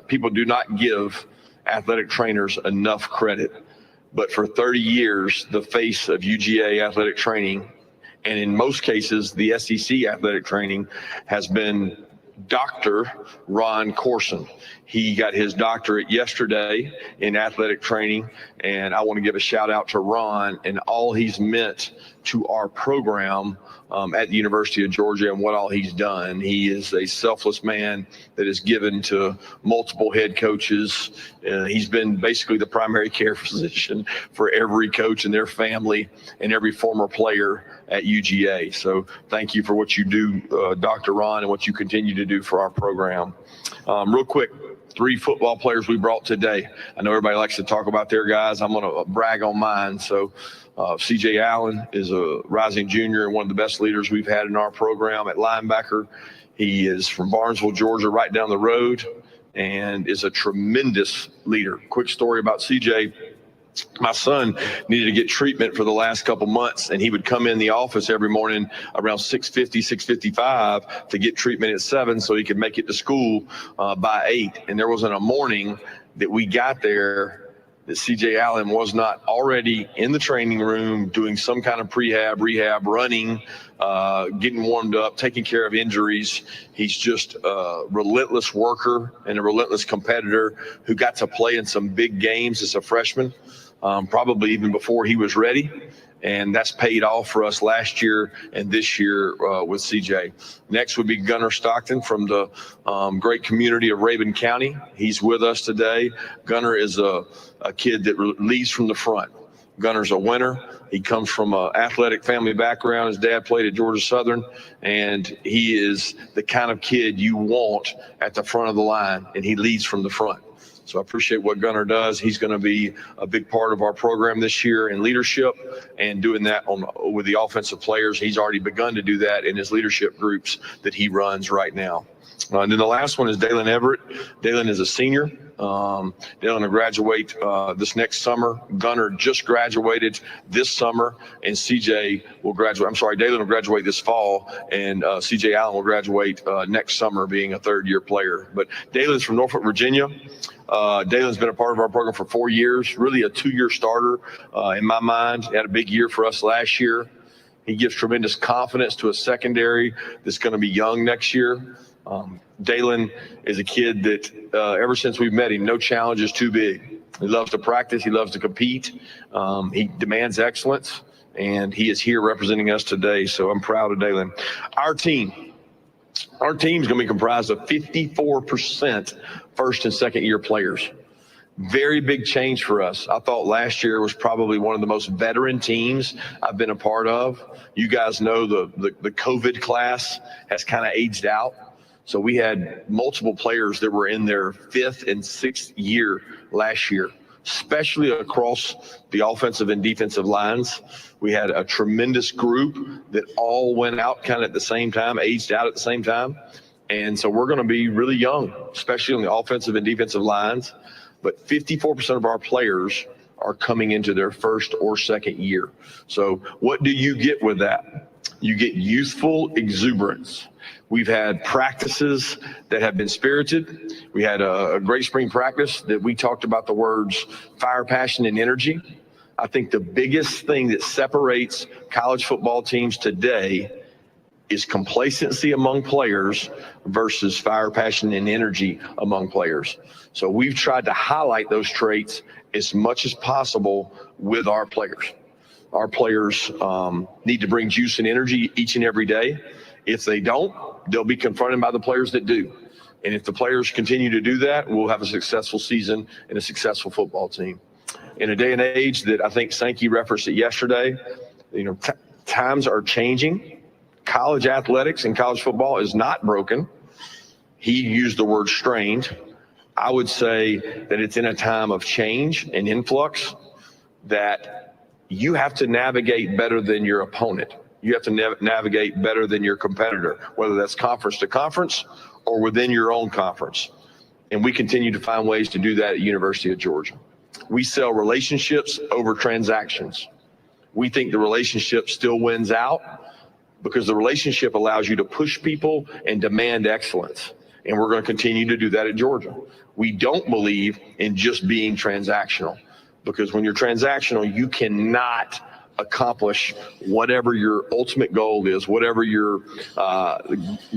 people do not give athletic trainers enough credit. But for 30 years, the face of UGA athletic training, and in most cases, the SEC athletic training, has been Dr. Ron Corson. He got his doctorate yesterday in athletic training, and I want to give a shout out to Ron and all he's meant to our program at the University of Georgia and what all he's done. He is a selfless man that is given to multiple head coaches. He's been basically the primary care physician for every coach and their family and every former player at UGA. So thank you for what you do, Dr. Ron, and what you continue to do for our program. Real quick, 3 football players we brought today. I know everybody likes to talk about their guys. I'm going to brag on mine. So C.J. Allen is a rising junior and one of the best leaders we've had in our program at linebacker. He is from Barnesville, Georgia, right down the road, and is a tremendous leader. Quick story about C.J. My son needed to get treatment for the last couple months, and he would come in the office every morning around 6:50, 6:55 to get treatment at 7 so he could make it to school by 8. And there wasn't a morning that we got there that C.J. Allen was not already in the training room doing some kind of rehab, running, getting warmed up, taking care of injuries. He's just a relentless worker and a relentless competitor who got to play in some big games as a freshman, probably even before he was ready. And that's paid off for us last year and this year with CJ. Next would be Gunnar Stockton from the great community of Rabun County. He's with us today. Gunnar is a kid that leads from the front. Gunner's a winner. He comes from an athletic family background. His dad played at Georgia Southern, and he is the kind of kid you want at the front of the line, and he leads from the front. So I appreciate what Gunner does. He's going to be a big part of our program this year in leadership and doing that with the offensive players. He's already begun to do that in his leadership groups that he runs right now. And then the last one is Dalen Everett. Dalen is a senior. Dalen will graduate this next summer. Gunner just graduated this summer, and CJ will graduate. I'm sorry, Dalen will graduate this fall, and CJ Allen will graduate next summer, being a third-year player. But Dalen's from Norfolk, Virginia. Dalen's been a part of our program for 4 years, really a 2-year starter in my mind. He had a big year for us last year. He gives tremendous confidence to a secondary that's going to be young next year. Dalen is a kid that ever since we've met him, no challenge is too big. He loves to practice. He loves to compete. He demands excellence, and he is here representing us today. So I'm proud of Dalen. Our team is going to be comprised of 54% first and second year players. Very big change for us. I thought last year was probably one of the most veteran teams I've been a part of. You guys know the COVID class has kind of aged out. So we had multiple players that were in their 5th and 6th year last year, especially across the offensive and defensive lines. We had a tremendous group that all went out kind of at the same time, aged out at the same time. And so we're going to be really young, especially on the offensive and defensive lines. But 54% of our players are coming into their first or second year. So what do you get with that? You get youthful exuberance. We've had practices that have been spirited. We had a great spring practice that we talked about the words fire, passion, and energy. I think the biggest thing that separates college football teams today is complacency among players versus fire, passion, and energy among players. So we've tried to highlight those traits as much as possible with our players. Our players need to bring juice and energy each and every day. If they don't, they'll be confronted by the players that do. And if the players continue to do that, we'll have a successful season and a successful football team. In a day and age that I think Sankey referenced it yesterday, times are changing. College athletics and college football is not broken. He used the word strained. I would say that it's in a time of change and influx that you have to navigate better than your opponent. You have to navigate better than your competitor, whether that's conference to conference or within your own conference. And we continue to find ways to do that at University of Georgia. We sell relationships over transactions. We think the relationship still wins out because the relationship allows you to push people and demand excellence. And we're going to continue to do that at Georgia. We don't believe in just being transactional, because when you're transactional, you cannot accomplish whatever your ultimate goal is, whatever your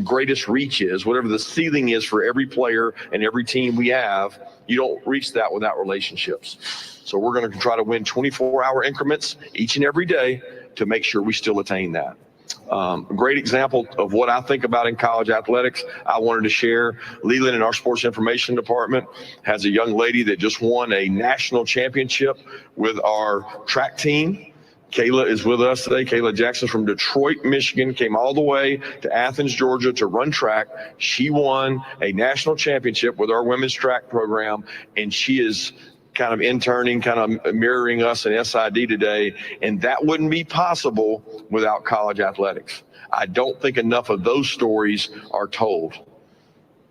greatest reach is, whatever the ceiling is for every player and every team we have. You don't reach that without relationships. So we're going to try to win 24-hour increments each and every day to make sure we still attain that. A great example of what I think about in college athletics, I wanted to share. Leland in our sports information department has a young lady that just won a national championship with our track team. Kayla is with us today. Kayla Jackson from Detroit, Michigan, came all the way to Athens, Georgia to run track. She won a national championship with our women's track program, and she is kind of interning, kind of mirroring us in SID today. And that wouldn't be possible without college athletics. I don't think enough of those stories are told.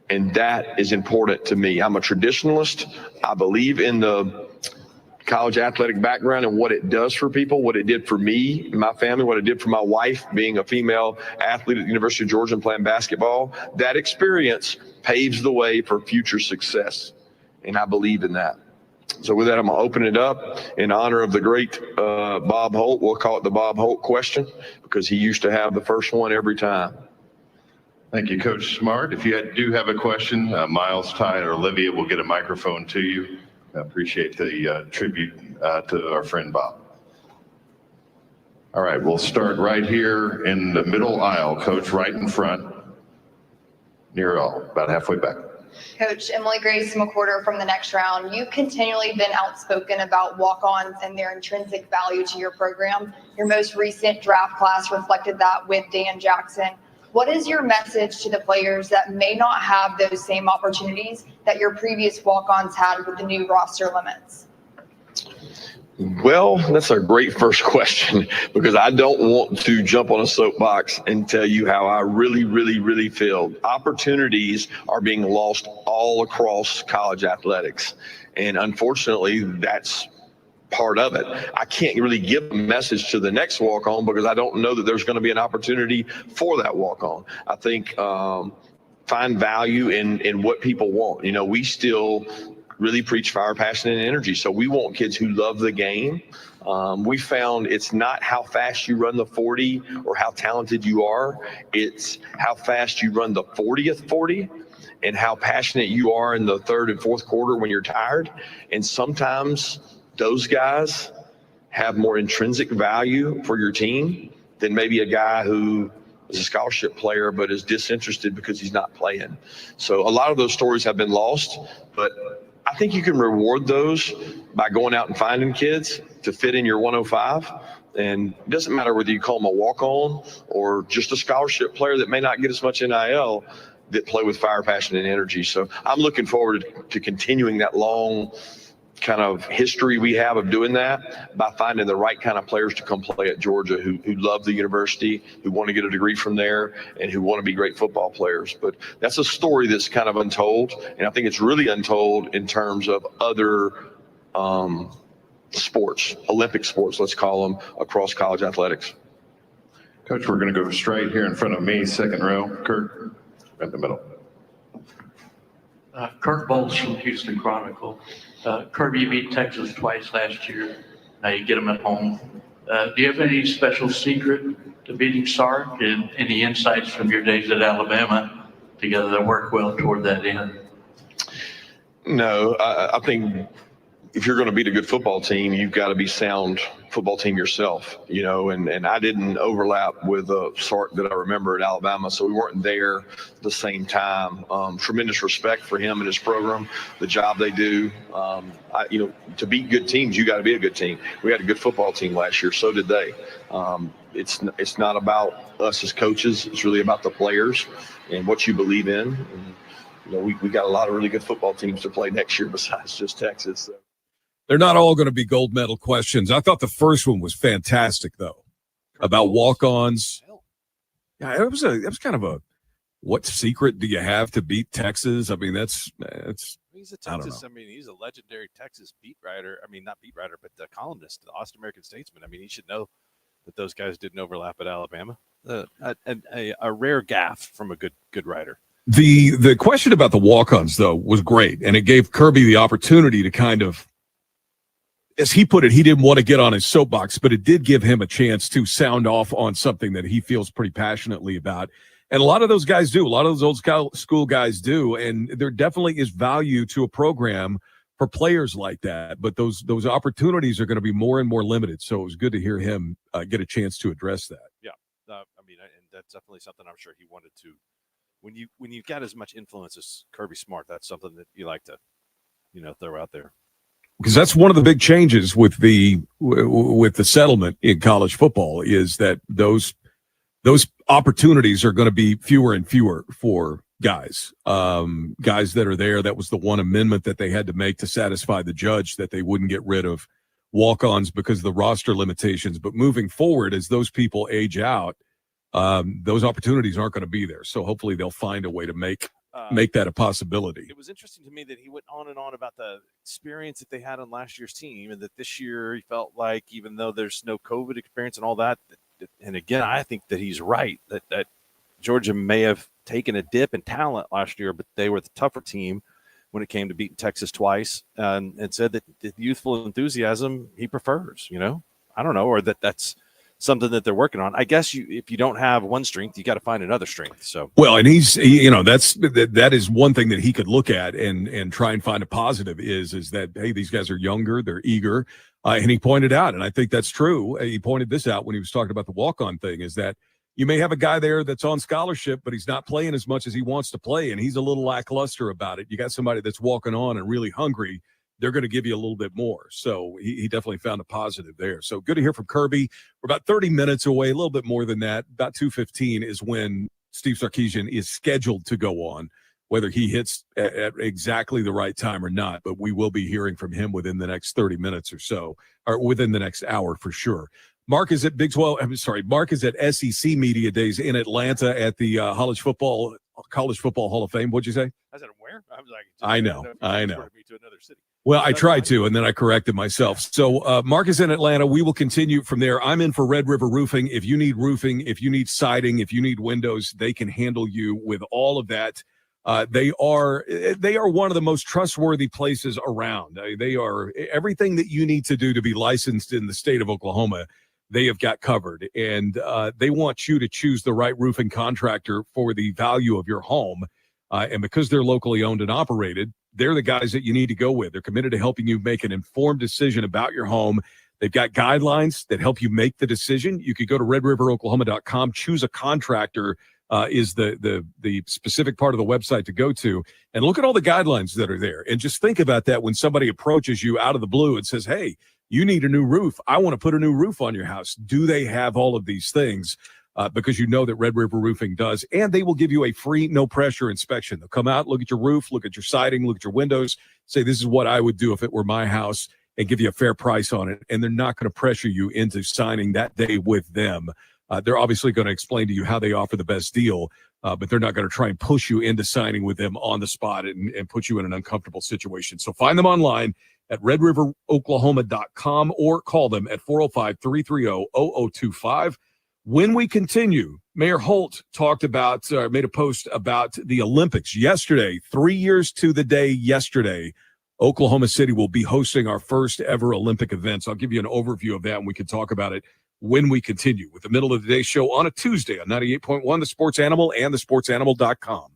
And that is important to me. I'm a traditionalist. I believe in the college athletic background and what it does for people, what it did for me and my family, what it did for my wife being a female athlete at the University of Georgia and playing basketball. That experience paves the way for future success. And I believe in that. So with that, I'm going to open it up in honor of the great Bob Holt. We'll call it the Bob Holt question because he used to have the first one every time. Thank you, Coach Smart. If you do have a question, Miles, Ty, or Olivia will get a microphone to you. I appreciate the tribute to our friend Bob. All right, we'll start right here in the middle aisle, Coach, right in front, near all, about halfway back. Coach Emily Grace McWhorter from the next round. You've continually been outspoken about walk-ons and their intrinsic value to your program. Your most recent draft class reflected that with Dan Jackson. What is your message to the players that may not have those same opportunities that your previous walk-ons had with the new roster limits? Well, that's a great first question, because I don't want to jump on a soapbox and tell you how I really, really, really feel. Opportunities are being lost all across college athletics. And unfortunately, that's part of it. I can't really give a message to the next walk-on because I don't know that there's going to be an opportunity for that walk-on. I think find value in what people want. You know, we still really preach fire, passion, and energy. So we want kids who love the game. We found it's not how fast you run the 40 or how talented you are. It's how fast you run the 40th 40 and how passionate you are in the third and fourth quarter when you're tired. And sometimes those guys have more intrinsic value for your team than maybe a guy who is a scholarship player but is disinterested because he's not playing. So a lot of those stories have been lost, but I think you can reward those by going out and finding kids to fit in your 105. And it doesn't matter whether you call them a walk-on or just a scholarship player that may not get as much NIL, that play with fire, passion, and energy. So I'm looking forward to continuing that long kind of history we have of doing that by finding the right kind of players to come play at Georgia who love the university, who want to get a degree from there, and who want to be great football players. But that's a story that's kind of untold, and I think it's really untold in terms of other sports, Olympic sports, let's call them, across college athletics. Coach, we're going to go straight here in front of me, second row. Kirk, right in the middle. Kirk Bowles from Houston Chronicle. Kirby, you beat Texas twice last year. Now you get them at home. Do you have any special secret to beating Sark and any insights from your days at Alabama together that work well toward that end? No, I think if you're going to beat a good football team, you've got to be sound football team yourself, you know, and I didn't overlap with Sark that I remember at Alabama, so we weren't there the same time. Tremendous respect for him and his program, the job they do. You know, to beat good teams, you got to be a good team. We had a good football team last year, so did they. It's not about us as coaches. It's really about the players and what you believe in. And, you know, we got a lot of really good football teams to play next year besides just Texas. So. They're not all going to be gold medal questions. I thought the first one was fantastic, though, about walk-ons. Yeah, it was kind of a, what secret do you have to beat Texas? I mean, that's he's a Texas. I mean, he's a legendary Texas beat writer. I mean, not beat writer, but the columnist, the Austin American Statesman. I mean, he should know that those guys didn't overlap at Alabama. A rare gaffe from a good writer. The question about the walk-ons, though, was great, and it gave Kirby the opportunity to kind of, as he put it, he didn't want to get on his soapbox, but it did give him a chance to sound off on something that he feels pretty passionately about. And a lot of those guys do. A lot of those old school guys do. And there definitely is value to a program for players like that. But those opportunities are going to be more and more limited. So it was good to hear him get a chance to address that. Yeah. I mean, and that's definitely something I'm sure he wanted to. When you've got as much influence as Kirby Smart, that's something that you like to, throw out there. Because that's one of the big changes with the settlement in college football is that those opportunities are going to be fewer and fewer for guys that are there. That was the one amendment that they had to make to satisfy the judge that they wouldn't get rid of walk-ons because of the roster limitations. But moving forward, as those people age out, those opportunities aren't going to be there. So hopefully they'll find a way to make that a possibility. It was interesting to me that he went on and on about the experience that they had on last year's team, and that this year he felt like, even though there's no COVID experience and all that, and again, I think that he's right, that Georgia may have taken a dip in talent last year, but they were the tougher team when it came to beating Texas twice, and said that the youthful enthusiasm he prefers, I don't know, or that's something that they're working on. I guess if you don't have one strength, you got to find another strength. So well, and that is one thing that he could look at and try and find a positive is that, hey, these guys are younger, they're eager, and he pointed out, and I think that's true. He pointed this out when he was talking about the walk-on thing, is that You may have a guy there that's on scholarship, but he's not playing as much as he wants to play, and he's a little lackluster about it. You got somebody that's walking on and really hungry. They're going to give you a little bit more. So he definitely found a positive there. So good to hear from Kirby. We're about 30 minutes away, a little bit more than that. About 2:15 is when Steve Sarkisian is scheduled to go on, whether he hits at exactly the right time or not. But we will be hearing from him within the next 30 minutes or so, or within the next hour for sure. Mark is at Mark is at SEC Media Days in Atlanta at the College Football Hall of Fame. What'd you say? I said, where? I was like, I know. Me to another city. Well, I tried to, and then I corrected myself. So Mark is in Atlanta. We will continue from there. I'm in for Red River Roofing. If you need roofing, if you need siding, if you need windows, they can handle you with all of that. They are one of the most trustworthy places around. They are everything that you need to do to be licensed in the state of Oklahoma. They have got covered, and they want you to choose the right roofing contractor for the value of your home. And because they're locally owned and operated, they're the guys that you need to go with. They're committed to helping you make an informed decision about your home. They've got guidelines that help you make the decision. You could go to redriveroklahoma.com, choose a contractor is the specific part of the website to go to, and look at all the guidelines that are there. And just think about that when somebody approaches you out of the blue and says, hey, you need a new roof. I want to put a new roof on your house. Do they have all of these things? Because you know that Red River Roofing does. And they will give you a free, no-pressure inspection. They'll come out, look at your roof, look at your siding, look at your windows, say this is what I would do if it were my house, and give you a fair price on it. And they're not going to pressure you into signing that day with them. They're obviously going to explain to you how they offer the best deal, but they're not going to try and push you into signing with them on the spot and put you in an uncomfortable situation. So find them online at redriveroklahoma.com or call them at 405-330-0025. When we continue, Mayor Holt made a post about the Olympics yesterday, 3 years to the day yesterday. Oklahoma City will be hosting our first ever Olympic events. I'll give you an overview of that, and we can talk about it when we continue with the middle of the day show on a Tuesday on 98.1, The Sports Animal and thesportsanimal.com.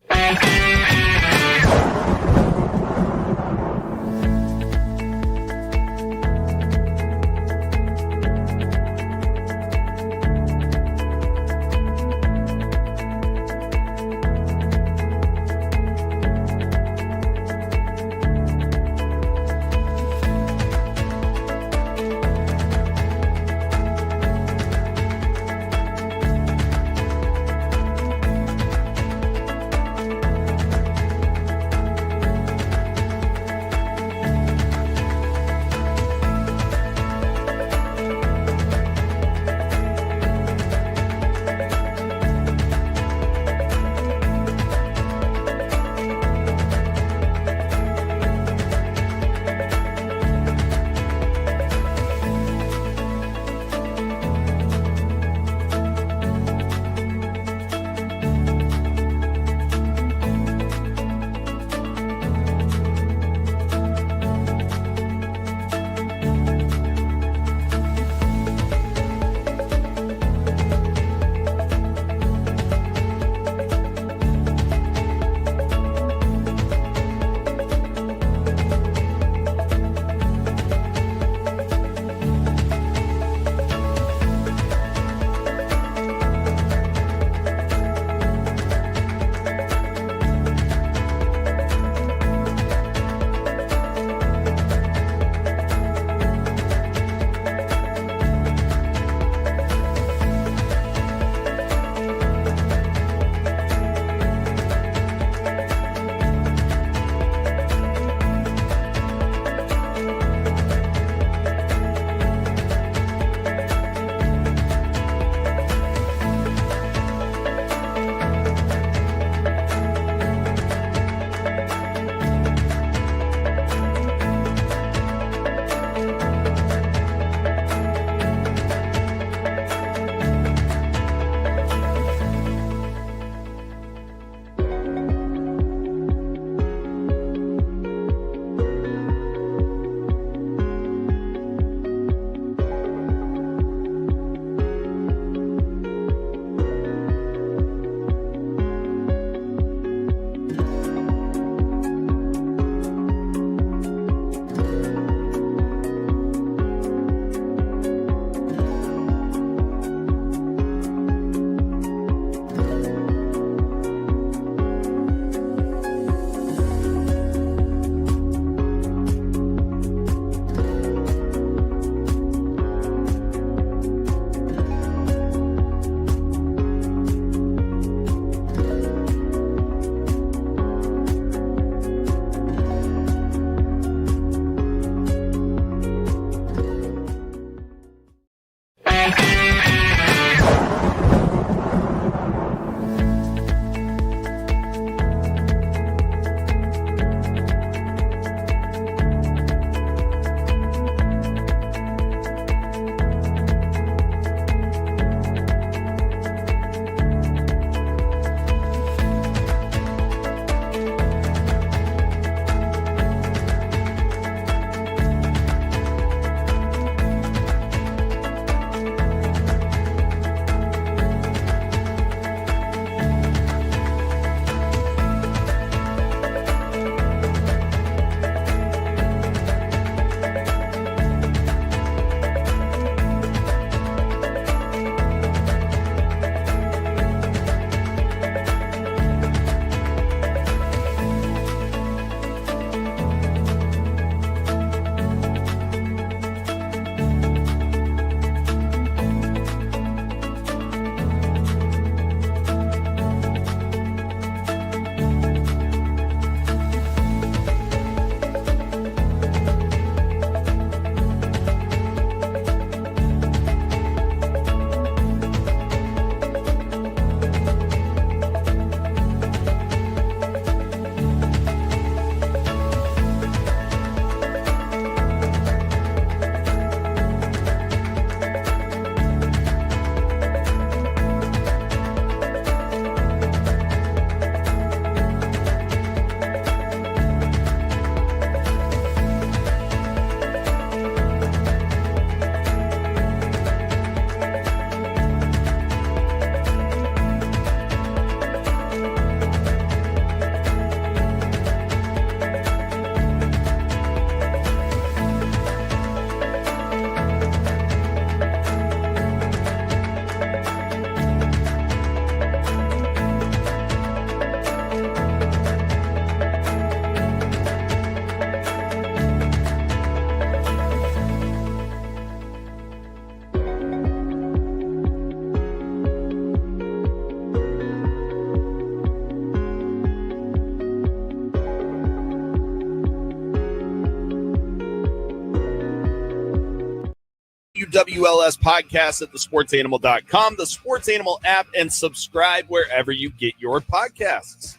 WLS podcast at thesportsanimal.com, the Sports Animal app, and subscribe wherever you get your podcasts.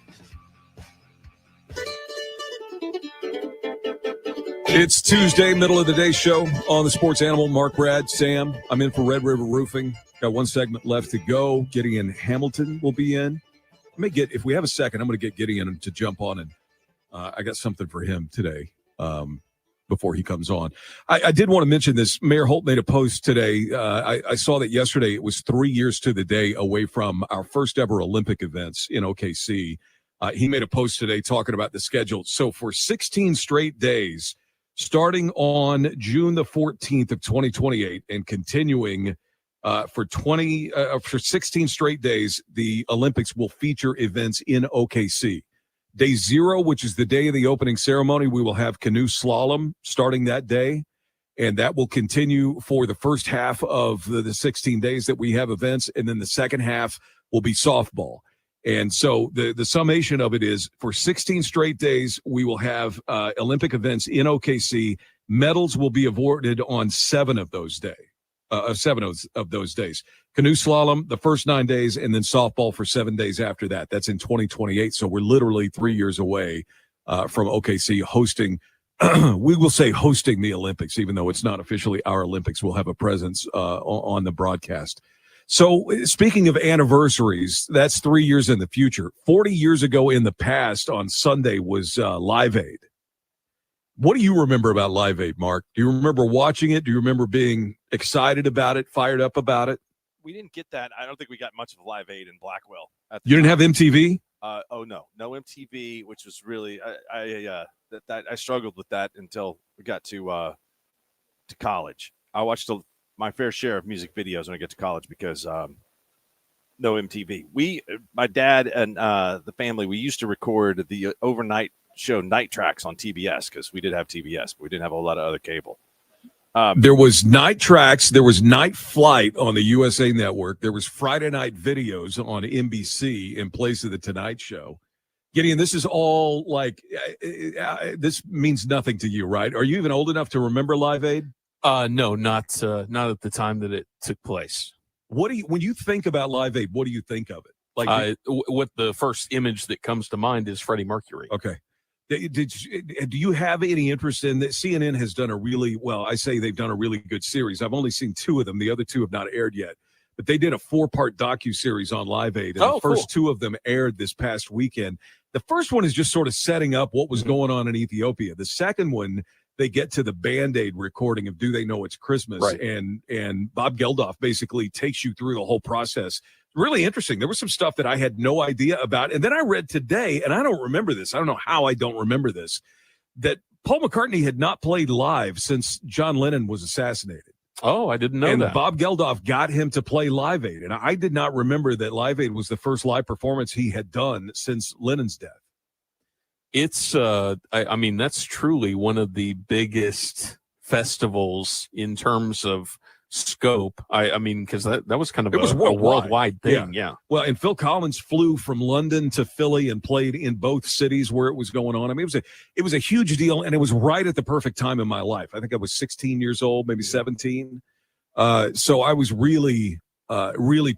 It's Tuesday, middle of the day show on the Sports Animal. Mark, Brad, Sam. I'm in for Red River Roofing. Got one segment left to go. Gideon Hamilton will be in. If we have a second, I'm going to get Gideon to jump on, and I got something for him today before he comes on. I did want to mention this. Mayor Holt made a post today. I saw that yesterday. It was 3 years to the day away from our first ever Olympic events in OKC. He made a post today talking about the schedule. So for 16 straight days, starting on June the 14th of 2028 and continuing for 16 straight days, the Olympics will feature events in OKC. Day 0, which is the day of the opening ceremony, we will have canoe slalom starting that day, and that will continue for the first half of the 16 days that we have events, and then the second half will be softball. And so the summation of it is for 16 straight days, we will have Olympic events in OKC. Medals will be awarded on 7 of those days. Canoe slalom the first 9 days, and then softball for 7 days after that. That's in 2028. So we're literally 3 years away from OKC hosting. We will say hosting the Olympics, even though it's not officially our Olympics. We'll have a presence on the broadcast. So speaking of anniversaries, that's 3 years in the future. 40 years ago in the past on Sunday was Live Aid. What do you remember about Live Aid, Mark? Do you remember watching it? Do you remember being excited about it, fired up about it? We didn't get that. I don't think we got much of Live Aid in Blackwell. You didn't have MTV? No MTV, which was really I struggled with that until we got to college. I watched my fair share of music videos when I get to college because no MTV. My dad and the family, we used to record the overnight show Night Tracks on TBS because we did have TBS, but we didn't have a whole lot of other cable. There was Night Tracks. There was Night Flight on the USA Network. There was Friday Night Videos on NBC in place of the Tonight Show. Gideon, this is all like this means nothing to you, right? Are you even old enough to remember Live Aid? No, not at the time that it took place. When you think about Live Aid, what do you think of it? Like what the first image that comes to mind is Freddie Mercury. Okay. Do you have any interest in that? CNN has done they've done a really good series. I've only seen 2 of them. The other 2 have not aired yet. But they did a 4-part docuseries on Live Aid. And the first 2 of them aired this past weekend. The first one is just sort of setting up what was going on in Ethiopia. The second one, they get to the Band-Aid recording of Do They Know It's Christmas? Right. And Bob Geldof basically takes you through the whole process. Really interesting. There was some stuff that I had no idea about. And then I read today, and I don't remember this. I don't know how I don't remember this, that Paul McCartney had not played live since John Lennon was assassinated. Oh, I didn't know that. And Bob Geldof got him to play Live Aid. And I did not remember that Live Aid was the first live performance he had done since Lennon's death. It's, I mean, that's truly one of the biggest festivals in terms of scope. I mean, because that was kind of a worldwide thing. Yeah. Well, and Phil Collins flew from London to Philly and played in both cities where it was going on. I mean, it was a huge deal, and it was right at the perfect time in my life. I think I was 16 years old, maybe 17. So I was really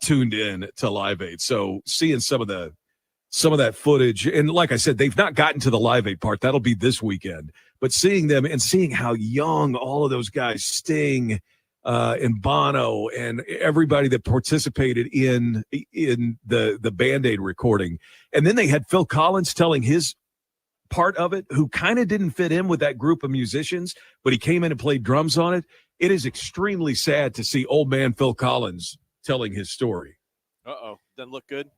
tuned in to Live Aid. So seeing some of that footage, and like I said, they've not gotten to the Live Aid part. That'll be this weekend. But seeing them and seeing how young all of those guys, Sting, and Bono and everybody that participated in the Band-Aid recording. And then they had Phil Collins telling his part of it, who kind of didn't fit in with that group of musicians, but he came in and played drums on it. It is extremely sad to see old man Phil Collins telling his story. Doesn't look good.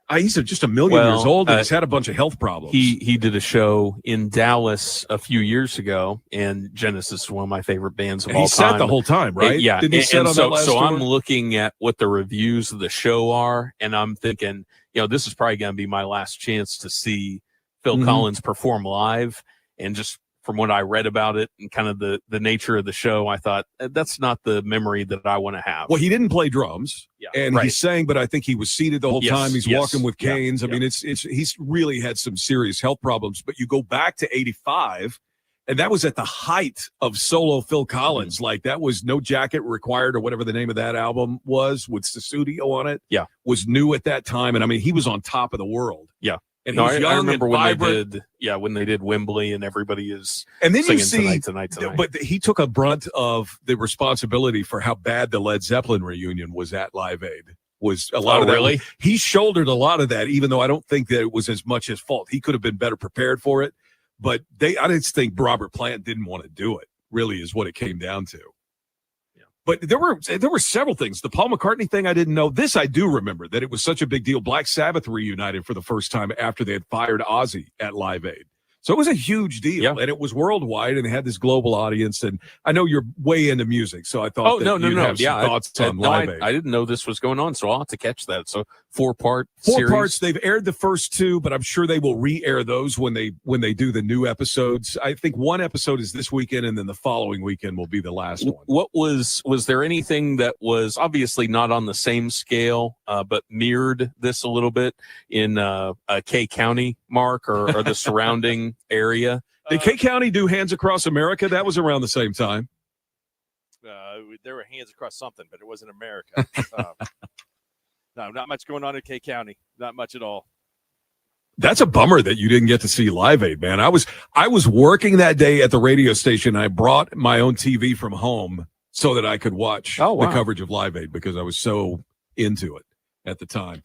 He's just a million years old, and he's had a bunch of health problems. He did a show in Dallas a few years ago, and Genesis is one of my favorite bands of all time. He sat the whole time, right? Yeah. Didn't he sit on that last tour? I'm looking at what the reviews of the show are, and I'm thinking, this is probably going to be my last chance to see Phil Collins perform live. And just from what I read about it and kind of the nature of the show, I thought that's not the memory that I want to have. Well, he didn't play drums, and he sang, but I think he was seated the whole time. He's walking with canes. I mean, he's really had some serious health problems. But you go back to '85, And that was at the height of solo Phil Collins. Like, that was No Jacket Required or whatever the name of that album was with Sussudio on it. Yeah. Was new at that time. And, I mean, he was on top of the world. Yeah. And No, he's young I remember and when vibrant. when they did Wembley and everybody is And then you singing see, tonight. but he took a brunt of the responsibility for how bad the Led Zeppelin reunion was at Live Aid. Was a lot of that. Really? He shouldered a lot of that, even though I don't think that it was as much his fault. He could have been better prepared for it. But I just think Robert Plant didn't want to do it, really, is what it came down to. Yeah. But there were several things. The Paul McCartney thing I didn't know. This I do remember, that it was such a big deal. Black Sabbath reunited for the first time after they had fired Ozzy at Live Aid. So it was a huge deal, and it was worldwide, and they had this global audience. And I know you're way into music, so I thought you'd have some thoughts on Live Aid. I didn't know this was going on, so I'll have to catch that. So four parts. They've aired the first two, but I'm sure they will re-air those when they do the new episodes. I think one episode is this weekend, and then the following weekend will be the last one. What was there anything that was obviously not on the same scale, but mirrored this a little bit in K County, Mark, or the surrounding area? Did K County do Hands Across America? That was around the same time. There were hands across something, but it wasn't America. No, not much going on in K County. Not much at all. That's a bummer that you didn't get to see Live Aid, man. I was working that day at the radio station. I brought my own TV from home so that I could watch the coverage of Live Aid because I was so into it at the time.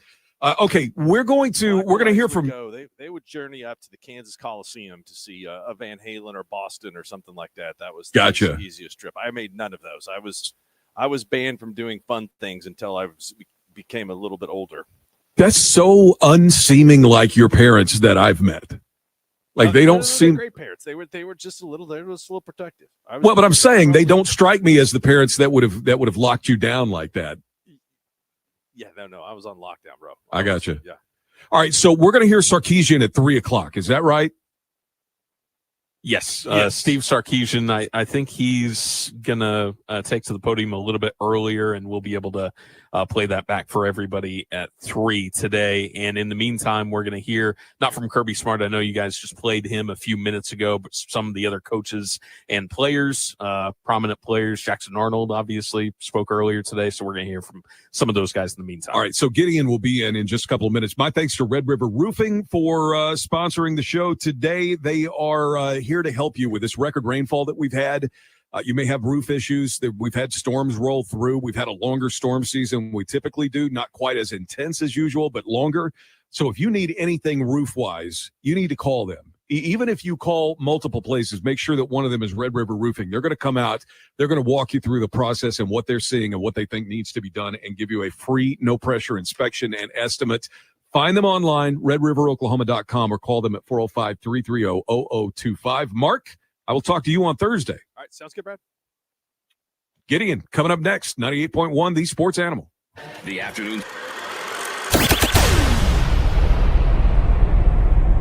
Okay, we're going to hear from. They would journey up to the Kansas Coliseum to see a Van Halen or Boston or something like that. That was the easiest trip. I made none of those. I was banned from doing fun things until I became a little bit older. That's so unseeming like your parents that I've met. Like they don't seem great parents. They were just a little protective. But I'm saying they don't strike me as the parents that would have locked you down like that. Yeah, no, I was on lockdown, bro. I got you. Yeah. All right, so we're going to hear Sarkisian at 3:00. Is that right? Yes. Steve Sarkisian, I think he's going to take to the podium a little bit earlier, and we'll be able to play that back for everybody at 3 today. And in the meantime, we're going to hear, not from Kirby Smart, I know you guys just played him a few minutes ago, but some of the other coaches and players, prominent players. Jackson Arnold, obviously, spoke earlier today, so we're going to hear from some of those guys in the meantime. All right, so Gideon will be in just a couple of minutes. My thanks to Red River Roofing for sponsoring the show today. They are here to help you with this record rainfall that we've had. You may have roof issues. We've had storms roll through. We've had a longer storm season we typically do, not quite as intense as usual, but longer. So if you need anything roof-wise, you need to call them. Even if you call multiple places, make sure that one of them is Red River Roofing. They're going to come out. They're going to walk you through the process and what they're seeing and what they think needs to be done and give you a free, no-pressure inspection and estimate. Find them online, redriveroklahoma.com, or call them at 405-330-0025. Mark, I will talk to you on Thursday. All right, sounds good, Brad. Gideon, coming up next, 98.1, The Sports Animal. The afternoon.